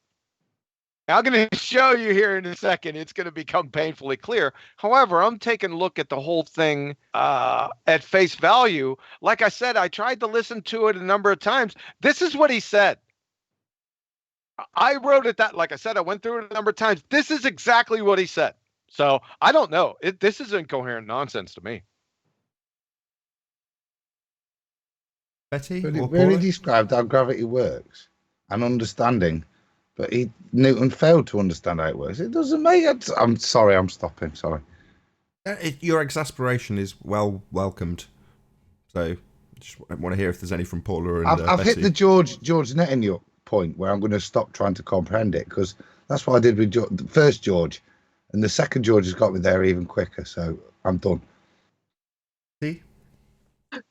I'm going to show you here in a second. It's going to become painfully clear. However, I'm taking a look at the whole thing at face value. Like I said, I tried to listen to it a number of times. This is what he said. I wrote it that, like I said, I went through it a number of times. This is exactly what he said. So I don't know. This is incoherent nonsense to me. Betty? But it really described how gravity works and understanding. But Newton failed to understand how it works. It doesn't make it. I'm sorry, I'm stopping. Sorry. Your exasperation is well welcomed. So just want to hear if there's any from Paula and I've Betty. hit the George Netanyahu point where I'm going to stop trying to comprehend it, because that's what I did with the first George, and the second George has got me there even quicker. So I'm done. See?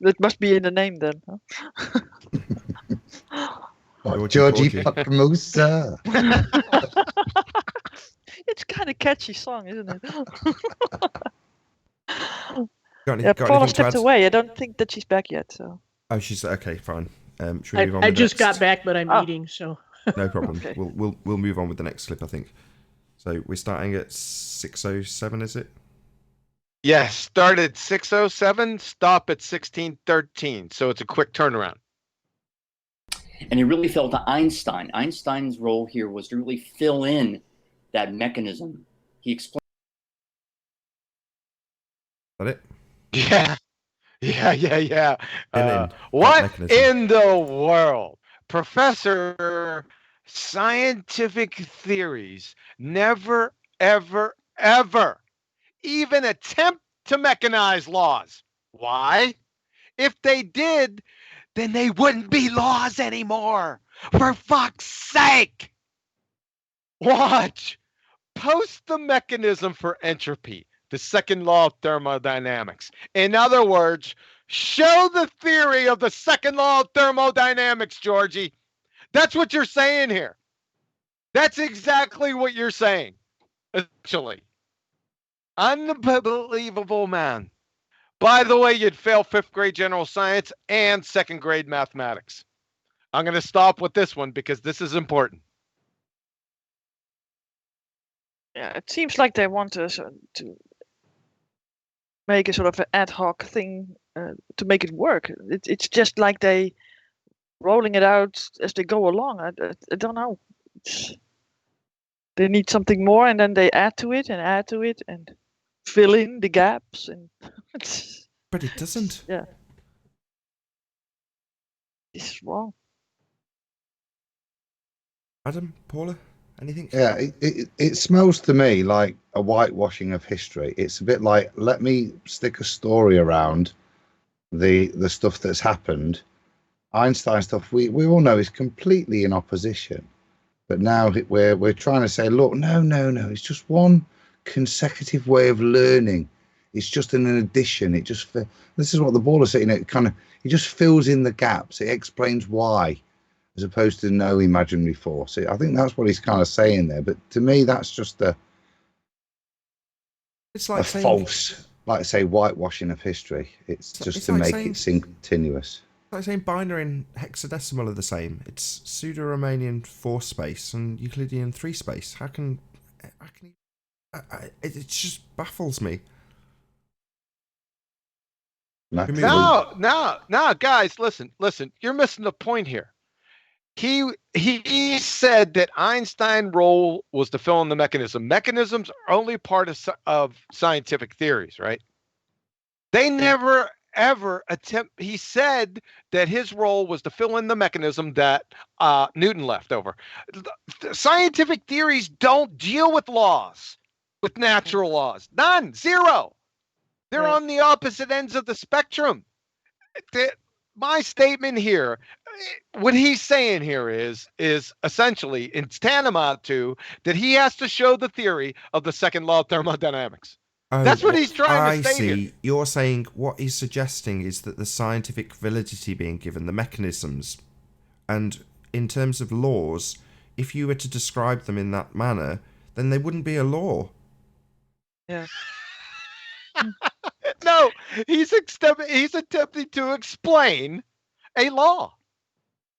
That must be in the name then. Huh? Georgie Musa. It's kind of catchy song, isn't it? Got Paula stepped away. I don't think that she's back yet. So. Oh, she's okay. Fine. Should we move on? I just got back, but I'm eating, so. No problem. Okay. We'll move on with the next clip, I think. So we're starting at 6:07, is it? Yes, start at 6:07, stop at 16:13. So it's a quick turnaround. And it really fell to Einstein. Einstein's role here was to really fill in that mechanism. He explained. Is that it? Yeah. What in the world? Professor, scientific theories never, ever, ever even attempt to mechanize laws. Why? If they did, then they wouldn't be laws anymore. For fuck's sake! Watch. Post the mechanism for entropy, the second law of thermodynamics. In other words, show the theory of the second law of thermodynamics, Georgie. That's what you're saying here. That's exactly what you're saying, actually. Unbelievable, man. By the way, you'd fail 5th grade general science and 2nd grade mathematics. I'm going to stop with this one because this is important. Yeah, it seems like they want us to make a sort of an ad hoc thing to make it work. It's just like they rolling it out as they go along. I don't know. They need something more, and then they add to it and fill in the gaps. And but it doesn't. Yeah, this is wrong. Adam, Paula, anything? Yeah, it smells to me like a whitewashing of history. It's a bit like, let me stick a story around the stuff that's happened. Einstein stuff, we all know is completely in opposition. But now we're trying to say, look, no, it's just one consecutive way of learning. It's just an addition. This is what the Baller's saying. It just fills in the gaps. It explains why, as opposed to no imaginary force. I think that's what he's kind of saying there. But to me, that's just it's like saying, false, like I say, whitewashing of history. It's just to make it seem continuous. It's like saying binary and hexadecimal are the same. It's pseudo-Riemannian 4 space and Euclidean 3 space. How can it just baffles me. Now, guys, listen. You're missing the point here. He said that Einstein's role was to fill in the mechanism. Mechanisms are only part of scientific theories, right? They never, ever attempt. He said that his role was to fill in the mechanism that Newton left over. Scientific theories don't deal with laws, with natural laws. None. Zero. They're on the opposite ends of the spectrum. My statement here, what he's saying here is essentially, it's tantamount to that he has to show the theory of the second law of thermodynamics. That's what he's trying to state see. here. You're saying what he's suggesting is that the scientific validity being given, the mechanisms, and in terms of laws, if you were to describe them in that manner, then they wouldn't be a law. Yeah. No, he's attempting to explain a law.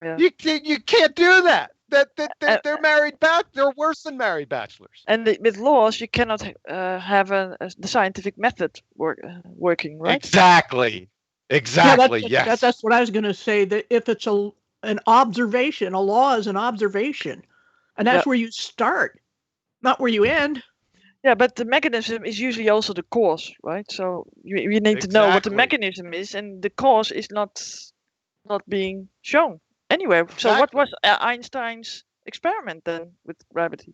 Yeah. You can't do that. They're married back. They're worse than married bachelors. And with laws, you cannot have the scientific method working, right? Exactly. Yes. That's what I was going to say. That if it's an observation, a law is an observation, and that's where you start, not where you end. Yeah, but the mechanism is usually also the cause, right? So you need to know what the mechanism is, and the cause is not being shown anywhere. So what was Einstein's experiment then with gravity?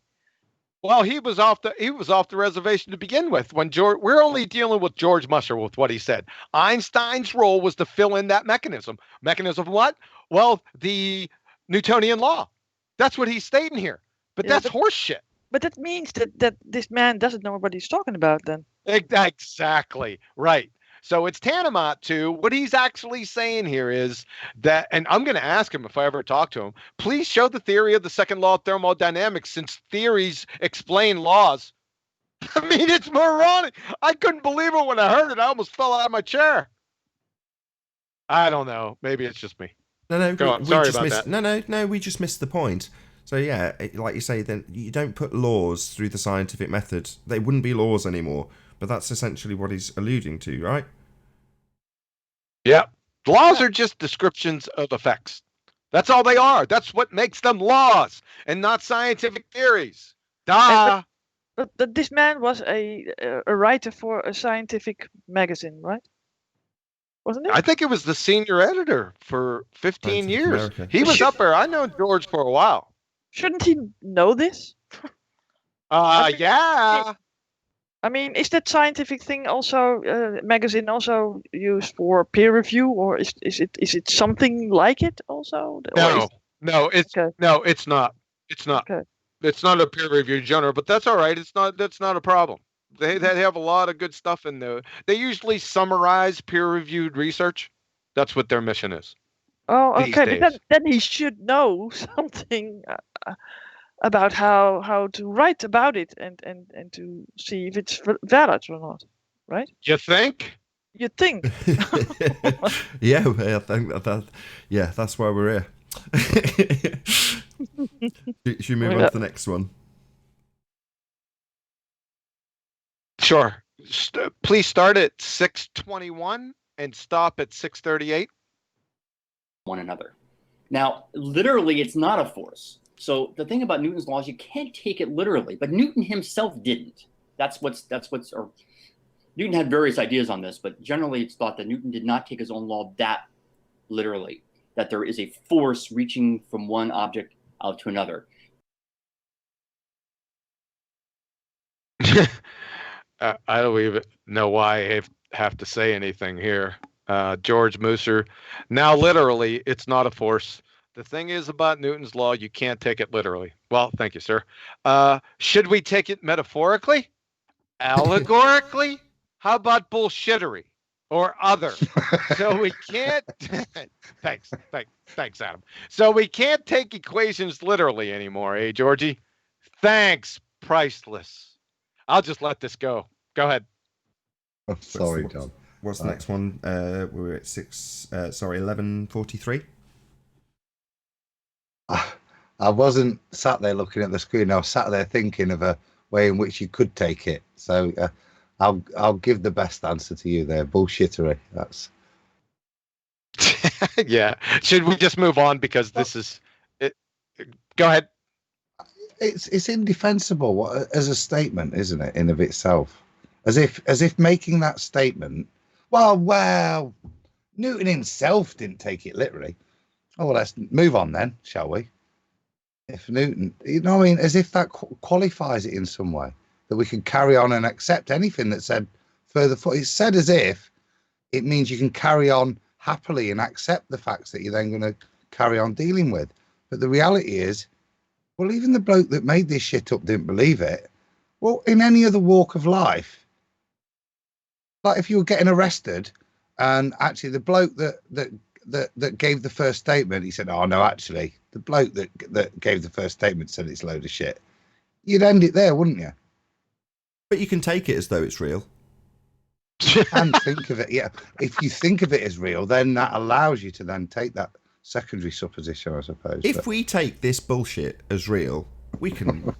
Well, he was off the reservation to begin with. We're only dealing with George Musser with what he said. Einstein's role was to fill in that mechanism. Mechanism what? Well, the Newtonian law. That's what he's stating here. But that's horseshit. But that means that this man doesn't know what he's talking about then. Exactly. Right. So it's tantamount to what he's actually saying here is that, and I'm going to ask him if I ever talk to him, please show the theory of the second law of thermodynamics, since theories explain laws. I mean, it's moronic. I couldn't believe it when I heard it. I almost fell out of my chair. I don't know. Maybe it's just me. No. Go on. Sorry about that. No. We just missed the point. So yeah, like you say, then you don't put laws through the scientific method. They wouldn't be laws anymore. But that's essentially what he's alluding to, right? Yeah. Laws are just descriptions of effects. That's all they are. That's what makes them laws and not scientific theories. Duh. But this man was a writer for a scientific magazine, right? Wasn't it? I think it was the senior editor for 15 years. America. He was up there. I know George for a while. Shouldn't he know this? Yeah. I mean, is that scientific thing also magazine also used for peer review, or is it something like it also? No, it's not. It's not. Okay. It's not a peer review genre, but that's all right. That's not a problem. They have a lot of good stuff in there. They usually summarize peer-reviewed research. That's what their mission is. Oh, okay. But then he should know something about how to write about it and to see if it's valid or not, right? You think? You think? Yeah, I think that. Yeah, that's why we're here. Should we move on to the next one? Sure. Please start at 6:21 and stop at 6:38. One another. Now, literally, it's not a force. So the thing about Newton's laws, you can't take it literally, but Newton himself didn't. Or Newton had various ideas on this, but generally it's thought that Newton did not take his own law that literally, that there is a force reaching from one object out to another. I don't even know why I have to say anything here. George Musser. Now, literally, it's not a force. The thing is about Newton's law, you can't take it literally. Well, thank you, sir. Should we take it metaphorically? Allegorically? How about bullshittery or other? So we can't. Thanks, Adam. So we can't take equations literally anymore, eh, Georgie? Thanks, priceless. I'll just let this go. Go ahead. Oh, sorry, John. What's the next one? We're at 11:43. I wasn't sat there looking at the screen. I was sat there thinking of a way in which you could take it. So I'll give the best answer to you there. Bullshittery. That's. Yeah. Should we just move on because this is it? Go ahead. It's indefensible as a statement, isn't it, in of itself? As if making that statement. Well, Newton himself didn't take it literally. Oh, well, let's move on then, shall we? If Newton, you know what I mean, as if that qualifies it in some way, that we can carry on and accept anything that said further forward. It's said as if it means you can carry on happily and accept the facts that you're then going to carry on dealing with. But the reality is, well, even the bloke that made this shit up didn't believe it. Well, in any other walk of life, like if you were getting arrested and actually the bloke that gave the first statement, he said, oh no, actually the bloke that gave the first statement said it's a load of shit, you'd end it there, wouldn't you? But you can take it as though it's real. And think of it, yeah. If you think of it as real, then that allows you to then take that secondary supposition, I suppose. If we take this bullshit as real, we can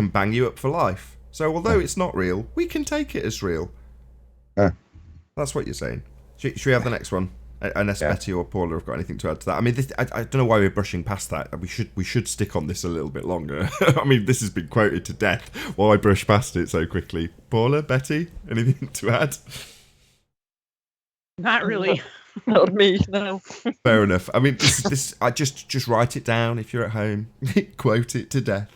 bang you up for life. So although it's not real, we can take it as real. That's what you're saying. Should we have the next one? Unless Betty or Paula have got anything to add to that. I mean, I don't know why we're brushing past that. We should stick on this a little bit longer. I mean, this has been quoted to death. Why brush past it so quickly? Paula, Betty, anything to add? Not really. Not me, no. Fair enough. I mean, this. I just write it down if you're at home. Quote it to death.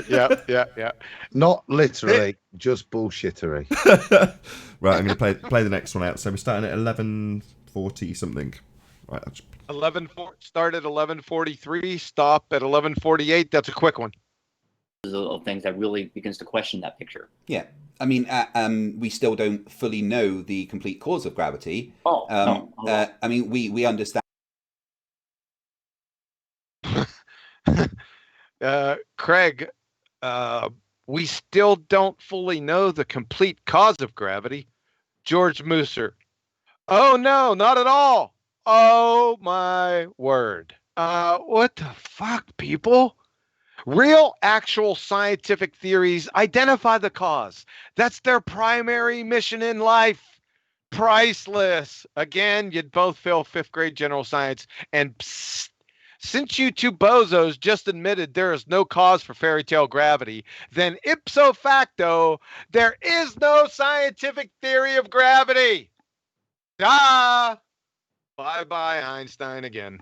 Yeah. Not literally, just bullshittery. Right, I'm going to play the next one out. So we're starting at 11:40 something. Right. Start at 11:43. Stop at 11:48. That's a quick one. Of things that really begins to question that picture. Yeah. I mean, we still don't fully know the complete cause of gravity. No. I mean, we understand. Craig, we still don't fully know the complete cause of gravity. George Musser. Oh, no, not at all. Oh, my word. What the fuck, people? Real, actual scientific theories identify the cause. That's their primary mission in life. Priceless. Again, you'd both fail 5th grade general science. And psst, since you two bozos just admitted there is no cause for fairy tale gravity, then ipso facto, there is no scientific theory of gravity. Bye-bye, Einstein again.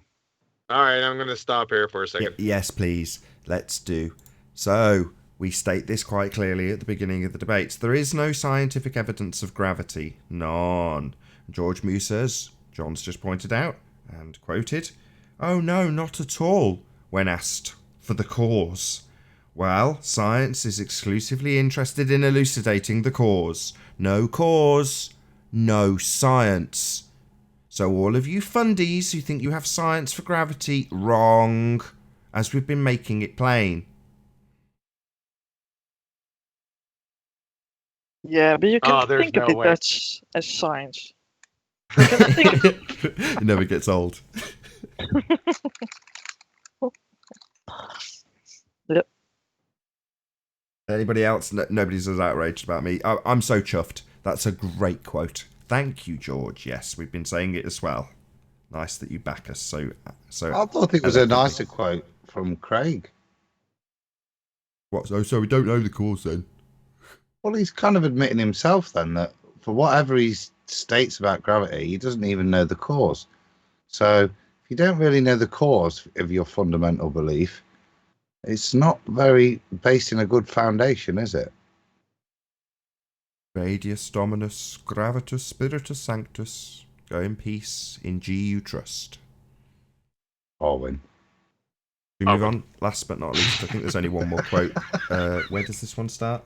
All right, I'm going to stop here for a second. Yes, please. Let's do. So, we state this quite clearly at the beginning of the debates. There is no scientific evidence of gravity. None. George Musser's, John's just pointed out, and quoted, oh no, not at all, when asked for the cause. Well, science is exclusively interested in elucidating the cause. No cause, no science. So all of you fundies who think you have science for gravity, wrong, as we've been making it plain. Yeah, but you can think of it as science. You can think It never gets old. Yep. Anybody else? No, nobody's as outraged about me. I'm so chuffed. That's a great quote. Thank you, George. Yes, we've been saying it as well. Nice that you back us. So I thought it was a nicer quote from Craig. What? So we don't know the cause then? Well, he's kind of admitting himself then that for whatever he states about gravity, he doesn't even know the cause. So if you don't really know the cause of your fundamental belief, it's not very based in a good foundation, is it? Radius Dominus Gravitus Spiritus Sanctus. Go in peace. In G you trust. Orwin. We move on. Last but not least, I think there's only one more quote. Where does this one start?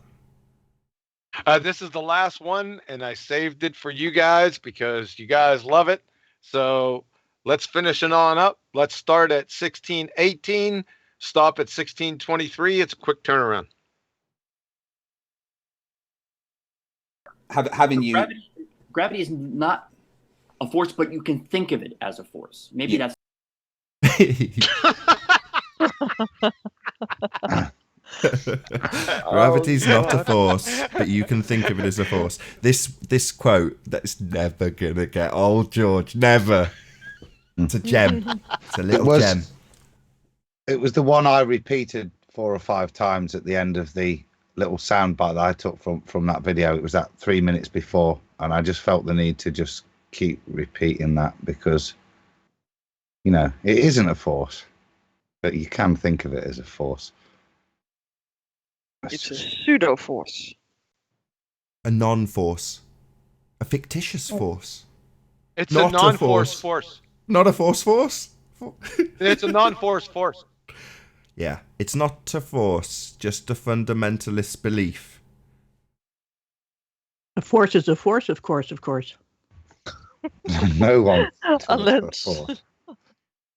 This is the last one, and I saved it for you guys because you guys love it. So let's finish it on up. Let's start at 1618, stop at 1623. It's a quick turnaround. Having you... Gravity is not a force, but you can think of it as a force. Maybe that's... Gravity's not a force, but you can think of it as a force. This quote, that's never gonna get old, George. Never. It's a gem. It's a little gem. It was the one I repeated 4 or 5 times at the end of the little soundbite that I took from that video. It was that 3 minutes before And I just felt the need to just keep repeating that because, you know, it isn't a force, but you can think of it as a force. It's a pseudo force. A non-force. A fictitious force. It's Not a non-force force. Not a force? It's a non-force force. Yeah, it's not a force, just a fundamentalist belief. A force is a force, of course. No one. Unless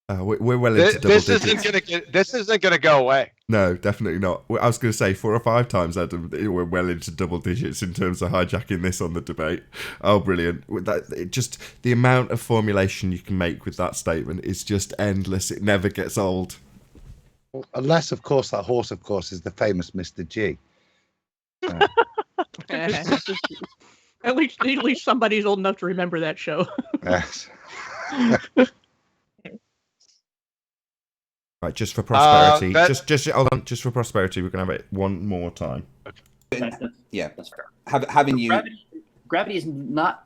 We're well into double digits. This isn't gonna go away. No, definitely not. I was going to say 4 or 5 times, Adam. We're well into double digits in terms of hijacking this on the debate. Oh, brilliant! With that, just the amount of formulation you can make with that statement is just endless. It never gets old. Unless, of course, that horse, of course, is the famous Mr. G. At least somebody's old enough to remember that show. Yes. Right, just for prosperity. Just hold on. Just for prosperity, we're gonna have it one more time. Yeah, That's fair. Having you. Gravity is not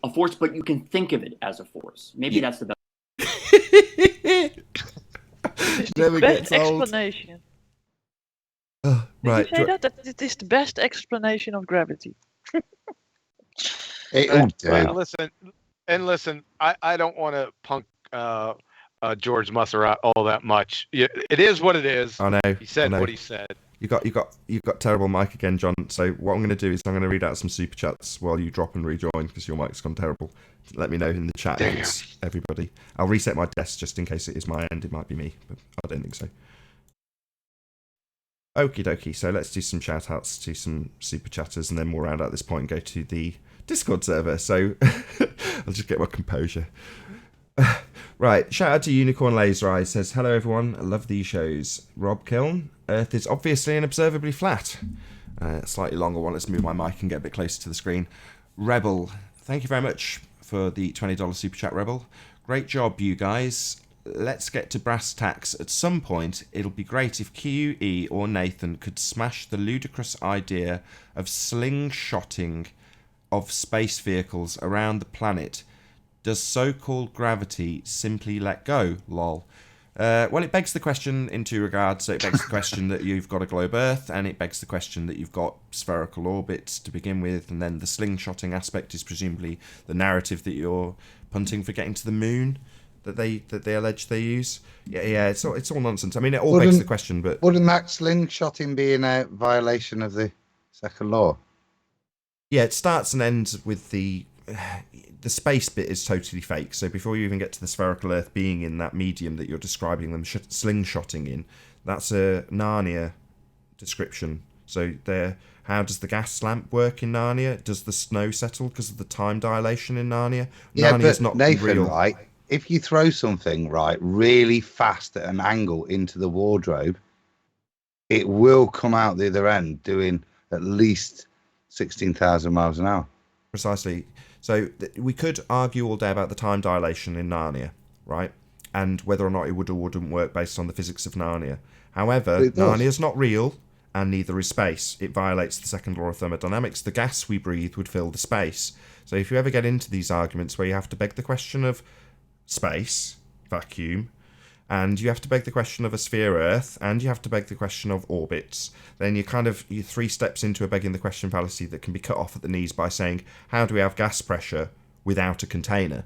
a force, but you can think of it as a force. Maybe that's the best. it's Never the best gets old. explanation. Right. Did you say that it is the best explanation of gravity? It'll do. And listen, I don't want to punk George Musser out all that much. It is what it is. I know. He said what he said. You got terrible mic again, John. So what I'm going to do is I'm going to read out some super chats while you drop and rejoin because your mic's gone terrible. Let me know in the chat if it's everybody. I'll reset my desk just in case it is my end. It might be me, but I don't think so. Okie dokie. So let's do some shout outs to some super chatters and then we'll round out this point and go to the Discord server. So I'll just get my composure. Right, shout out to Unicorn Laser Eye, says, hello everyone, I love these shows. Rob Kiln, Earth is obviously and observably flat. Slightly longer one, let's move my mic and get a bit closer to the screen. Rebel, thank you very much for the $20 super chat, Rebel. Great job, you guys. Let's get to brass tacks. At some point, it'll be great if QE or Nathan could smash the ludicrous idea of slingshotting of space vehicles around the planet. Does so-called gravity simply let go? Lol. Well, it begs the question in 2 regards. So it begs the question that you've got a globe Earth, and it begs the question that you've got spherical orbits to begin with, and then the slingshotting aspect is presumably the narrative that you're punting for getting to the moon that they allege they use. Yeah, it's all nonsense. I mean, it all begs the question, but wouldn't that slingshotting be in a violation of the second law? Yeah, it starts and ends with the space bit is totally fake. So before you even get to the spherical Earth being in that medium that you're describing them slingshotting in, that's a Narnia description. So how does the gas lamp work in Narnia? Does the snow settle because of the time dilation in Narnia? Yeah, Narnia's but not Nathan, real. right? If you throw something really fast at an angle into the wardrobe, it will come out the other end doing at least 16,000 miles an hour. Precisely. So we could argue all day about the time dilation in Narnia, right? And whether or not it would or wouldn't work based on the physics of Narnia. However, Narnia's not real, and neither is space. It violates the second law of thermodynamics. The gas we breathe would fill the space. So if you ever get into these arguments where you have to beg the question of space, vacuum, and you have to beg the question of a sphere Earth, and you have to beg the question of orbits, then you're 3 steps into a begging the question fallacy that can be cut off at the knees by saying, how do we have gas pressure without a container?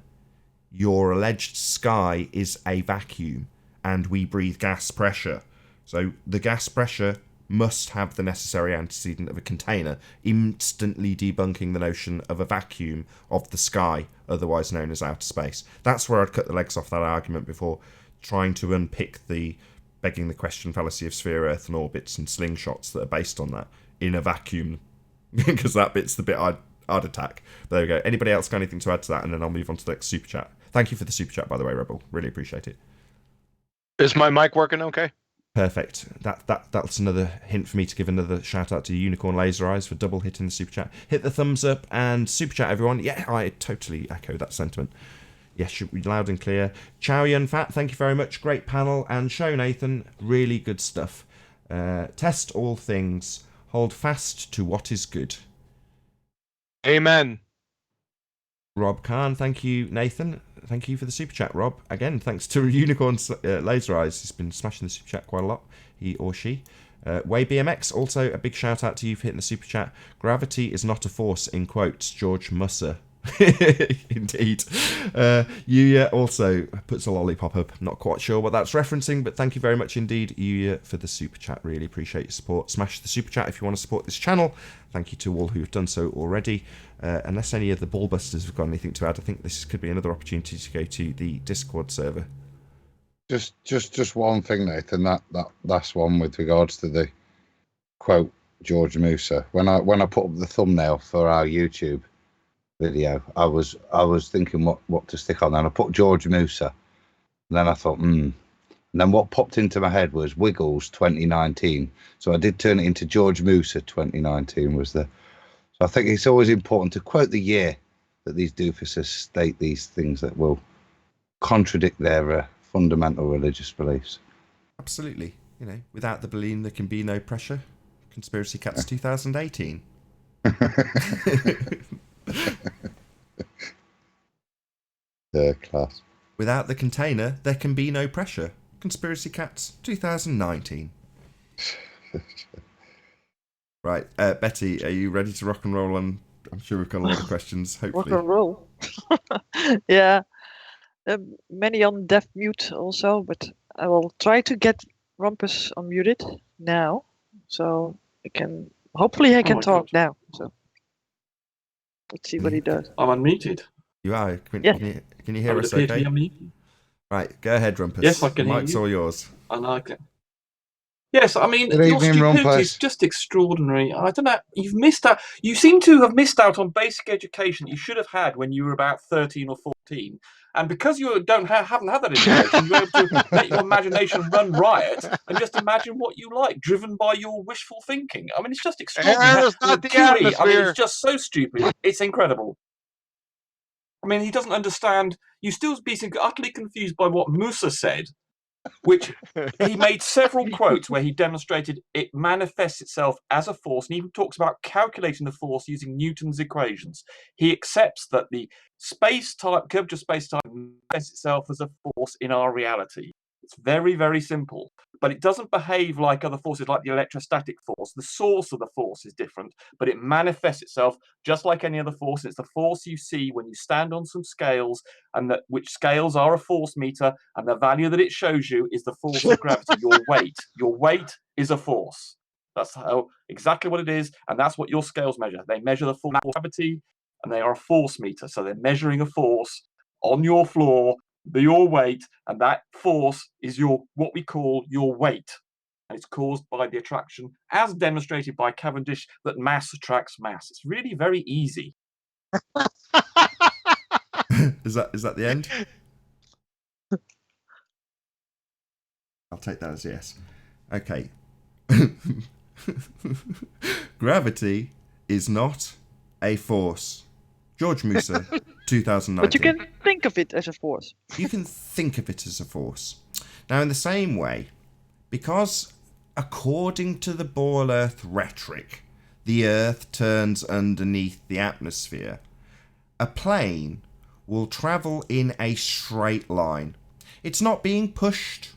Your alleged sky is a vacuum, and we breathe gas pressure. So the gas pressure must have the necessary antecedent of a container, instantly debunking the notion of a vacuum of the sky, otherwise known as outer space. That's where I'd cut the legs off that argument before trying to unpick the begging the question fallacy of sphere Earth and orbits and slingshots that are based on that in a vacuum, because that bit's the bit I'd attack. But there we go. Anybody else got anything to add to that? And then I'll move on to the next super chat. Thank you for the super chat, by the way, Rebel. Really appreciate it. Is my mic working okay? Perfect. That's another hint for me to give another shout out to Unicorn Laser Eyes for double hitting the super chat. Hit the thumbs up and super chat, everyone. Yeah, I totally echo that sentiment. Yes, should be loud and clear. Chow Yun Fat, thank you very much. Great panel and show, Nathan. Really good stuff. Test all things. Hold fast to what is good. Amen. Rob Khan, thank you, Nathan. Thank you for the super chat, Rob. Again, thanks to Unicorn Laser Eyes. He's been smashing the super chat quite a lot, he or she. Way BMX, also a big shout out to you for hitting the super chat. Gravity is not a force, in quotes, George Musser. Indeed. Yuya also puts a lollipop up. Not quite sure what that's referencing, but thank you very much indeed, Yuya, for the super chat. Really appreciate your support. Smash the super chat if you want to support this channel. Thank you to all who have done so already. Unless any of the Ballbusters have got anything to add, I think this could be another opportunity to go to the Discord server. Just one thing, Nathan. That last one with regards to the quote George Musa. When I put up the thumbnail for our YouTube video, I was thinking what to stick on, and I put George Musa. And then I thought, And then what popped into my head was Wiggles 2019. So I did turn it into George Musa 2019 was the. So I think it's always important to quote the year that these doofuses state these things that will contradict their fundamental religious beliefs. Absolutely. You know, without the balloon, there can be no pressure. Conspiracy Cats 2018. Class. Without the container, there can be no pressure. Conspiracy Cats 2019. Right, Betty, are you ready to rock and roll on? I'm sure we've got a lot of questions, hopefully. Rock and roll. Yeah. Many on deaf mute also, but I will try to get Rumpus unmuted now, so hopefully I can talk now. So let's see what he does. I'm unmuted. You are. Can you hear us appear to okay? be unmuted. Right, go ahead, Rumpus. Yes, I can the hear mic's you. all yours. I like it. Yes, I mean, Good your evening, stupidity Rumpus. is just extraordinary. I don't know. You've missed out. You seem to have missed out on basic education you should have had when you were about 13 or 14. And because you haven't had that education, you're able to let your imagination run riot and just imagine what you like, driven by your wishful thinking. I mean, it's just extraordinary. It's not the QE, I mean, atmosphere. it's just so stupid. It's incredible. I mean, he doesn't understand. You still be utterly confused by what Musa said, which he made several quotes where he demonstrated it manifests itself as a force, and even talks about calculating the force using Newton's equations. He accepts that the curvature space-time manifests itself as a force in our reality. It's very, very simple, but it doesn't behave like other forces, like the electrostatic force. The source of the force is different, but it manifests itself just like any other force. It's the force you see when you stand on some scales, and which scales are a force meter, and the value that it shows you is the force of gravity, your weight. Your weight is a force. That's exactly what it is, and that's what your scales measure. They measure the force of gravity, and they are a force meter. So they're measuring a force on your floor, your weight, and that force is what we call your weight. And it's caused by the attraction, as demonstrated by Cavendish, that mass attracts mass. It's really very easy. Is that the end? I'll take that as yes. Okay. Gravity is not a force. George Musa, 2019. But you can think of it as a force. You can think of it as a force. Now, in the same way, because according to the Ball Earth rhetoric, the Earth turns underneath the atmosphere, a plane will travel in a straight line. It's not being pushed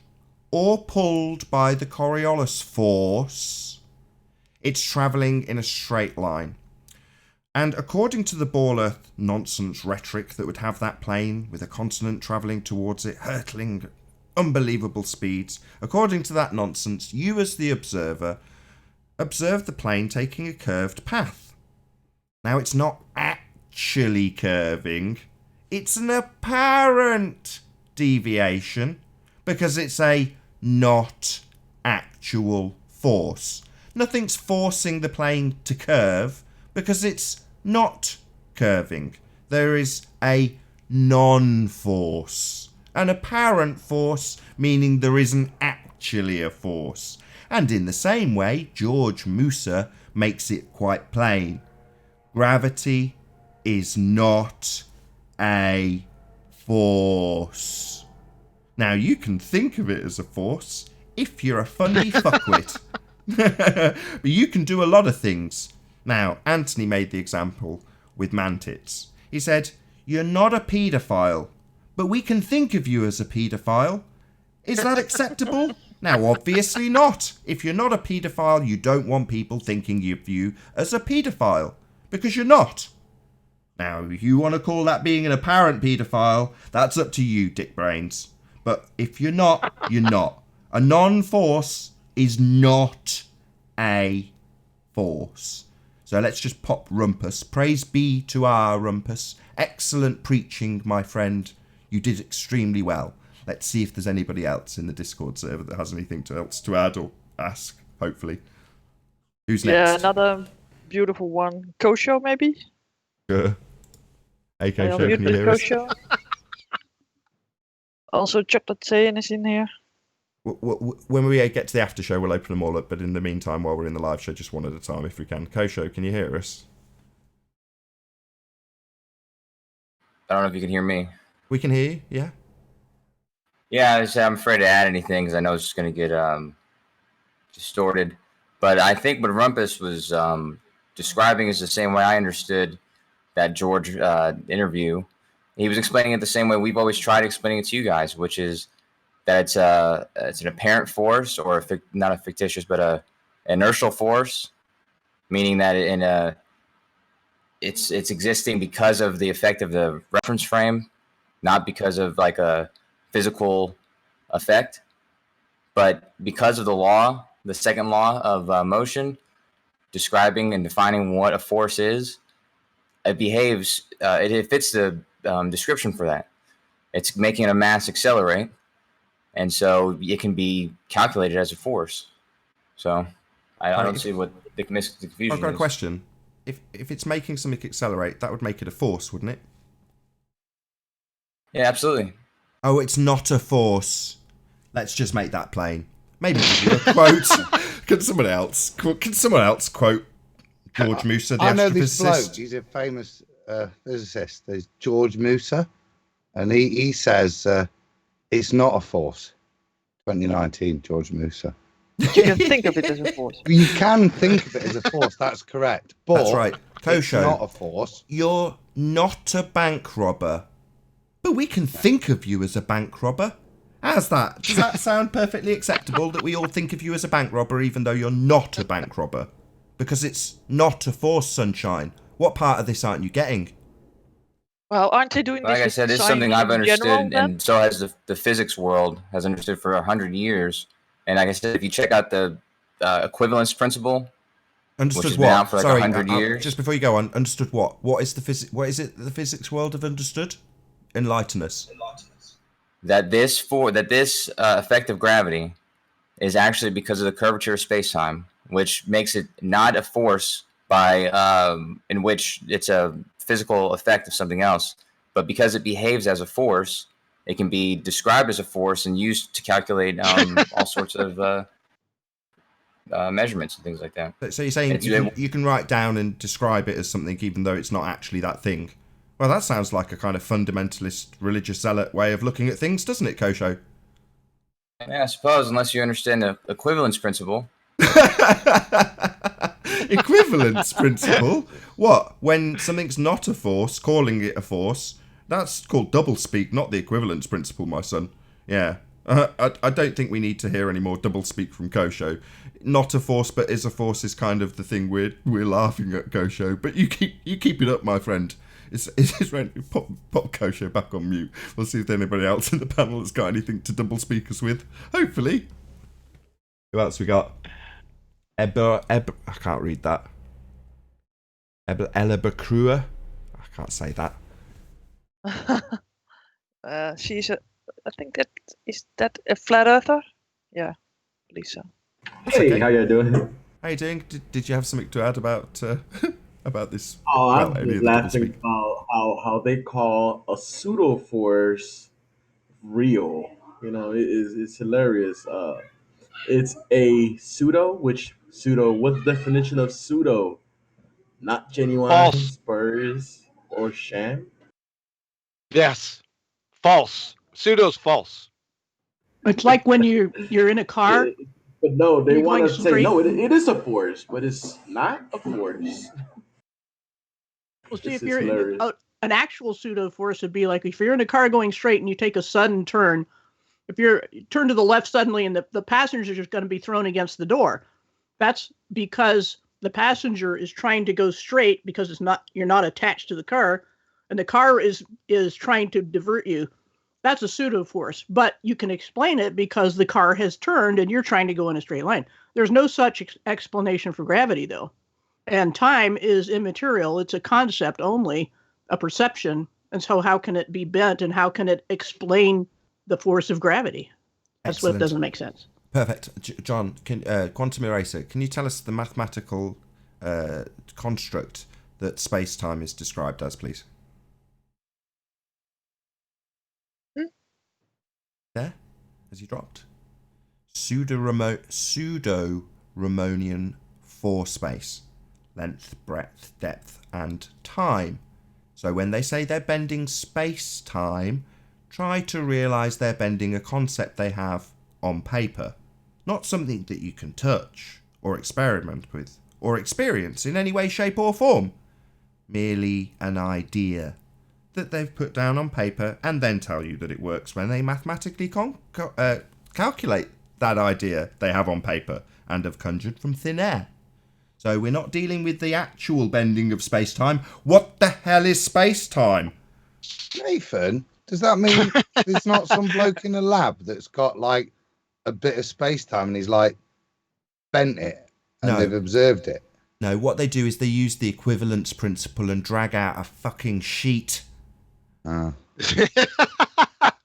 or pulled by the Coriolis force. It's travelling in a straight line. And according to the Ball Earth nonsense rhetoric that would have that plane with a continent travelling towards it, hurtling unbelievable speeds, according to that nonsense, you as the observer observe the plane taking a curved path. Now, it's not actually curving. It's an apparent deviation because it's a not actual force. Nothing's forcing the plane to curve because it's not curving. There is a non-force. An apparent force, meaning there isn't actually a force. And in the same way, George Musa makes it quite plain. Gravity is not a force. Now, you can think of it as a force if you're a funny fuckwit. But you can do a lot of things. Now, Anthony made the example with mantids. He said, you're not a paedophile, but we can think of you as a paedophile. Is that acceptable? Now, obviously not. If you're not a paedophile, you don't want people thinking of you as a paedophile, because you're not. Now, if you want to call that being an apparent paedophile, that's up to you, dick brains. But if you're not, you're not. A non-force is not a force. So let's just pop Rumpus. Praise be to our Rumpus. Excellent preaching, my friend. You did extremely well. Let's see if there's anybody else in the Discord server that has anything else to add or ask, hopefully. Who's next? Yeah, another beautiful one. Kosho, maybe? Sure. AK Show, can you hear us? Also, Chocolate Saiyan is in here. When we get to the after show, we'll open them all up. But in the meantime, while we're in the live show, just one at a time if we can. Kosho, can you hear us? I don't know if you can hear me. We can hear you, yeah. Yeah, I'm afraid to add anything because I know it's just going to get distorted. But I think what Rumpus was describing is the same way I understood that George interview. He was explaining it the same way we've always tried explaining it to you guys, which is that it's an apparent force, or not a fictitious, but a inertial force, meaning that it's existing because of the effect of the reference frame, not because of like a physical effect, but because of the law, the second law of motion, describing and defining what a force is. It behaves, it fits the description for that. It's making a mass accelerate, and so it can be calculated as a force. So I don't see what the confusion is. I've got a question. If it's making something accelerate, that would make it a force, wouldn't it? Yeah, absolutely. Oh, it's not a force. Let's just make that plain. Maybe give you a quote. Can someone else quote George Musa, the I know this astrophysicist? bloke. He's a famous physicist. There's George Musa, and he says it's not a force. 2019, George Musa. You can think of it as a force. You can think of it as a force. That's correct. But That's right. Kosho, it's not a force. You're not a bank robber, but we can think of you as a bank robber. How's that? Does that sound perfectly acceptable that we all think of you as a bank robber even though you're not a bank robber? Because it's not a force, Sunshine. What part of this aren't you getting? Well, aren't they doing this? Like I said, it's something I've understood, and so has the physics world has understood for 100 years. And like I said, if you check out the equivalence principle, Understood which has what? been out for like Sorry, 100 years. Just before you go on, understood what? What is it the physics world have understood? Enlighten us. That this effect of gravity is actually because of the curvature of space-time, which makes it not a force by in which it's a physical effect of something else, but because it behaves as a force, it can be described as a force and used to calculate all sorts of measurements and things like that. So you're saying you can write down and describe it as something even though it's not actually that thing? Well, that sounds like a kind of fundamentalist religious zealot way of looking at things, doesn't it, Kosho? Yeah, I suppose, unless you understand the equivalence principle. Equivalence principle? What? When something's not a force, calling it a force, that's called doublespeak, not the equivalence principle, my son. Yeah. I don't think we need to hear any more doublespeak from Kosho. Not a force, but is a force is kind of the thing we're laughing at, Kosho. But you keep it up, my friend. It's pop Kosho back on mute. We'll see if anybody else in the panel has got anything to double speak us with. Hopefully. Who else we got? I can't read that. Elebacrua? I can't say that. She's I think that a flat earther? Yeah, Lisa. Hey, okay. how you doing? How you doing? Did you have something to add about about this? Oh, I'm any just of the laughing doublespeak? about how they call a pseudo force real. You know, it's hilarious. It's a pseudo. What's the definition of pseudo? Not genuine, False. spurs, or sham. Yes. False. Pseudo's false. It's like when you're in a car. But no, they You're want going to say straight. no. It is a force, but it's not a force. Well, see, This if is hilarious. an actual pseudo force would be like if you're in a car going straight and you take a sudden turn, if you turn to the left suddenly and the passenger is going to be thrown against the door, that's because the passenger is trying to go straight because you're not attached to the car, and the car is trying to divert you. That's a pseudo force, but you can explain it because the car has turned and you're trying to go in a straight line. There's no such explanation for gravity, though. And time is immaterial. It's a concept only, a perception. And so how can it be bent and how can it explain the force of gravity? That's Excellent. what doesn't make sense. Perfect. John, Quantum Eraser, can you tell us the mathematical construct that space-time is described as, please? There? Has he dropped? Pseudo-Riemannian force space. Length, breadth, depth, and time. So when they say they're bending space-time, try to realise they're bending a concept they have on paper. Not something that you can touch, or experiment with, or experience in any way, shape, or form. Merely an idea that they've put down on paper and then tell you that it works when they mathematically calculate that idea they have on paper and have conjured from thin air. So we're not dealing with the actual bending of space-time. What the hell is space-time? Nathan, does that mean there's not some bloke in a lab that's got like a bit of space-time and he's like bent it and they've observed it? No, what they do is they use the equivalence principle and drag out a fucking sheet.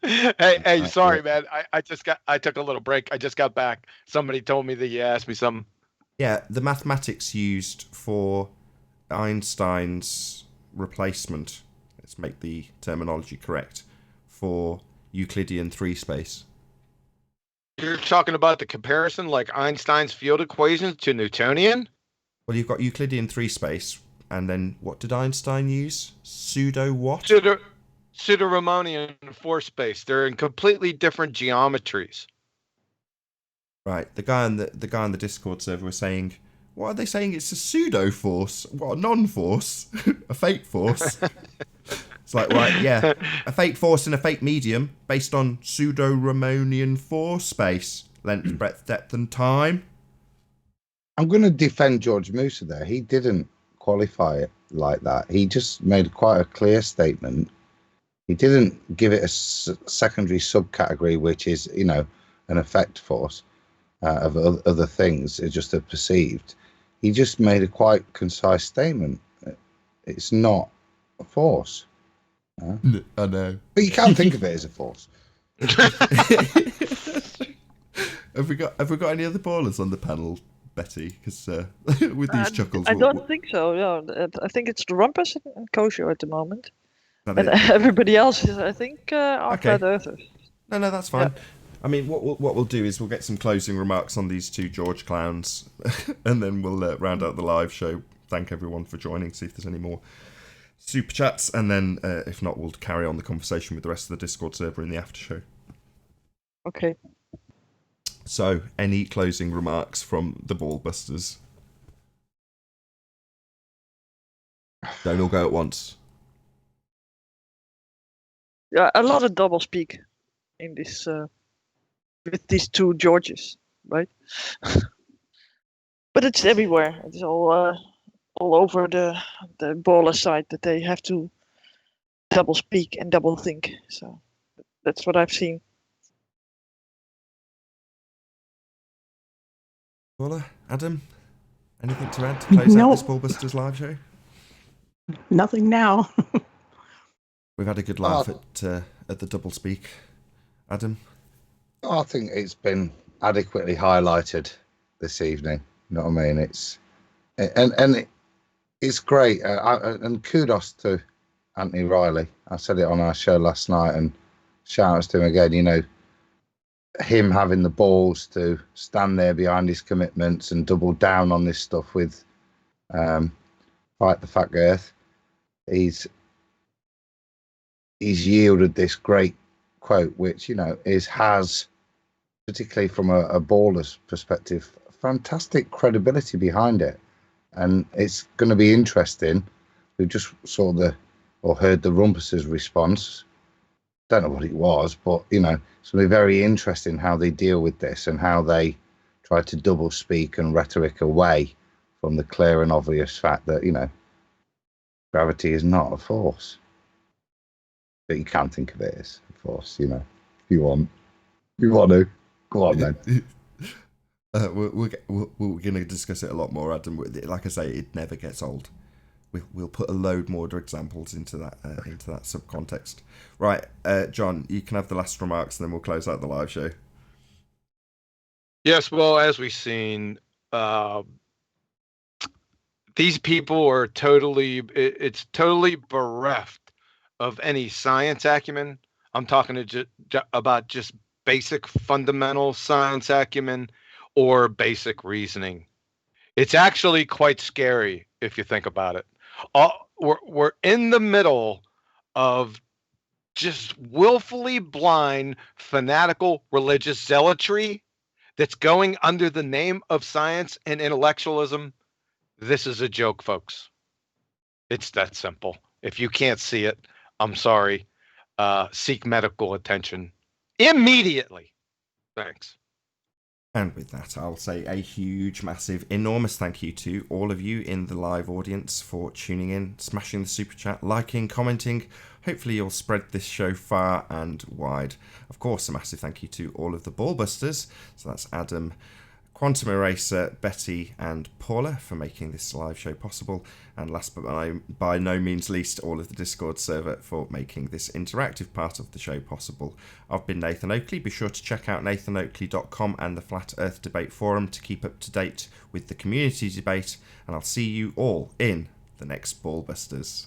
Hey, sorry, man. I took a little break. I just got back. Somebody told me that you asked me something. Yeah, the mathematics used for Einstein's replacement, let's make the terminology correct, for Euclidean 3 space. You're talking about the comparison like Einstein's field equations to Newtonian? Well, you've got Euclidean 3 space, and then what did Einstein use? Pseudo what? Pseudo-Riemannian force space. They're in completely different geometries. Right, the guy on the Discord server was saying, what are they saying? It's a pseudo force. What, a non-force? A fake force? It's like, right, yeah, a fake force in a fake medium based on pseudo-Riemannian force space, length, breadth, depth, and time. I'm going to defend George Musa there. He didn't qualify it like that. He just made quite a clear statement. He didn't give it a secondary subcategory, which is, you know, an effect force of other things. It's just a perceived. He just made a quite concise statement. It's not a force. I know. But you can think of it as a force. Have we got any other ballers on the panel, Betty? Because with these chuckles, I don't think so. No, I think it's the Rumpus and Kosho at the moment, and everybody else is, I think, are flat earthers. No, that's fine. Yeah. I mean, what we'll do is we'll get some closing remarks on these two George clowns, and then we'll round out the live show. Thank everyone for joining. See if there's any more super chats, and then if not, we'll carry on the conversation with the rest of the Discord server in the after show. Okay. So, any closing remarks from the Ballbusters? Don't all go at once. Yeah, a lot of double speak in this with these two Georges, right? But it's everywhere. It's all over the baller side that they have to double speak and double think. So that's what I've seen. Paula, Adam, anything to add to close out this Ballbusters live show? Nothing now. We've had a good laugh at the double speak. Adam? I think it's been adequately highlighted this evening. You know what I mean? It's great. And kudos to Anthony Riley. I said it on our show last night, and shout outs to him again. You know, him having the balls to stand there behind his commitments and double down on this stuff with Fight the Fat Earth. He's yielded this great quote, which, you know, has, particularly from a baller's perspective, fantastic credibility behind it. And it's going to be interesting. We just saw the or heard the Rumpus's response. Don't know what it was, but it's going to be very interesting how they deal with this and how they try to double speak and rhetoric away from the clear and obvious fact that gravity is not a force. But you can think of it as a force, if you want. If you want to, go on then. We're going to discuss it a lot more, Adam. Like I say, it never gets old. We'll put a load more examples into that subcontext. Right, John, you can have the last remarks, and then we'll close out the live show. Yes, well, as we've seen, these people are totally bereft of any science acumen. I'm talking about just basic fundamental science acumen or basic reasoning. It's actually quite scary if you think about it. We're in the middle of just willfully blind, fanatical religious zealotry that's going under the name of science and intellectualism. This is a joke, folks. It's that simple. If you can't see it, I'm sorry. Seek medical attention immediately. Thanks. And with that, I'll say a huge, massive, enormous thank you to all of you in the live audience for tuning in, smashing the super chat, liking, commenting. Hopefully you'll spread this show far and wide. Of course, a massive thank you to all of the Ballbusters. So that's Adam, Quantum Eraser, Betty and Paula for making this live show possible. And last but by no means least, all of the Discord server for making this interactive part of the show possible. I've been Nathan Oakley. Be sure to check out nathanoakley.com and the Flat Earth Debate Forum to keep up to date with the community debate. And I'll see you all in the next Ballbusters.